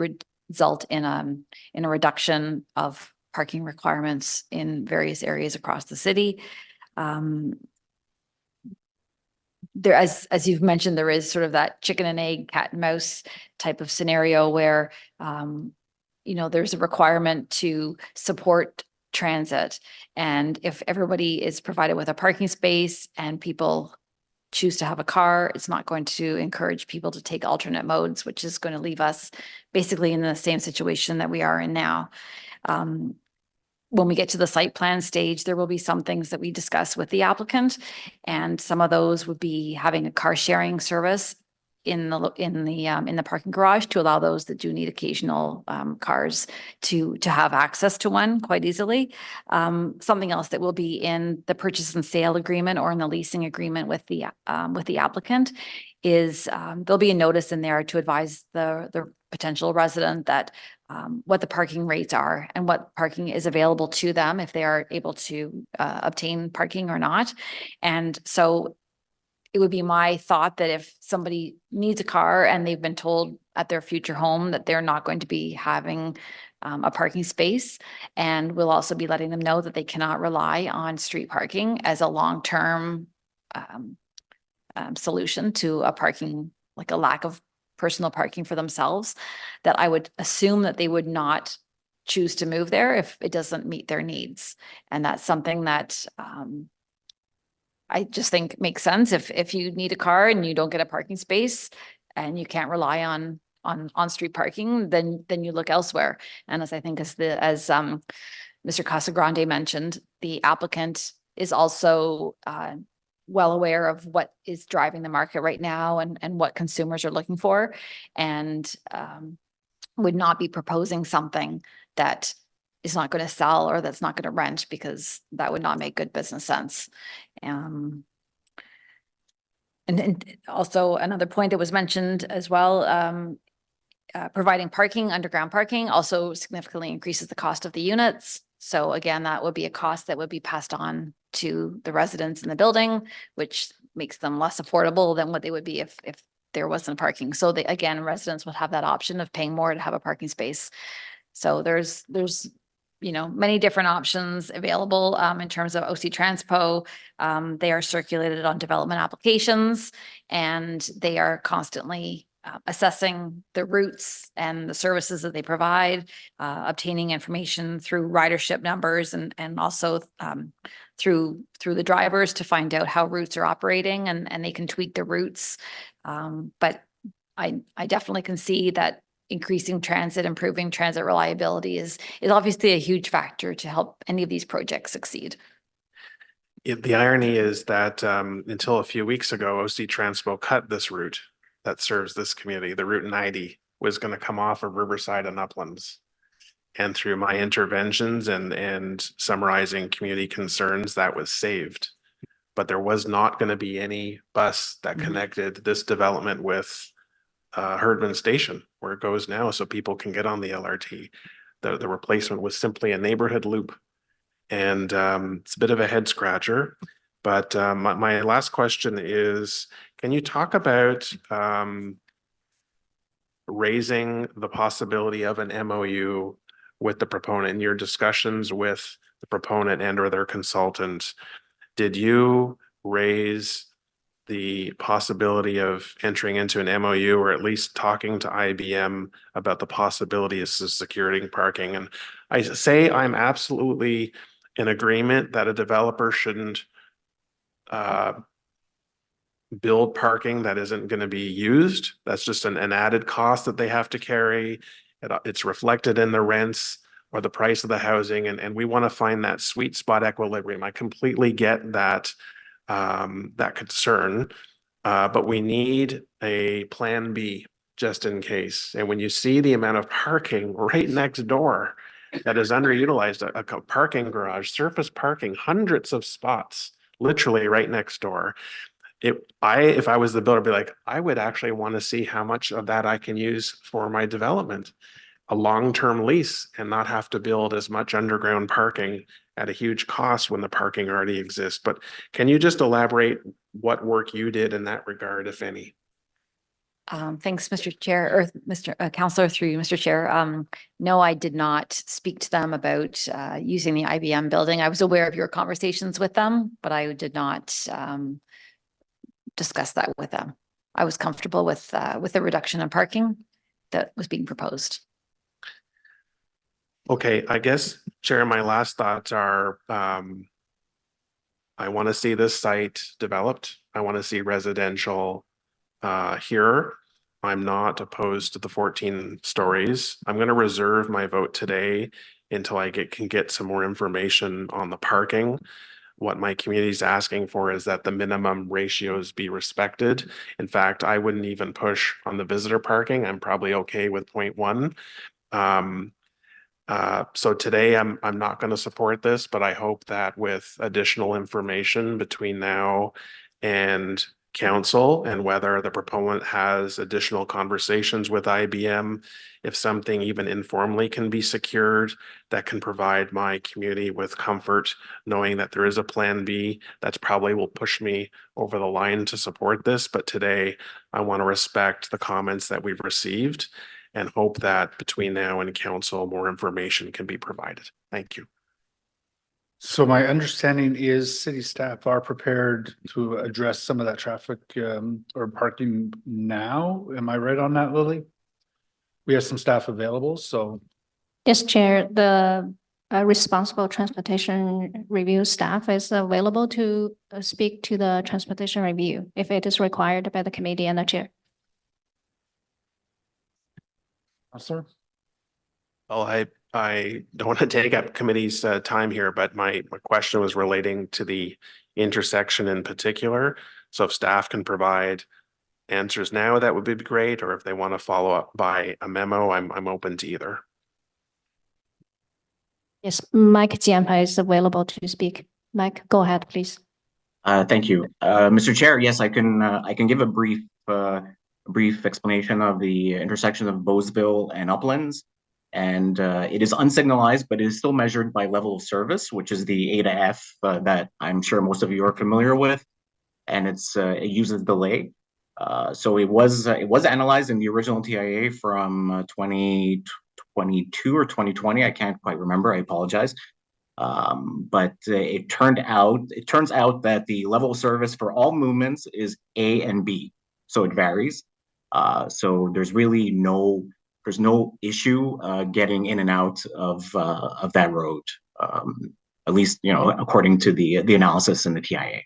[SPEAKER 20] result in a reduction of parking requirements in various areas across the city. There, as you've mentioned, there is sort of that chicken and egg, cat and mouse type of scenario where, there's a requirement to support transit. And if everybody is provided with a parking space and people choose to have a car, it's not going to encourage people to take alternate modes, which is going to leave us basically in the same situation that we are in now. When we get to the site plan stage, there will be some things that we discuss with the applicant, and some of those would be having a car sharing service in the parking garage to allow those that do need occasional cars to have access to one quite easily. Something else that will be in the purchase and sale agreement or in the leasing agreement with the applicant is there'll be a notice in there to advise the potential resident that what the parking rates are and what parking is available to them if they are able to obtain parking or not. And so it would be my thought that if somebody needs a car and they've been told at their future home that they're not going to be having a parking space, and we'll also be letting them know that they cannot rely on street parking as a long-term solution to a parking, like a lack of personal parking for themselves, that I would assume that they would not choose to move there if it doesn't meet their needs. And that's something that I just think makes sense. If you need a car and you don't get a parking space and you can't rely on street parking, then you look elsewhere. And as I think as Mr. Casagrande mentioned, the applicant is also well aware of what is driving the market right now and what consumers are looking for, and would not be proposing something that is not going to sell or that's not going to rent, because that would not make good business sense. And also another point that was mentioned as well, providing parking, underground parking, also significantly increases the cost of the units. So again, that would be a cost that would be passed on to the residents in the building, which makes them less affordable than what they would be if there wasn't parking. So again, residents would have that option of paying more to have a parking space. So there's many different options available in terms of OC Transpo. They are circulated on development applications, and they are constantly assessing the routes and the services that they provide, obtaining information through ridership numbers and also through the drivers to find out how routes are operating, and they can tweak the routes. But I definitely can see that increasing transit, improving transit reliability is obviously a huge factor to help any of these projects succeed.
[SPEAKER 10] The irony is that until a few weeks ago, OC Transpo cut this route that serves this community. The Route 90 was going to come off of Riverside and Uplands. And through my interventions and summarizing community concerns, that was saved. But there was not going to be any bus that connected this development with Herdman Station, where it goes now, so people can get on the LRT. The replacement was simply a neighborhood loop. And it's a bit of a head scratcher. But my last question is, can you talk about raising the possibility of an MOU with the proponent in your discussions with the proponent and or their consultant? Did you raise the possibility of entering into an MOU, or at least talking to IBM about the possibility of securing parking? And I say I'm absolutely in agreement that a developer shouldn't build parking that isn't going to be used. That's just an added cost that they have to carry. It's reflected in the rents or the price of the housing, and we want to find that sweet spot equilibrium. I completely get that that concern, but we need a plan B just in case. And when you see the amount of parking right next door that is underutilized, a parking garage, surface parking, hundreds of spots, literally right next door. If I was the builder, I'd be like, I would actually want to see how much of that I can use for my development, a long-term lease, and not have to build as much underground parking at a huge cost when the parking already exists. But can you just elaborate what work you did in that regard, if any?
[SPEAKER 20] Thanks, Mr. Chair, or Mr. Councillor, through you, Mr. Chair. No, I did not speak to them about using the IBM building. I was aware of your conversations with them, but I did not discuss that with them. I was comfortable with the reduction in parking that was being proposed.
[SPEAKER 10] Okay, I guess, Chair, my last thoughts are, I want to see this site developed. I want to see residential here. I'm not opposed to the 14 stories. I'm going to reserve my vote today until I can get some more information on the parking. What my community is asking for is that the minimum ratios be respected. In fact, I wouldn't even push on the visitor parking. I'm probably okay with 0.1. So today I'm not going to support this, but I hope that with additional information between now and council, and whether the proponent has additional conversations with IBM, if something even informally can be secured that can provide my community with comfort, knowing that there is a plan B, that's probably will push me over the line to support this. But today I want to respect the comments that we've received and hope that between now and council, more information can be provided. Thank you.
[SPEAKER 1] So my understanding is city staff are prepared to address some of that traffic or parking now. Am I right on that, Lily? We have some staff available, so.
[SPEAKER 16] Yes, Chair, the responsible transportation review staff is available to speak to the transportation review if it is required by the committee and the chair.
[SPEAKER 1] Sir.
[SPEAKER 10] Well, I don't want to take up committee's time here, but my question was relating to the intersection in particular. So if staff can provide answers now, that would be great. Or if they want to follow up by a memo, I'm open to either.
[SPEAKER 16] Yes, Mike Jianpai is available to speak. Mike, go ahead, please.
[SPEAKER 14] Thank you. Mr. Chair, yes, I can give a brief explanation of the intersection of Bowesville and Uplands. And it is unsignalized, but it is still measured by level of service, which is the A to F that I'm sure most of you are familiar with. And it uses delay. So it was analyzed in the original TIA from 2022 or 2020. I can't quite remember. I apologize. But it turns out that the level of service for all movements is A and B, so it varies. So there's really no issue getting in and out of that road, at least according to the analysis in the TIA.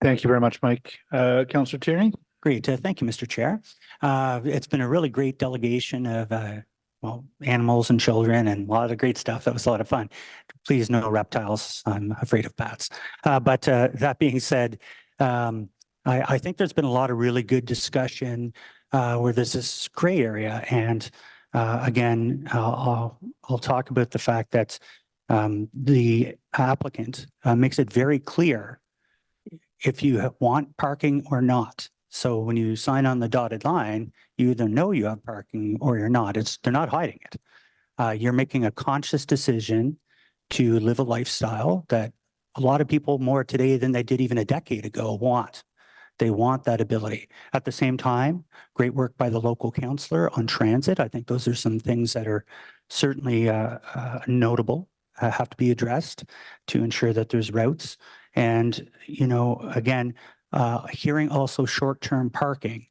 [SPEAKER 1] Thank you very much, Mike. Councillor Tierney.
[SPEAKER 12] Great. Thank you, Mr. Chair. It's been a really great delegation of well, animals and children and a lot of great stuff. That was a lot of fun. Please, no reptiles. I'm afraid of bats. But that being said, I think there's been a lot of really good discussion where there's this gray area. And again, I'll talk about the fact that the applicant makes it very clear if you want parking or not. So when you sign on the dotted line, you either know you have parking or you're not. They're not hiding it. You're making a conscious decision to live a lifestyle that a lot of people more today than they did even a decade ago want. They want that ability. At the same time, great work by the local councillor on transit. I think those are some things that are certainly notable, have to be addressed to ensure that there's routes. And, again, hearing also short-term parking,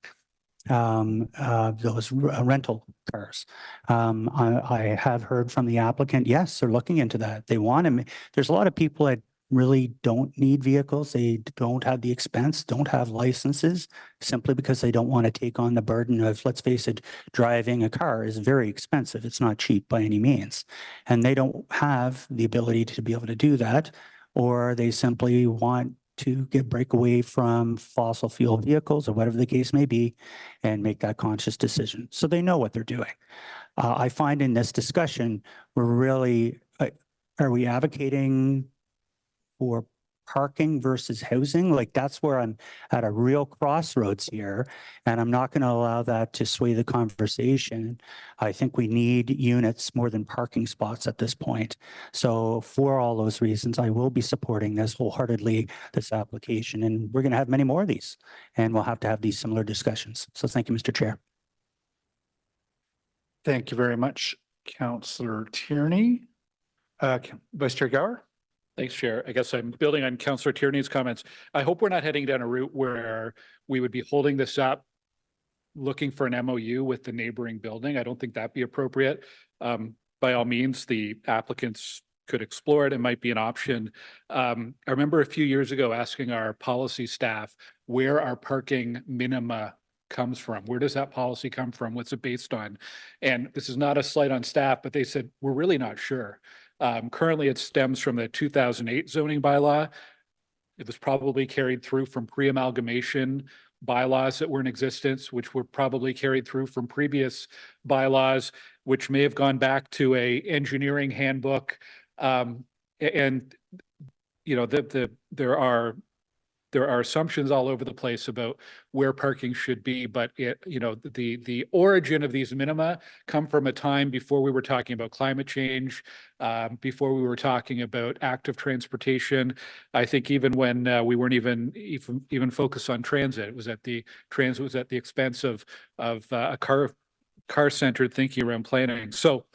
[SPEAKER 12] those rental cars. I have heard from the applicant, yes, they're looking into that. They want to, there's a lot of people that really don't need vehicles. They don't have the expense, don't have licenses, simply because they don't want to take on the burden of, let's face it, driving a car is very expensive. It's not cheap by any means. And they don't have the ability to be able to do that, or they simply want to break away from fossil fuel vehicles or whatever the case may be and make that conscious decision. So they know what they're doing. I find in this discussion, we're really, are we advocating for parking versus housing? Like, that's where I'm at a real crossroads here, and I'm not going to allow that to sway the conversation. I think we need units more than parking spots at this point. So for all those reasons, I will be supporting this wholeheartedly, this application, and we're going to have many more of these, and we'll have to have these similar discussions. So thank you, Mr. Chair.
[SPEAKER 1] Thank you very much, Councillor Tierney. Vice Chair Gower.
[SPEAKER 6] Thanks, Chair. I guess I'm building on Councillor Tierney's comments. I hope we're not heading down a route where we would be holding this up, looking for an MOU with the neighboring building. I don't think that'd be appropriate. By all means, the applicants could explore it. It might be an option. I remember a few years ago asking our policy staff where our parking minima comes from. Where does that policy come from? What's it based on? And this is not a slight on staff, but they said, we're really not sure. Currently, it stems from the 2008 zoning bylaw. It was probably carried through from pre-amalgamation bylaws that were in existence, which were probably carried through from previous bylaws, which may have gone back to a engineering handbook. There are assumptions all over the place about where parking should be, but the origin of these minima come from a time before we were talking about climate change, before we were talking about active transportation. I think even when we weren't even focused on transit, it was at the expense of a car-centered thinking around planning. So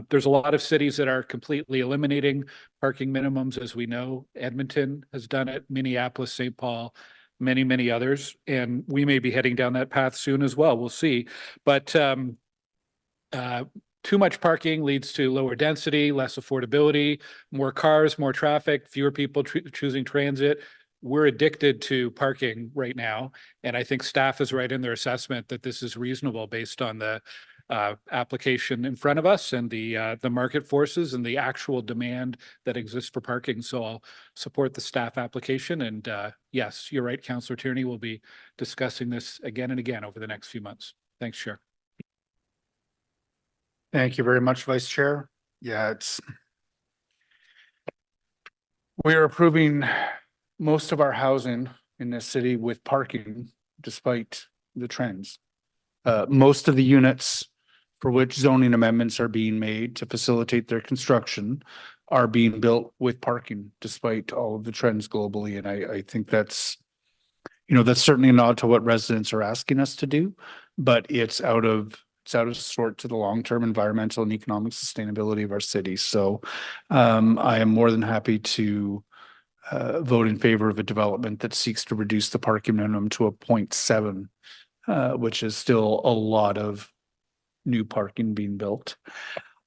[SPEAKER 6] there's a lot of cities that are completely eliminating parking minimums, as we know. Edmonton has done it, Minneapolis, St. Paul, many others, and we may be heading down that path soon as well. We'll see. But too much parking leads to lower density, less affordability, more cars, more traffic, fewer people choosing transit. We're addicted to parking right now, and I think staff is right in their assessment that this is reasonable based on the application in front of us and the market forces and the actual demand that exists for parking. So I'll support the staff application. And yes, you're right, Councillor Tierney will be discussing this again and again over the next few months. Thanks, Chair.
[SPEAKER 1] Thank you very much, Vice Chair. Yeah, we're approving most of our housing in this city with parking despite the trends. Most of the units for which zoning amendments are being made to facilitate their construction are being built with parking despite all of the trends globally. And I think that's, that's certainly a nod to what residents are asking us to do, but it's out of sort to the long-term environmental and economic sustainability of our city. So I am more than happy to vote in favor of a development that seeks to reduce the parking minimum to a 0.7, which is still a lot of new parking being built.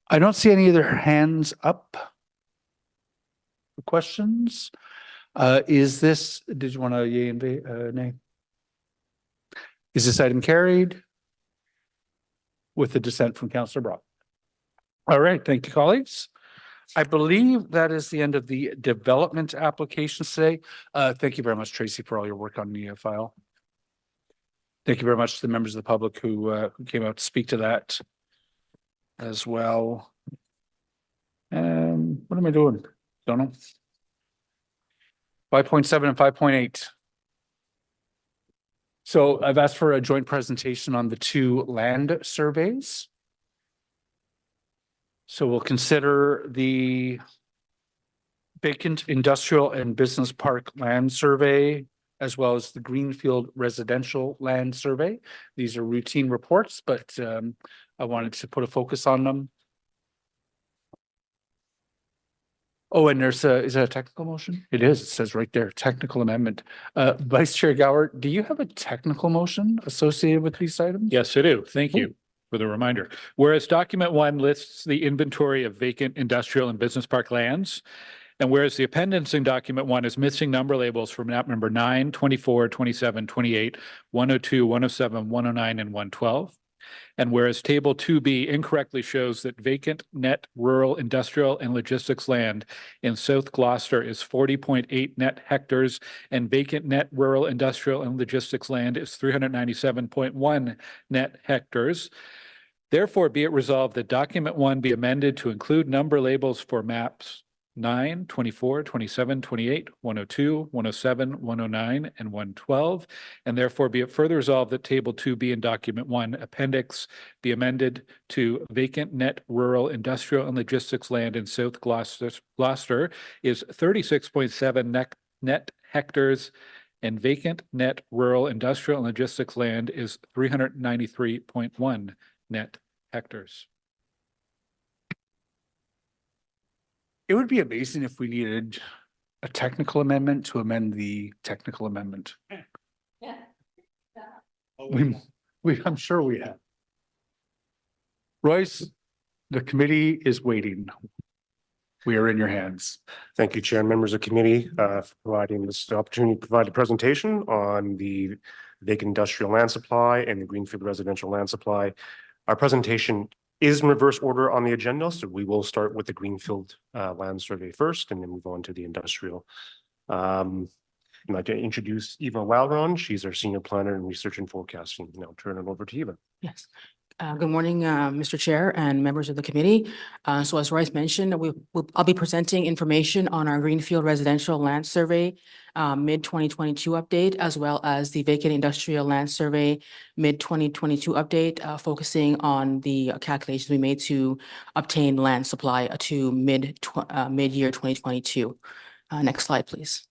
[SPEAKER 1] I don't see any other hands up for questions. Did you want to yay and nay? Is this item carried? With the dissent from Councillor Brock. All right, thank you, colleagues. I believe that is the end of the development applications today. Thank you very much, Tracy, for all your work on the file. Thank you very much to the members of the public who came out to speak to that as well. And what am I doing? Don't know. 5.7 and 5.8. So I've asked for a joint presentation on the two land surveys. So we'll consider the vacant industrial and business park land survey, as well as the Greenfield residential land survey. These are routine reports, but I wanted to put a focus on them. Oh, and is that a technical motion? It is. It says right there, technical amendment. Vice Chair Gower, do you have a technical motion associated with these items?
[SPEAKER 6] Yes, I do. Thank you for the reminder. Whereas document 1 lists the inventory of vacant industrial and business park lands, and whereas the appendix in document 1 is missing number labels from map number 9, 24, 27, 28, 102, 107, 109, and 112. And whereas table 2B incorrectly shows that vacant net rural industrial and logistics land in South Gloucester is 40.8 net hectares and vacant net rural industrial and logistics land is 397.1 net hectares. Therefore, be it resolved that document 1 be amended to include number labels for maps 9, 24, 27, 28, 102, 107, 109, and 112. And therefore be it further resolved that table 2B in document 1 appendix be amended to vacant net rural industrial and logistics land in South Gloucester is 36.7 net hectares and vacant net rural industrial and logistics land is 393.1 net hectares.
[SPEAKER 1] It would be amazing if we needed a technical amendment to amend the technical amendment.
[SPEAKER 7] Yeah.
[SPEAKER 1] I'm sure we have. Royce, the committee is waiting. We are in your hands.
[SPEAKER 17] Thank you, Chair and members of committee, for providing this opportunity to provide a presentation on the vacant industrial land supply and the Greenfield residential land supply. Our presentation is in reverse order on the agenda, so we will start with the Greenfield land survey first and then move on to the industrial. I'd like to introduce Eva Walron. She's our senior planner in research and forecasting. Now turn it over to Eva.
[SPEAKER 18] Yes. Good morning, Mr. Chair and members of the committee. So as Royce mentioned, I'll be presenting information on our Greenfield residential land survey mid-2022 update, as well as the vacant industrial land survey mid-2022 update, focusing on the calculations we made to obtain land supply to mid-year 2022. Next slide, please.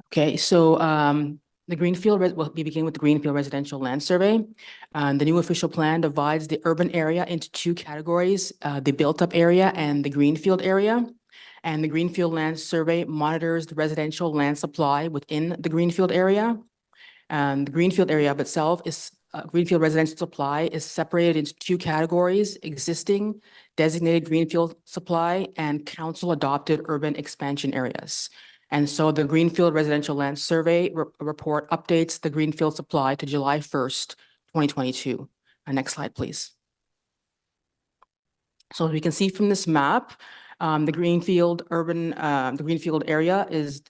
[SPEAKER 18] Okay, so we begin with the Greenfield residential land survey. The new official plan divides the urban area into two categories, the built-up area and the Greenfield area. And the Greenfield land survey monitors the residential land supply within the Greenfield area. And the Greenfield area of itself is Greenfield residential supply is separated into two categories: existing designated Greenfield supply and council-adopted urban expansion areas. And so the Greenfield residential land survey report updates the Greenfield supply to July 1st, 2022. Next slide, please. So as we can see from this map, the Greenfield area is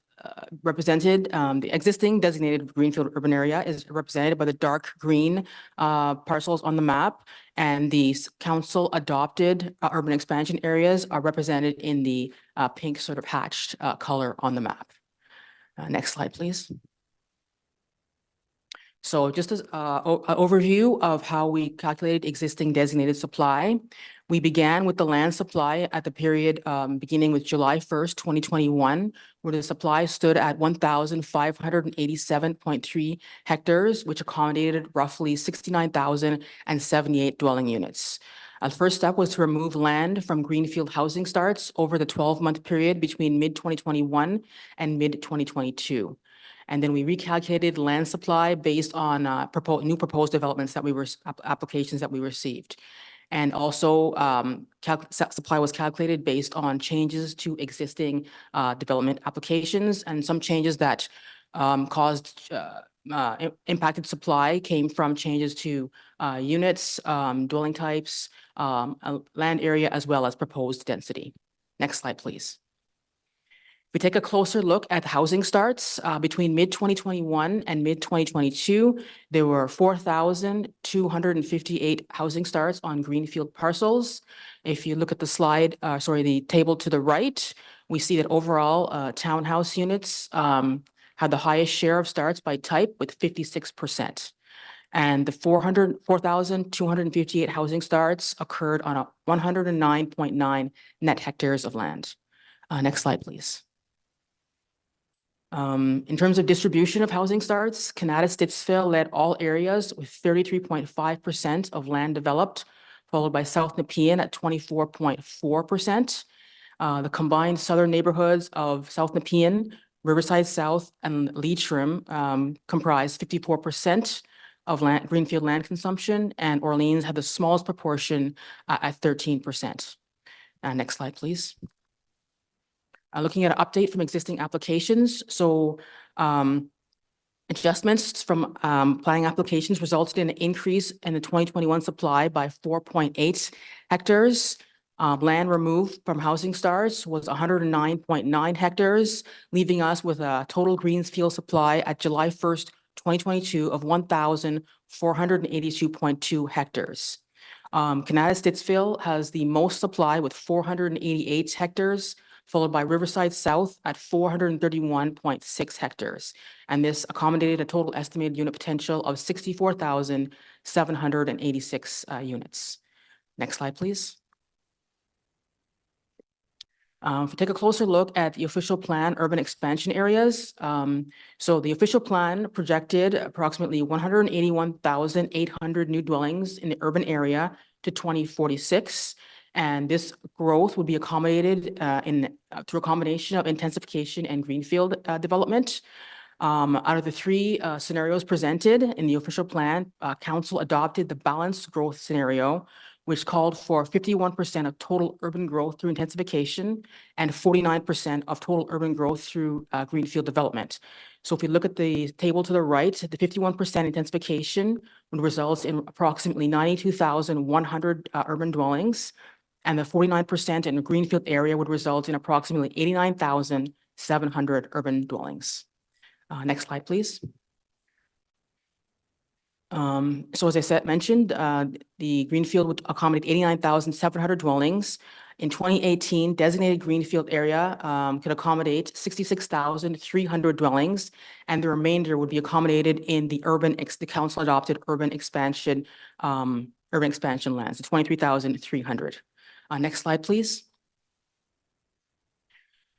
[SPEAKER 18] represented, the existing designated Greenfield urban area is represented by the dark green parcels on the map, and the council adopted urban expansion areas are represented in the pink sort of hatched color on the map. Next slide, please. So just as an overview of how we calculated existing designated supply, we began with the land supply at the period beginning with July 1st, 2021, where the supply stood at 1,587.3 hectares, which accommodated roughly 69,078 dwelling units. The first step was to remove land from greenfield housing starts over the 12-month period between mid-2021 and mid-2022. And then we recalculated land supply based on new proposed developments that we were applications that we received. And also supply was calculated based on changes to existing development applications, and some changes that impacted supply came from changes to units, dwelling types, land area, as well as proposed density. Next slide, please. If we take a closer look at housing starts between mid-2021 and mid-2022, there were 4,258 housing starts on greenfield parcels. If you look at the slide, the table to the right, we see that overall townhouse units had the highest share of starts by type with 56%. And the 4,258 housing starts occurred on 109.9 net hectares of land. Next slide, please. In terms of distribution of housing starts, Canada-Stittsville led all areas with 33.5% of land developed, followed by South Nepean at 24.4%. The combined southern neighborhoods of South Nepean, Riverside South, and Leitrim comprised 54% of greenfield land consumption, and Orleans had the smallest proportion at 13%. Next slide, please. Looking at an update from existing applications. So adjustments from planning applications resulted in an increase in the 2021 supply by 4.8 hectares. Land removed from housing starts was 109.9 hectares, leaving us with a total greenfield supply at July 1st, 2022 of 1,482.2 hectares. Canada-Stittsville has the most supply with 488 hectares, followed by Riverside South at 431.6 hectares. And this accommodated a total estimated unit potential of 64,786 units. Next slide, please. If we take a closer look at the official plan urban expansion areas, so the official plan projected approximately 181,800 new dwellings in the urban area to 2046. And this growth would be accommodated through a combination of intensification and greenfield development. Out of the three scenarios presented in the official plan, council adopted the balanced growth scenario, which called for 51% of total urban growth through intensification and 49% of total urban growth through greenfield development. So if we look at the table to the right, the 51% intensification would result in approximately 92,100 urban dwellings, and the 49% in the greenfield area would result in approximately 89,700 urban dwellings. Next slide, please. So as I mentioned, the greenfield would accommodate 89,700 dwellings. In 2018, designated greenfield area could accommodate 66,300 dwellings, and the remainder would be accommodated in the the council adopted urban expansion lands, 23,300. Next slide, please.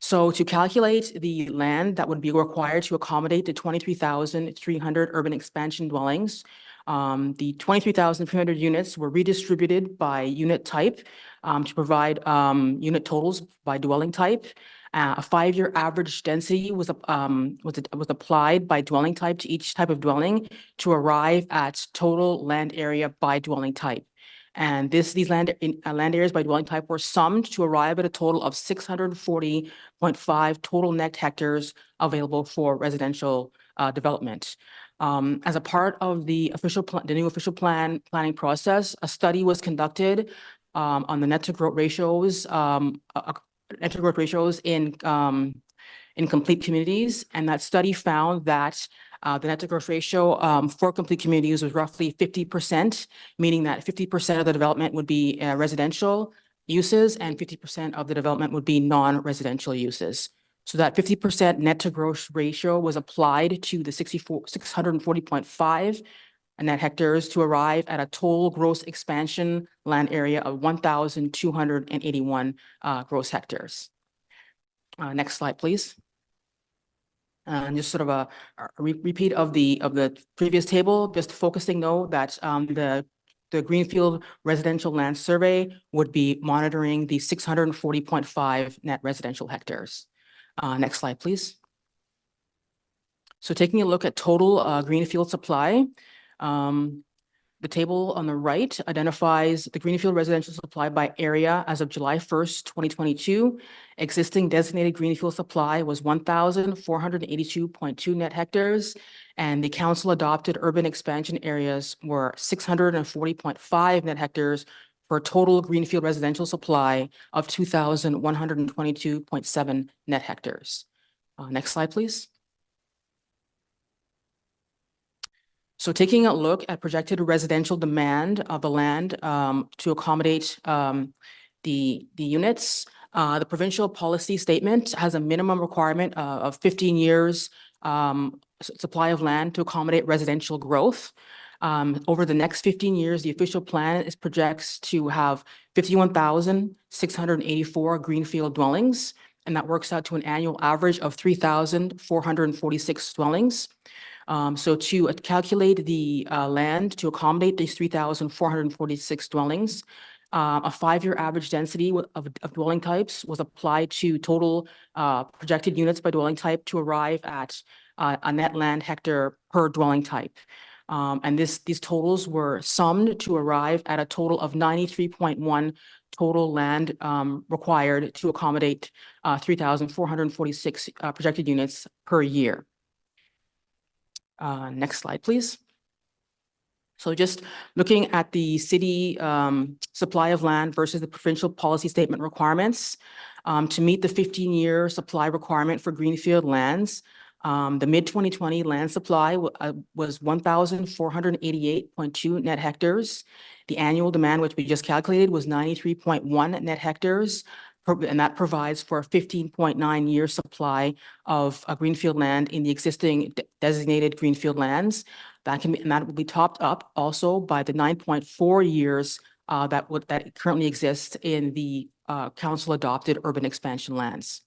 [SPEAKER 18] So to calculate the land that would be required to accommodate the 23,300 urban expansion dwellings, the 23,300 units were redistributed by unit type to provide unit totals by dwelling type. A 5-year average density was applied by dwelling type to each type of dwelling to arrive at total land area by dwelling type. And these land areas by dwelling type were summed to arrive at a total of 640.5 total net hectares available for residential development. As a part of the new official planning process, a study was conducted on the net to growth ratios, in complete communities, and that study found that the net to growth ratio for complete communities was roughly 50%, meaning that 50% of the development would be residential uses and 50% of the development would be non-residential uses. So that 50% net to gross ratio was applied to the 640.5 net hectares to arrive at a total gross expansion land area of 1,281 gross hectares. Next slide, please. And just sort of a repeat of the previous table, just focusing though that the Greenfield Residential Land Survey would be monitoring the 640.5 net residential hectares. Next slide, please. So taking a look at total greenfield supply, the table on the right identifies the greenfield residential supply by area as of July 1st, 2022. Existing designated greenfield supply was 1,482.2 net hectares, and the council adopted urban expansion areas were 640.5 net hectares for a total greenfield residential supply of 2,122.7 net hectares. Next slide, please. So taking a look at projected residential demand of the land to accommodate the units, the provincial policy statement has a minimum requirement of 15 years supply of land to accommodate residential growth. Over the next 15 years, the official plan projects to have 51,684 greenfield dwellings, and that works out to an annual average of 3,446 dwellings. So to calculate the land to accommodate these 3,446 dwellings, a 5-year average density of dwelling types was applied to total projected units by dwelling type to arrive at a net land hectare per dwelling type. And these totals were summed to arrive at a total of 93.1 total land required to accommodate 3,446 projected units per year. Next slide, please. So just looking at the city supply of land versus the provincial policy statement requirements, to meet the 15-year supply requirement for greenfield lands, the mid-2020 land supply was 1,488.2 net hectares. The annual demand, which we just calculated, was 93.1 net hectares, and that provides for a 15.9 year supply of greenfield land in the existing designated greenfield lands. That will be topped up also by the 9.4 years that currently exist in the council adopted urban expansion lands.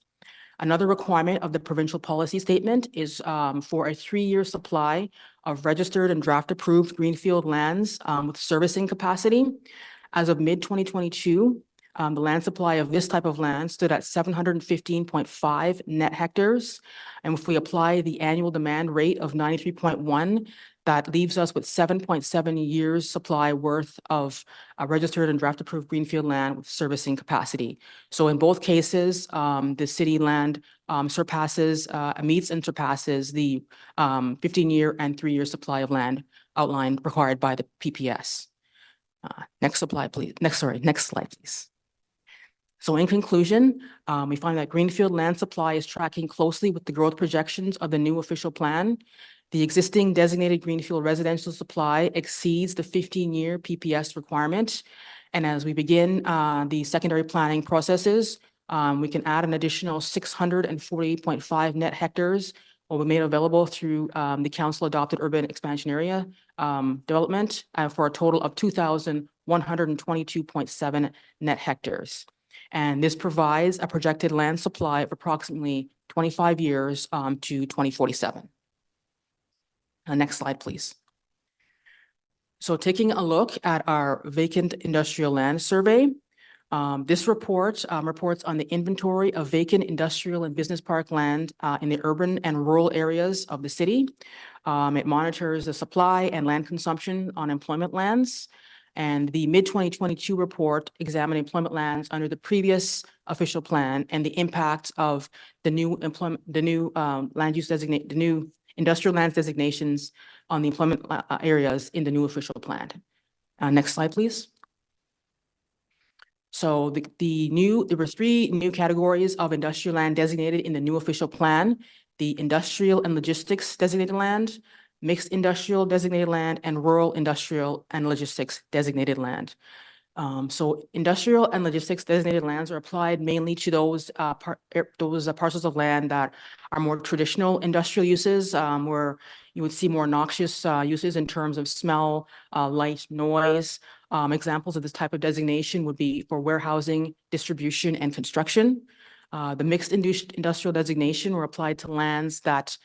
[SPEAKER 18] Another requirement of the provincial policy statement is for a 3-year supply of registered and draft approved greenfield lands with servicing capacity. As of mid-2022, the land supply of this type of land stood at 715.5 net hectares. And if we apply the annual demand rate of 93.1, that leaves us with 7.7 years supply worth of registered and draft approved greenfield land with servicing capacity. So in both cases, the city land meets and surpasses the 15-year and 3-year supply of land outlined required by the PPS. Next slide, please. Next slide, please. So in conclusion, we find that greenfield land supply is tracking closely with the growth projections of the new official plan. The existing designated greenfield residential supply exceeds the 15-year PPS requirement. And as we begin the secondary planning processes, we can add an additional 640.5 net hectares will be made available through the council adopted urban expansion area development for a total of 2,122.7 net hectares. And this provides a projected land supply of approximately 25 years to 2047. Next slide, please. So taking a look at our vacant industrial land survey, this report reports on the inventory of vacant industrial and business park land in the urban and rural areas of the city. It monitors the supply and land consumption on employment lands. And the mid-2022 report examined employment lands under the previous official plan and the impact of the new land use designate, the new industrial lands designations on the employment areas in the new official plan. Next slide, please. So there were 3 new categories of industrial land designated in the new official plan: the industrial and logistics designated land, mixed industrial designated land, and rural industrial and logistics designated land. So industrial and logistics designated lands are applied mainly to those parcels of land that are more traditional industrial uses, where you would see more noxious uses in terms of smell, light, noise. Examples of this type of designation would be for warehousing, distribution, and construction. The mixed industrial designation were applied to lands that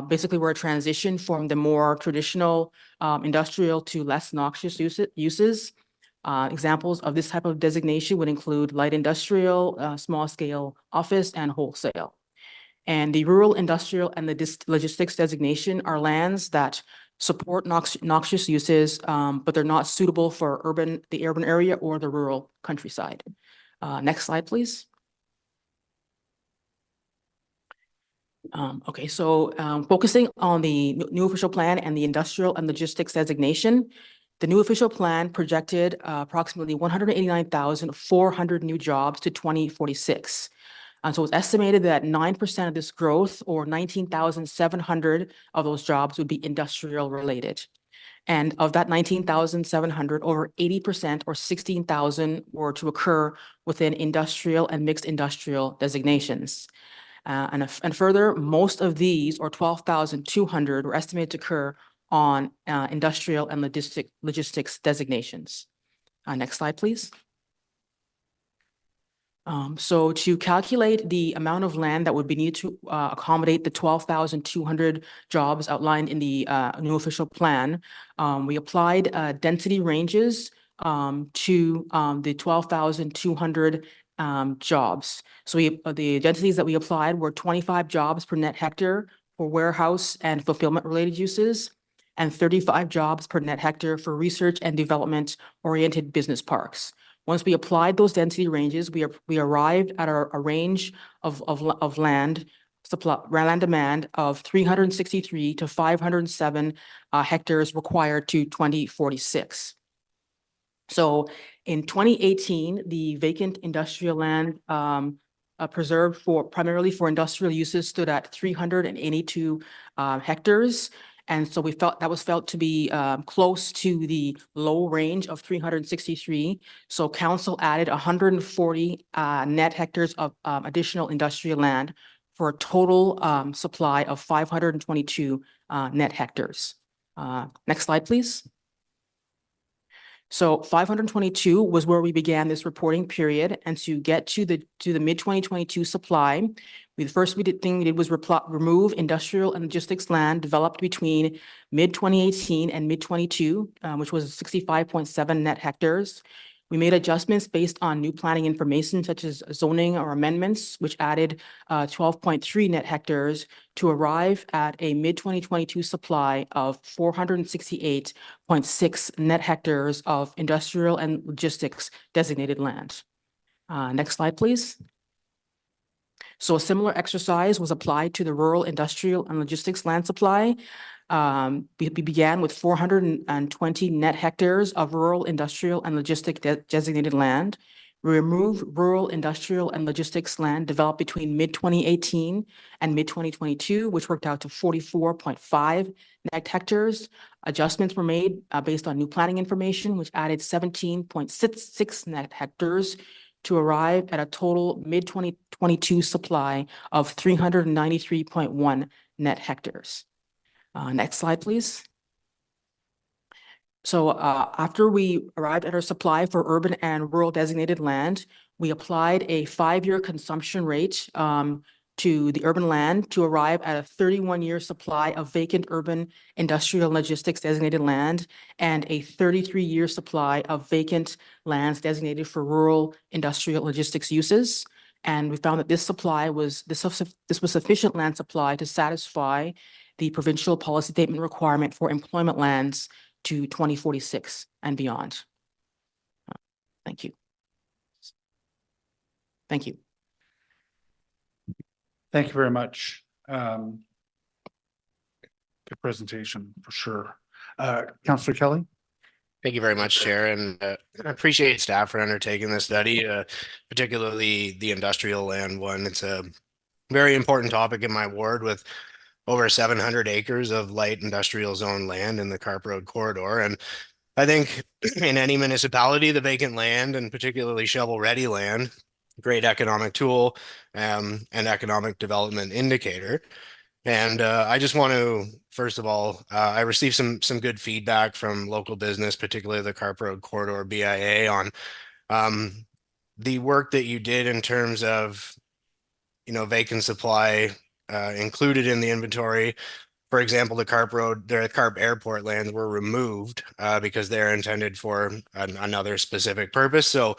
[SPEAKER 18] basically were a transition from the more traditional industrial to less noxious uses. Examples of this type of designation would include light industrial, small scale office, and wholesale. And the rural industrial and the logistics designation are lands that support noxious uses, but they're not suitable for the urban area or the rural countryside. Next slide, please. Okay, so focusing on the new official plan and the industrial and logistics designation, the new official plan projected approximately 189,400 new jobs to 2046. And so it's estimated that 9% of this growth, or 19,700 of those jobs, would be industrial related. And of that 19,700, over 80%, or 16,000, were to occur within industrial and mixed industrial designations. And further, most of these, or 12,200, were estimated to occur on industrial and logistics designations. Next slide, please. So to calculate the amount of land that would be needed to accommodate the 12,200 jobs outlined in the new official plan, we applied density ranges to the 12,200 jobs. So the densities that we applied were 25 jobs per net hectare for warehouse and fulfillment related uses, and 35 jobs per net hectare for research and development oriented business parks. Once we applied those density ranges, we arrived at a range of land demand of 363 to 507 hectares required to 2046. So in 2018, the vacant industrial land preserved primarily for industrial uses stood at 382 hectares. And so we felt that was felt to be close to the low range of 363. So council added 140 net hectares of additional industrial land for a total supply of 522 net hectares. Next slide, please. So 522 was where we began this reporting period, and to get to the mid-2022 supply, the first thing we did was remove industrial and logistics land developed between mid-2018 and mid-22, which was 65.7 net hectares. We made adjustments based on new planning information such as zoning or amendments, which added 12.3 net hectares to arrive at a mid-2022 supply of 468.6 net hectares of industrial and logistics designated land. Next slide, please. So a similar exercise was applied to the rural industrial and logistics land supply. We began with 420 net hectares of rural industrial and logistic designated land. We removed rural industrial and logistics land developed between mid-2018 and mid-2022, which worked out to 44.5 net hectares. Adjustments were made based on new planning information, which added 17.66 net hectares to arrive at a total mid-2022 supply of 393.1 net hectares. Next slide, please. So after we arrived at our supply for urban and rural designated land, we applied a 5-year consumption rate to the urban land to arrive at a 31-year supply of vacant urban industrial logistics designated land and a 33-year supply of vacant lands designated for rural industrial logistics uses. And we found that this was sufficient land supply to satisfy the provincial policy statement requirement for employment lands to 2046 and beyond. Thank you. Thank you.
[SPEAKER 1] Thank you very much. presentation for sure. Councillor Kelly?
[SPEAKER 9] Thank you very much, Chair, and I appreciate staff for undertaking this study, particularly the industrial land one. It's a very important topic in my ward with over 700 acres of light industrial zone land in the Carp Road corridor. And I think in any municipality, the vacant land and particularly shovel-ready land, great economic tool and economic development indicator. And I just want to, first of all, I received some good feedback from local business, particularly the Carp Road Corridor BIA, on the work that you did in terms of, vacant supply included in the inventory. For example, the Carp Airport lands were removed because they're intended for another specific purpose. So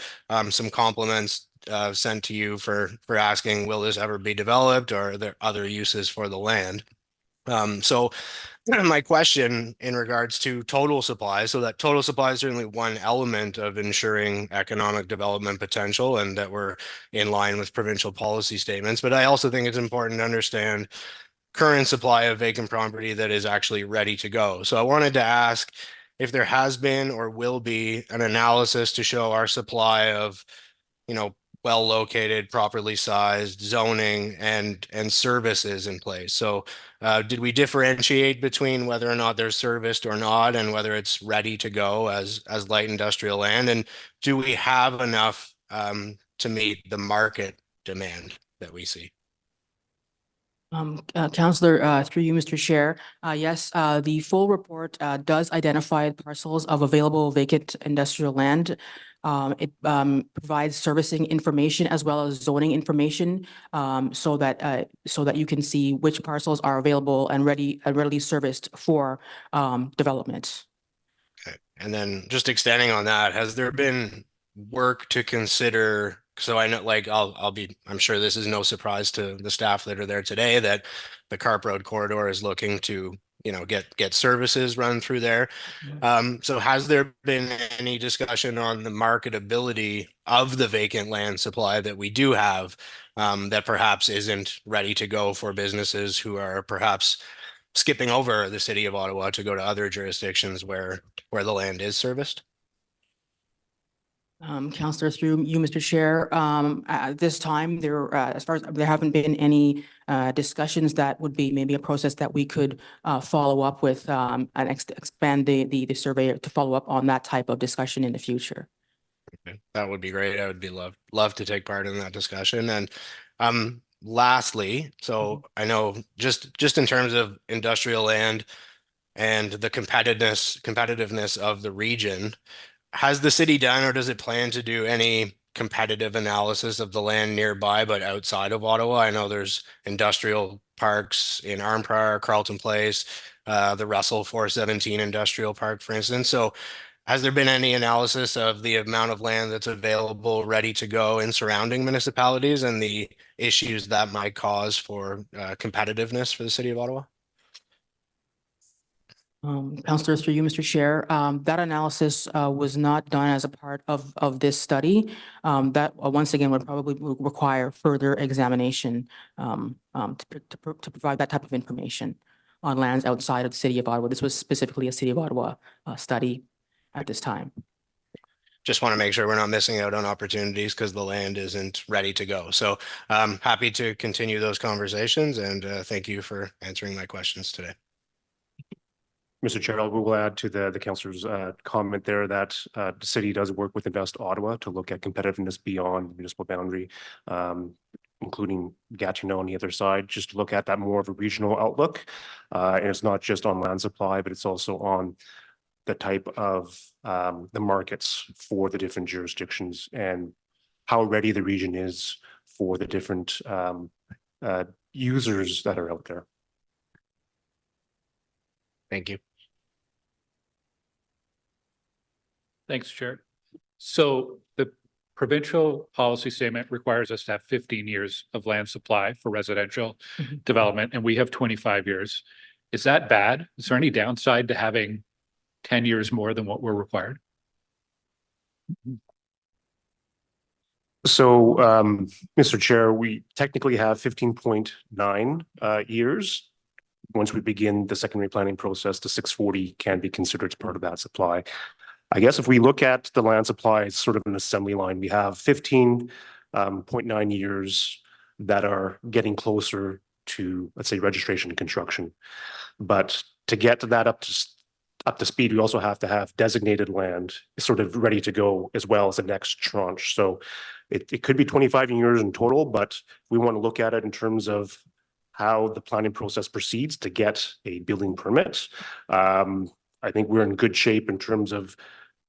[SPEAKER 9] some compliments sent to you for asking, will this ever be developed, or are there other uses for the land? So my question in regards to total supply, so that total supply is certainly one element of ensuring economic development potential and that we're in line with provincial policy statements. But I also think it's important to understand current supply of vacant property that is actually ready to go. So I wanted to ask if there has been or will be an analysis to show our supply of, well-located, properly sized zoning and services in place. So did we differentiate between whether or not they're serviced or not, and whether it's ready to go as light industrial land? And do we have enough to meet the market demand that we see?
[SPEAKER 18] Councillor, through you, Mr. Chair. Yes, the full report does identify parcels of available vacant industrial land. It provides servicing information as well as zoning information, so that you can see which parcels are available and readily serviced for development.
[SPEAKER 9] Okay, and then just extending on that, has there been work to consider? So I know, I'm sure this is no surprise to the staff that are there today, that the Carp Road corridor is looking to, get services run through there. So has there been any discussion on the marketability of the vacant land supply that we do have, that perhaps isn't ready to go for businesses who are perhaps skipping over the city of Ottawa to go to other jurisdictions where the land is serviced?
[SPEAKER 18] Councillor, through you, Mr. Chair, at this time, as far as there haven't been any discussions, that would be maybe a process that we could follow up with and expand the survey to follow up on that type of discussion in the future.
[SPEAKER 9] Okay, that would be great. I would be love to take part in that discussion. And lastly, so I know just in terms of industrial land and the competitiveness of the region, has the city done, or does it plan to do, any competitive analysis of the land nearby but outside of Ottawa? I know there's industrial parks in Arnprior, Carleton Place, the Russell 417 Industrial Park, for instance. So has there been any analysis of the amount of land that's available, ready to go in surrounding municipalities, and the issues that might cause for competitiveness for the city of Ottawa?
[SPEAKER 18] Councillor, through you, Mr. Chair, that analysis was not done as a part of this study. That once again would probably require further examination to provide that type of information on lands outside of the city of Ottawa. This was specifically a city of Ottawa study at this time.
[SPEAKER 9] Just want to make sure we're not missing out on opportunities because the land isn't ready to go. So happy to continue those conversations, and thank you for answering my questions today.
[SPEAKER 17] Mr. Chair, I will add to the councillor's comment there that the city does work with Invest Ottawa to look at competitiveness beyond the municipal boundary, including Gatineau on the other side, just to look at that more of a regional outlook. And it's not just on land supply, but it's also on the type of the markets for the different jurisdictions and how ready the region is for the different users that are out there.
[SPEAKER 9] Thank you.
[SPEAKER 6] Thanks, Chair. So the provincial policy statement requires us to have 15 years of land supply for residential development, and we have 25 years. Is that bad? Is there any downside to having 10 years more than what we're required?
[SPEAKER 17] So, Mr. Chair, we technically have 15.9 years. once we begin the secondary planning process, the 640 can be considered as part of that supply. I guess if we look at the land supply, it's sort of an assembly line. We have 15.9 years that are getting closer to, let's say, registration and construction. But to get to that up to speed, we also have to have designated land sort of ready to go as well as the next tranche. So it could be 25 years in total, but we want to look at it in terms of how the planning process proceeds to get a building permit. I think we're in good shape in terms of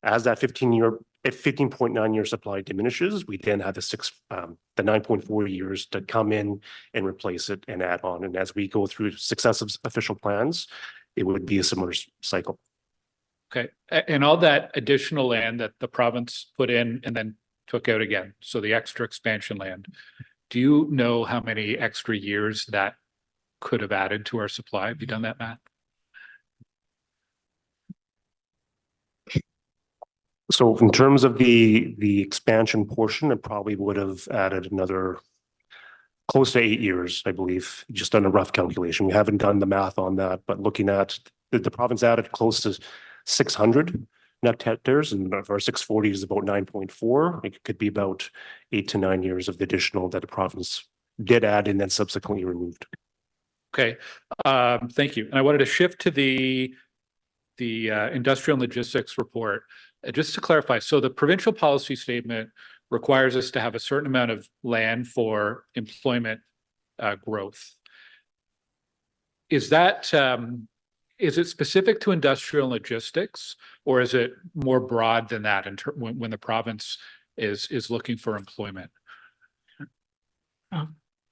[SPEAKER 17] as that 15.9 year supply diminishes, we then have the 9.4 years to come in and replace it and add on. And as we go through successive official plans, it would be a similar cycle.
[SPEAKER 6] Okay, and all that additional land that the province put in and then took out again, so the extra expansion land, do you know how many extra years that could have added to our supply? Have you done that math?
[SPEAKER 17] So in terms of the expansion portion, it probably would have added another close to 8 years, I believe, just on a rough calculation. We haven't done the math on that, but looking at the province added close to 600 net hectares, and our 640 is about 9.4. It could be about 8 to 9 years of the additional that the province did add and then subsequently removed.
[SPEAKER 6] Okay, thank you. And I wanted to shift to the industrial and logistics report. Just to clarify, so the provincial policy statement requires us to have a certain amount of land for employment growth. Is that is it specific to industrial and logistics, or is it more broad than that when the province is looking for employment?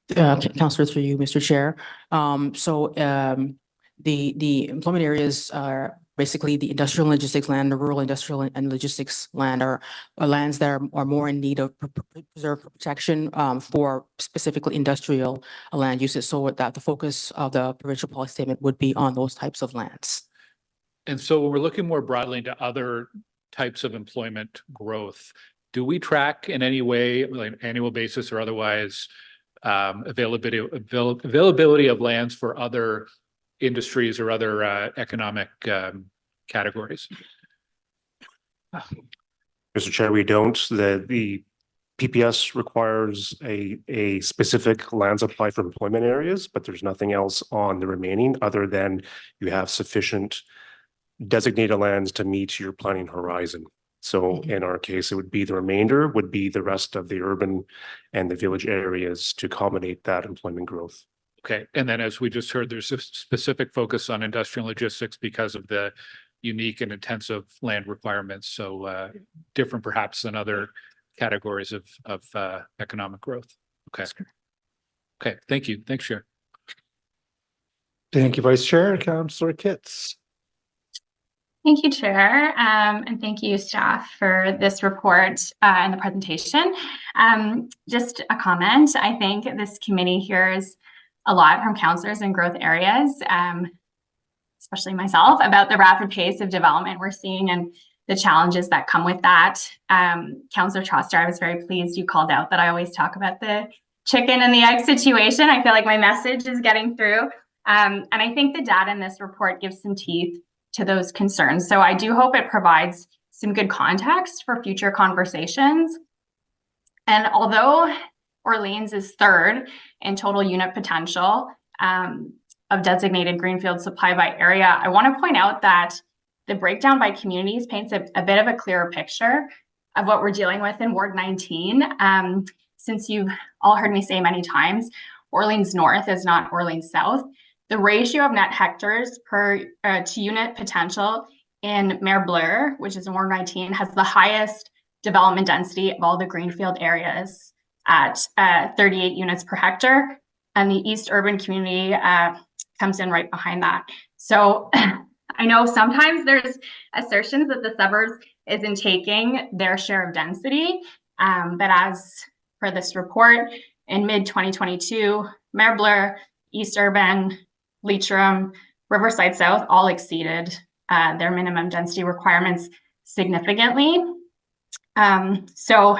[SPEAKER 18] Councillor, through you, Mr. Chair. The employment areas are basically the industrial and logistics land, the rural industrial and logistics land are lands that are more in need of preserve protection for specifically industrial land uses. So that the focus of the provincial policy statement would be on those types of lands.
[SPEAKER 6] And so when we're looking more broadly into other types of employment growth, do we track in any way, like annual basis or otherwise, availability of lands for other industries or other economic categories?
[SPEAKER 17] Mr. Chair, we don't. The PPS requires a specific land supply for employment areas, but there's nothing else on the remaining other than you have sufficient designated lands to meet your planning horizon. So in our case, it would be the remainder would be the rest of the urban and the village areas to accommodate that employment growth.
[SPEAKER 6] Okay, and then as we just heard, there's a specific focus on industrial logistics because of the unique and intensive land requirements. So different perhaps than other categories of economic growth. Okay. Okay, thank you. Thanks, Chair.
[SPEAKER 1] Thank you, Vice Chair. Councillor Kitts.
[SPEAKER 11] Thank you, Chair, and thank you, staff, for this report and the presentation. Just a comment. I think this committee hears a lot from councillors in growth areas, especially myself, about the rapid pace of development we're seeing and the challenges that come with that. Councillor Troster, I was very pleased you called out that I always talk about the chicken and the egg situation. I feel like my message is getting through. And I think the data in this report gives some teeth to those concerns. So I do hope it provides some good context for future conversations. And although Orleans is third in total unit potential of designated greenfield supply by area, I want to point out that the breakdown by communities paints a bit of a clearer picture of what we're dealing with in Ward 19. Since you've all heard me say many times, Orleans North is not Orleans South. The ratio of net hectares per to unit potential in Maire Bleu, which is in Ward 19, has the highest development density of all the greenfield areas at 38 units per hectare, and the East Urban community comes in right behind that. So I know sometimes there's assertions that the suburbs isn't taking their share of density, but as per this report, in mid-2022, Maire Bleu, East Urban, Leitrim, Riverside South all exceeded their minimum density requirements significantly. So,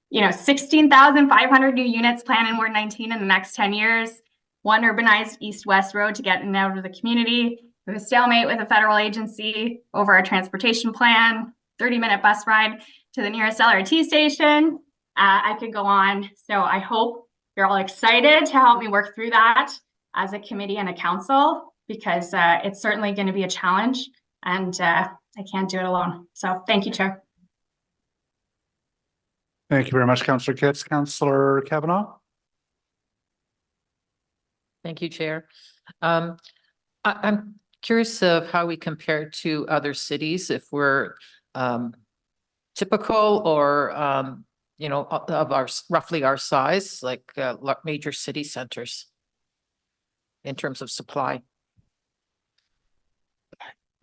[SPEAKER 11] you know, 16,500 new units planned in Ward 19 in the next 10 years, one urbanized east-west road to get in and out of the community. We have a stalemate with a federal agency over our transportation plan, 30-minute bus ride to the nearest LRT station. I could go on. So I hope you're all excited to help me work through that as a committee and a council, because it's certainly going to be a challenge, and I can't do it alone. So thank you, Chair.
[SPEAKER 1] Thank you very much, Councillor Kitts. Councillor Kavanaugh.
[SPEAKER 13] Thank you, Chair. I'm curious of how we compare to other cities, if we're typical or, you know, of our roughly our size, like major city centers in terms of supply.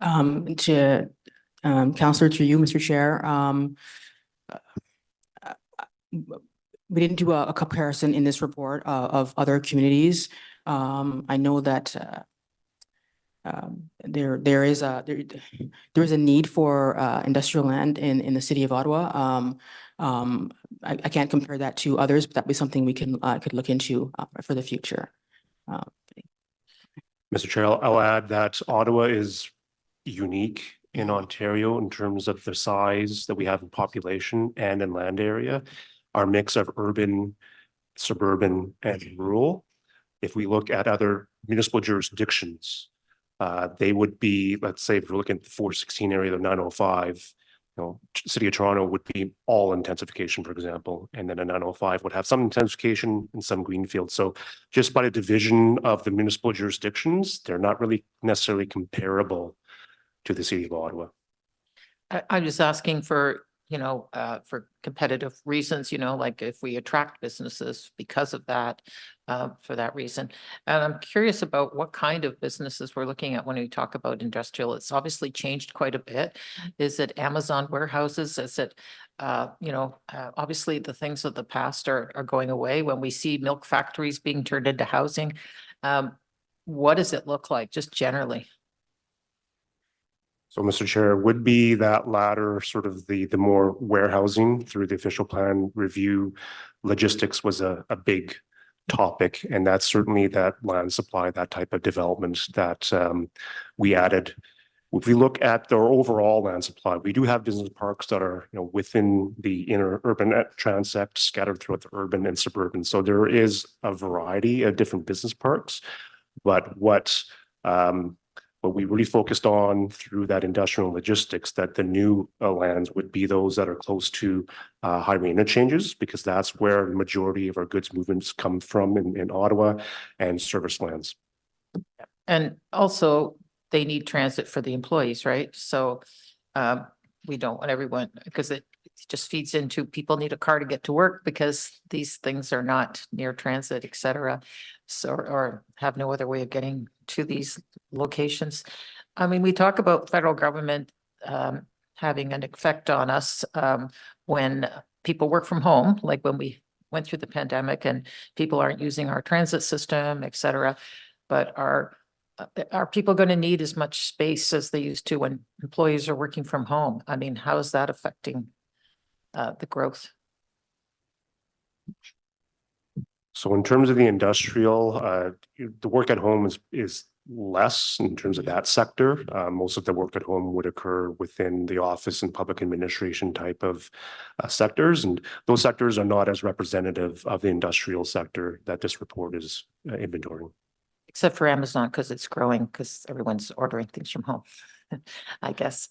[SPEAKER 18] To Councillor, to you, Mr. Chair, we didn't do a comparison in this report of other communities. I know that there is a need for industrial land in the city of Ottawa. I can't compare that to others, but that'd be something we can could look into for the future.
[SPEAKER 17] Mr. Chair, I'll add that Ottawa is unique in Ontario in terms of the size that we have in population and in land area. Our mix of urban, suburban, and rural. If we look at other municipal jurisdictions, they would be, let's say, if we're looking at the 416 area, the 905, you know, City of Toronto would be all intensification, for example, and then a 905 would have some intensification and some greenfield. So just by the division of the municipal jurisdictions, they're not really necessarily comparable to the City of Ottawa.
[SPEAKER 13] I'm just asking for, you know, for competitive reasons, you know, like if we attract businesses because of that, for that reason. And I'm curious about what kind of businesses we're looking at when we talk about industrial. It's obviously changed quite a bit. Is it Amazon warehouses? Is it, you know, obviously the things of the past are going away. When we see milk factories being turned into housing, what does it look like just generally?
[SPEAKER 17] So, Mr. Chair, would be that latter sort of the more warehousing through the official plan review. Logistics was a big topic, and that's certainly that land supply, that type of development that we added. If we look at their overall land supply, we do have business parks that are, you know, within the inner urban transect, scattered throughout the urban and suburban. So there is a variety of different business parks, but what we really focused on through that industrial logistics, that the new lands would be those that are close to highway interchanges, because that's where the majority of our goods movements come from in Ottawa, and service lands.
[SPEAKER 13] And also they need transit for the employees, right? So we don't want everyone, because it just feeds into people need a car to get to work because these things are not near transit, et cetera. So, or have no other way of getting to these locations. I mean, we talk about federal government having an effect on us when people work from home, like when we went through the pandemic and people aren't using our transit system, et cetera. But are people going to need as much space as they used to when employees are working from home? I mean, how is that affecting the growth?
[SPEAKER 17] So in terms of the industrial, the work at home is less in terms of that sector. Most of the work at home would occur within the office and public administration type of sectors. And those sectors are not as representative of the industrial sector that this report is inventorying.
[SPEAKER 13] Except for Amazon, because it's growing, because everyone's ordering things from home, I guess.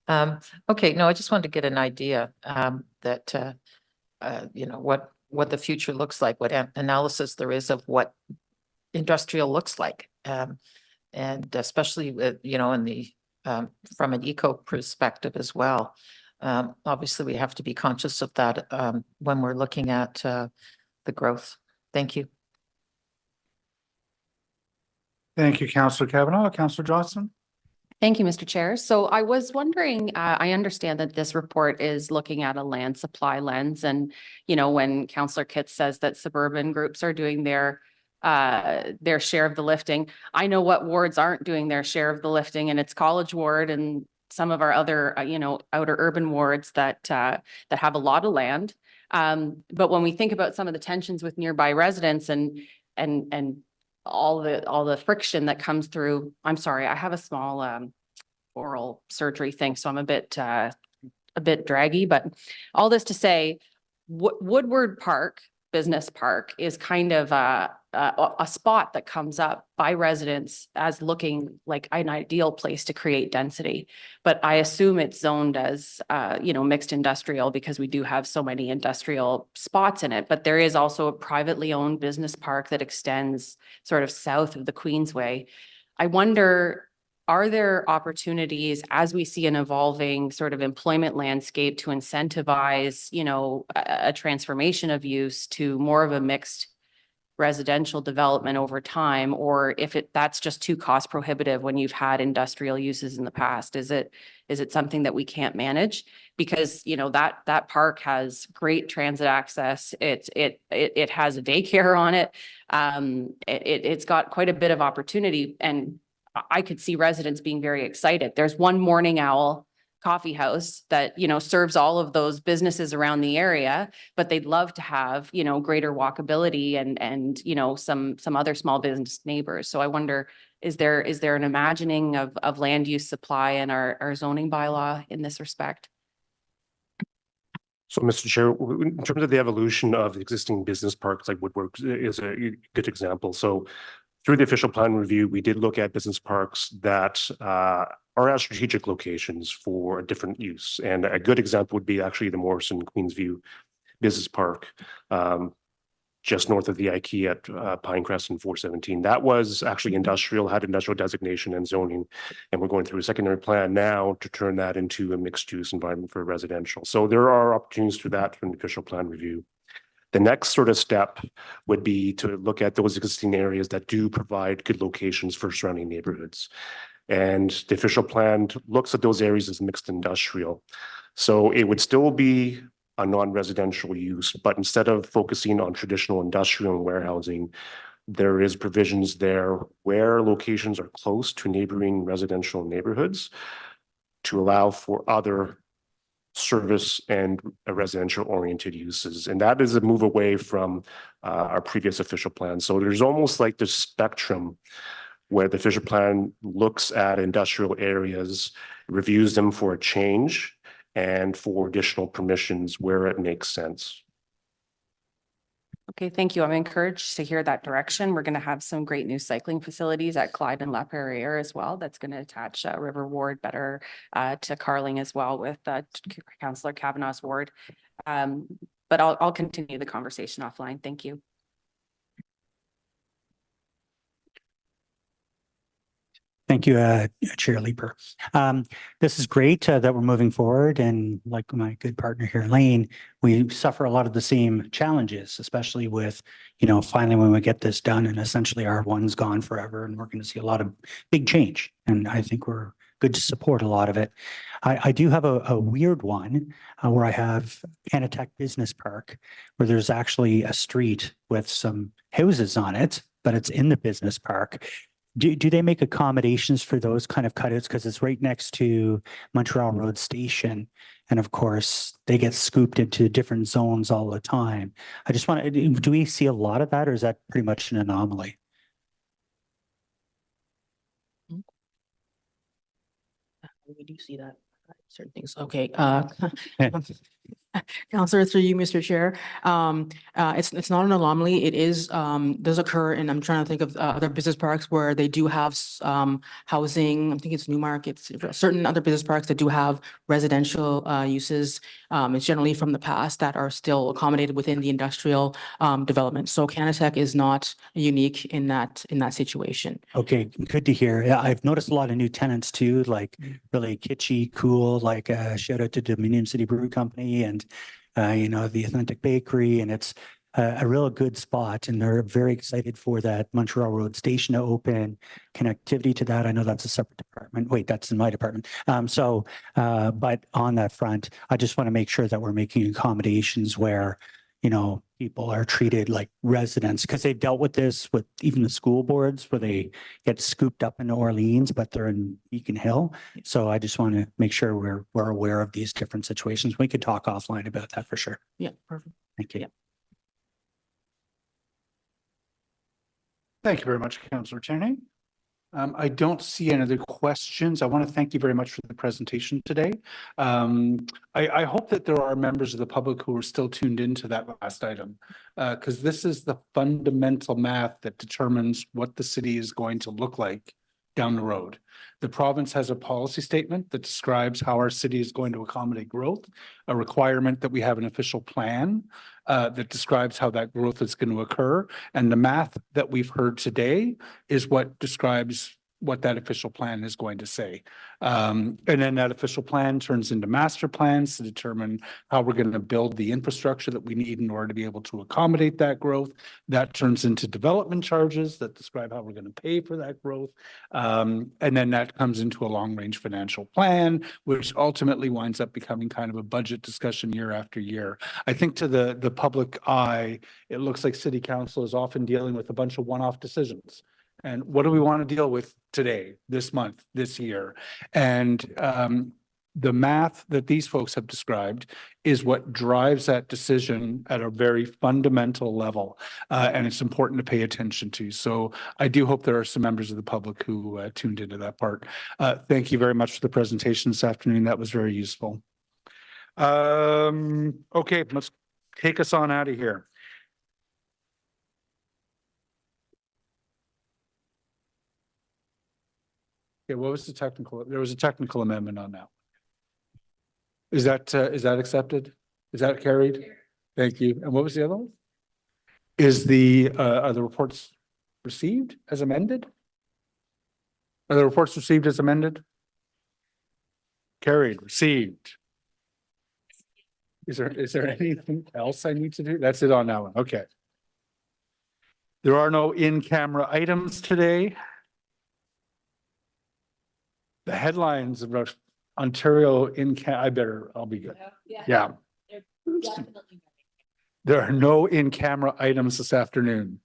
[SPEAKER 13] Okay, no, I just wanted to get an idea that, you know, what the future looks like, what analysis there is of what industrial looks like. And especially with, you know, in the, from an eco perspective as well. Obviously, we have to be conscious of that when we're looking at the growth. Thank you.
[SPEAKER 1] Thank you, Councillor Kavanaugh. Councillor Johnson.
[SPEAKER 19] Thank you, Mr. Chair. So I was wondering, I understand that this report is looking at a land supply lens, and, you know, when Councillor Kitts says that suburban groups are doing their share of the lifting, I know what wards aren't doing their share of the lifting, and it's College Ward and some of our other, you know, outer urban wards that have a lot of land. But when we think about some of the tensions with nearby residents and all the friction that comes through. I'm sorry, I have a small oral surgery thing, so I'm a bit draggy, but all this to say, Woodward Park Business Park is kind of a spot that comes up by residents as looking like an ideal place to create density. But I assume it's zoned as, mixed industrial because we do have so many industrial spots in it. But there is also a privately owned business park that extends sort of south of the Queensway. I wonder, are there opportunities as we see an evolving sort of employment landscape to incentivize, a transformation of use to more of a mixed residential development over time? Or if that's just too cost prohibitive when you've had industrial uses in the past, is it something that we can't manage? Because, that park has great transit access. It has a daycare on it. It's got quite a bit of opportunity, and I could see residents being very excited. There's one Morning Owl coffee house that, serves all of those businesses around the area, but they'd love to have, greater walkability and some other small business neighbors. So I wonder, is there an imagining of land use supply in our zoning bylaw in this respect?
[SPEAKER 17] So, Mr. Chair, in terms of the evolution of the existing business parks, like Woodward is a good example. So through the official plan review, we did look at business parks that are at strategic locations for a different use. And a good example would be actually the Morrison Queensview Business Park, just north of the IKEA at Pinecrest and 417. That was actually industrial, had industrial designation and zoning. And we're going through a secondary plan now to turn that into a mixed use environment for residential. So there are opportunities for that from the official plan review. The next sort of step would be to look at those existing areas that do provide good locations for surrounding neighborhoods. And the official plan looks at those areas as mixed industrial. So it would still be a non-residential use, but instead of focusing on traditional industrial and warehousing, there is provisions there where locations are close to neighboring residential neighborhoods to allow for other service and residential oriented uses. And that is a move away from our previous official plan. So there's almost like this spectrum where the official plan looks at industrial areas, reviews them for a change and for additional permissions where it makes sense.
[SPEAKER 19] Okay, thank you. I'm encouraged to hear that direction. We're going to have some great new cycling facilities at Clyde and La Perriere as well. That's going to attach River Ward better to Carling as well with Councillor Kavanaugh's ward. But I'll continue the conversation offline. Thank you.
[SPEAKER 12] Thank you, Chair Leeper. This is great that we're moving forward, and like my good partner here, Lane, we suffer a lot of the same challenges, especially with, finally when we get this done and essentially R1's gone forever, and we're going to see a lot of big change. And I think we're good to support a lot of it. I do have a weird one where I have Canatech Business Park, where there's actually a street with some houses on it, but it's in the business park. Do they make accommodations for those kind of cutouts? Because it's right next to Montreal Road Station. And of course, they get scooped into different zones all the time. I just want to, do we see a lot of that, or is that pretty much an anomaly?
[SPEAKER 18] We do see that certain things. Okay. Councillor, through you, Mr. Chair. It's not an anomaly. It is does occur, and I'm trying to think of other business parks where they do have housing. I think it's Newmark. It's certain other business parks that do have residential uses. It's generally from the past that are still accommodated within the industrial development. So Canatech is not unique in that situation.
[SPEAKER 12] Okay, good to hear. Yeah, I've noticed a lot of new tenants too, like really kitschy, cool. Like shout out to Dominion City Brew Company and the Authentic Bakery, and it's a real good spot, and they're very excited for that Montreal Road Station to open. Connectivity to that, I know that's a separate department. Wait, that's in my department. But on that front, I just want to make sure that we're making accommodations where, people are treated like residents, because they've dealt with this with even the school boards where they get scooped up in Orleans, but they're in Beacon Hill. So I just want to make sure we're aware of these different situations. We could talk offline about that for sure.
[SPEAKER 18] Yeah, perfect.
[SPEAKER 12] Thank you.
[SPEAKER 18] Yeah.
[SPEAKER 1] Thank you very much, Councillor Tierney. I don't see any other questions. I want to thank you very much for the presentation today. I hope that there are members of the public who are still tuned into that last item, because this is the fundamental math that determines what the city is going to look like down the road. The province has a policy statement that describes how our city is going to accommodate growth, a requirement that we have an official plan that describes how that growth is going to occur. And the math that we've heard today is what describes what that official plan is going to say. And then that official plan turns into master plans to determine how we're going to build the infrastructure that we need in order to be able to accommodate that growth. That turns into development charges that describe how we're going to pay for that growth. And then that comes into a long-range financial plan, which ultimately winds up becoming kind of a budget discussion year after year. I think to the public eye, it looks like City Council is often dealing with a bunch of one-off decisions. And what do we want to deal with today, this month, this year? And the math that these folks have described is what drives that decision at a very fundamental level. And it's important to pay attention to. So I do hope there are some members of the public who tuned into that part. Thank you very much for the presentation this afternoon. That was very useful. Okay, let's take us on out of here. Okay, what was the technical? There was a technical amendment on that. Is that accepted? Is that carried? Thank you. And what was the other one? Are the reports received as amended? Are the reports received as amended? Carried, received. Is there anything else I need to do? That's it on that one. Okay. There are no in-camera items today. The headlines about Ontario I'll be good. Yeah. There are no in-camera items this afternoon.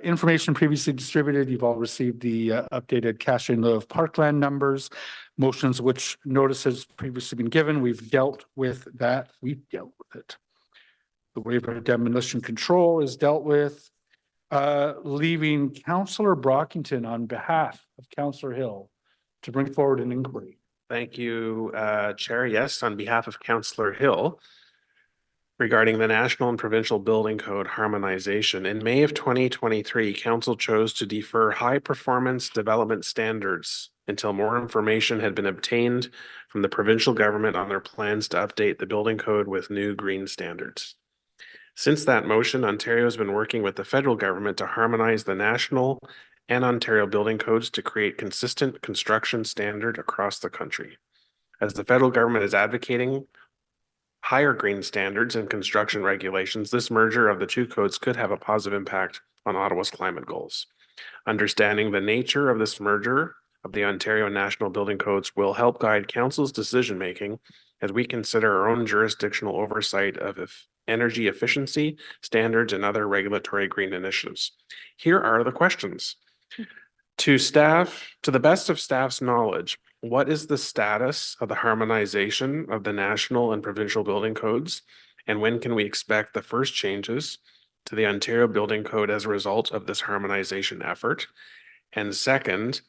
[SPEAKER 1] Information previously distributed, you've all received the updated cash in lieu of parkland numbers, motions which notice has previously been given. We've dealt with that. We've dealt with it. The waiver of demolition control is dealt with. Leaving Councillor Brockington on behalf of Councillor Hill to bring forward an inquiry.
[SPEAKER 10] Thank you, Chair. Yes, on behalf of Councillor Hill, regarding the national and provincial building code harmonization. In May of 2023, Council chose to defer high performance development standards until more information had been obtained from the provincial government on their plans to update the building code with new green standards. Since that motion, Ontario has been working with the federal government to harmonize the national and Ontario building codes to create consistent construction standard across the country. As the federal government is advocating higher green standards and construction regulations, this merger of the two codes could have a positive impact on Ottawa's climate goals. Understanding the nature of this merger of the Ontario National Building Codes will help guide Council's decision-making as we consider our own jurisdictional oversight of energy efficiency standards and other regulatory green initiatives. Here are the questions. To staff, to the best of staff's knowledge, what is the status of the harmonization of the national and provincial building codes? And when can we expect the first changes to the Ontario Building Code as a result of this harmonization effort? And second,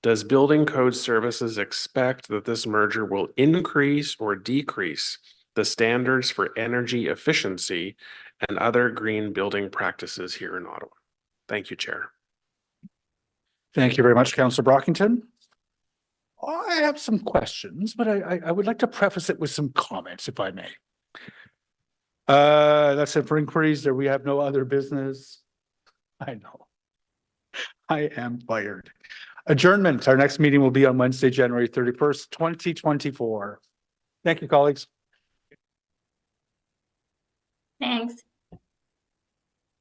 [SPEAKER 10] does Building Code Services expect that this merger will increase or decrease the standards for energy efficiency and other green building practices here in Ottawa? Thank you, Chair.
[SPEAKER 1] Thank you very much, Councillor Brockington. I have some questions, but I would like to preface it with some comments, if I may. That's it for inquiries. There we have no other business. I know. I am fired. Adjournment. Our next meeting will be on Wednesday, January 31st, 2024. Thank you, colleagues.
[SPEAKER 11] Thanks.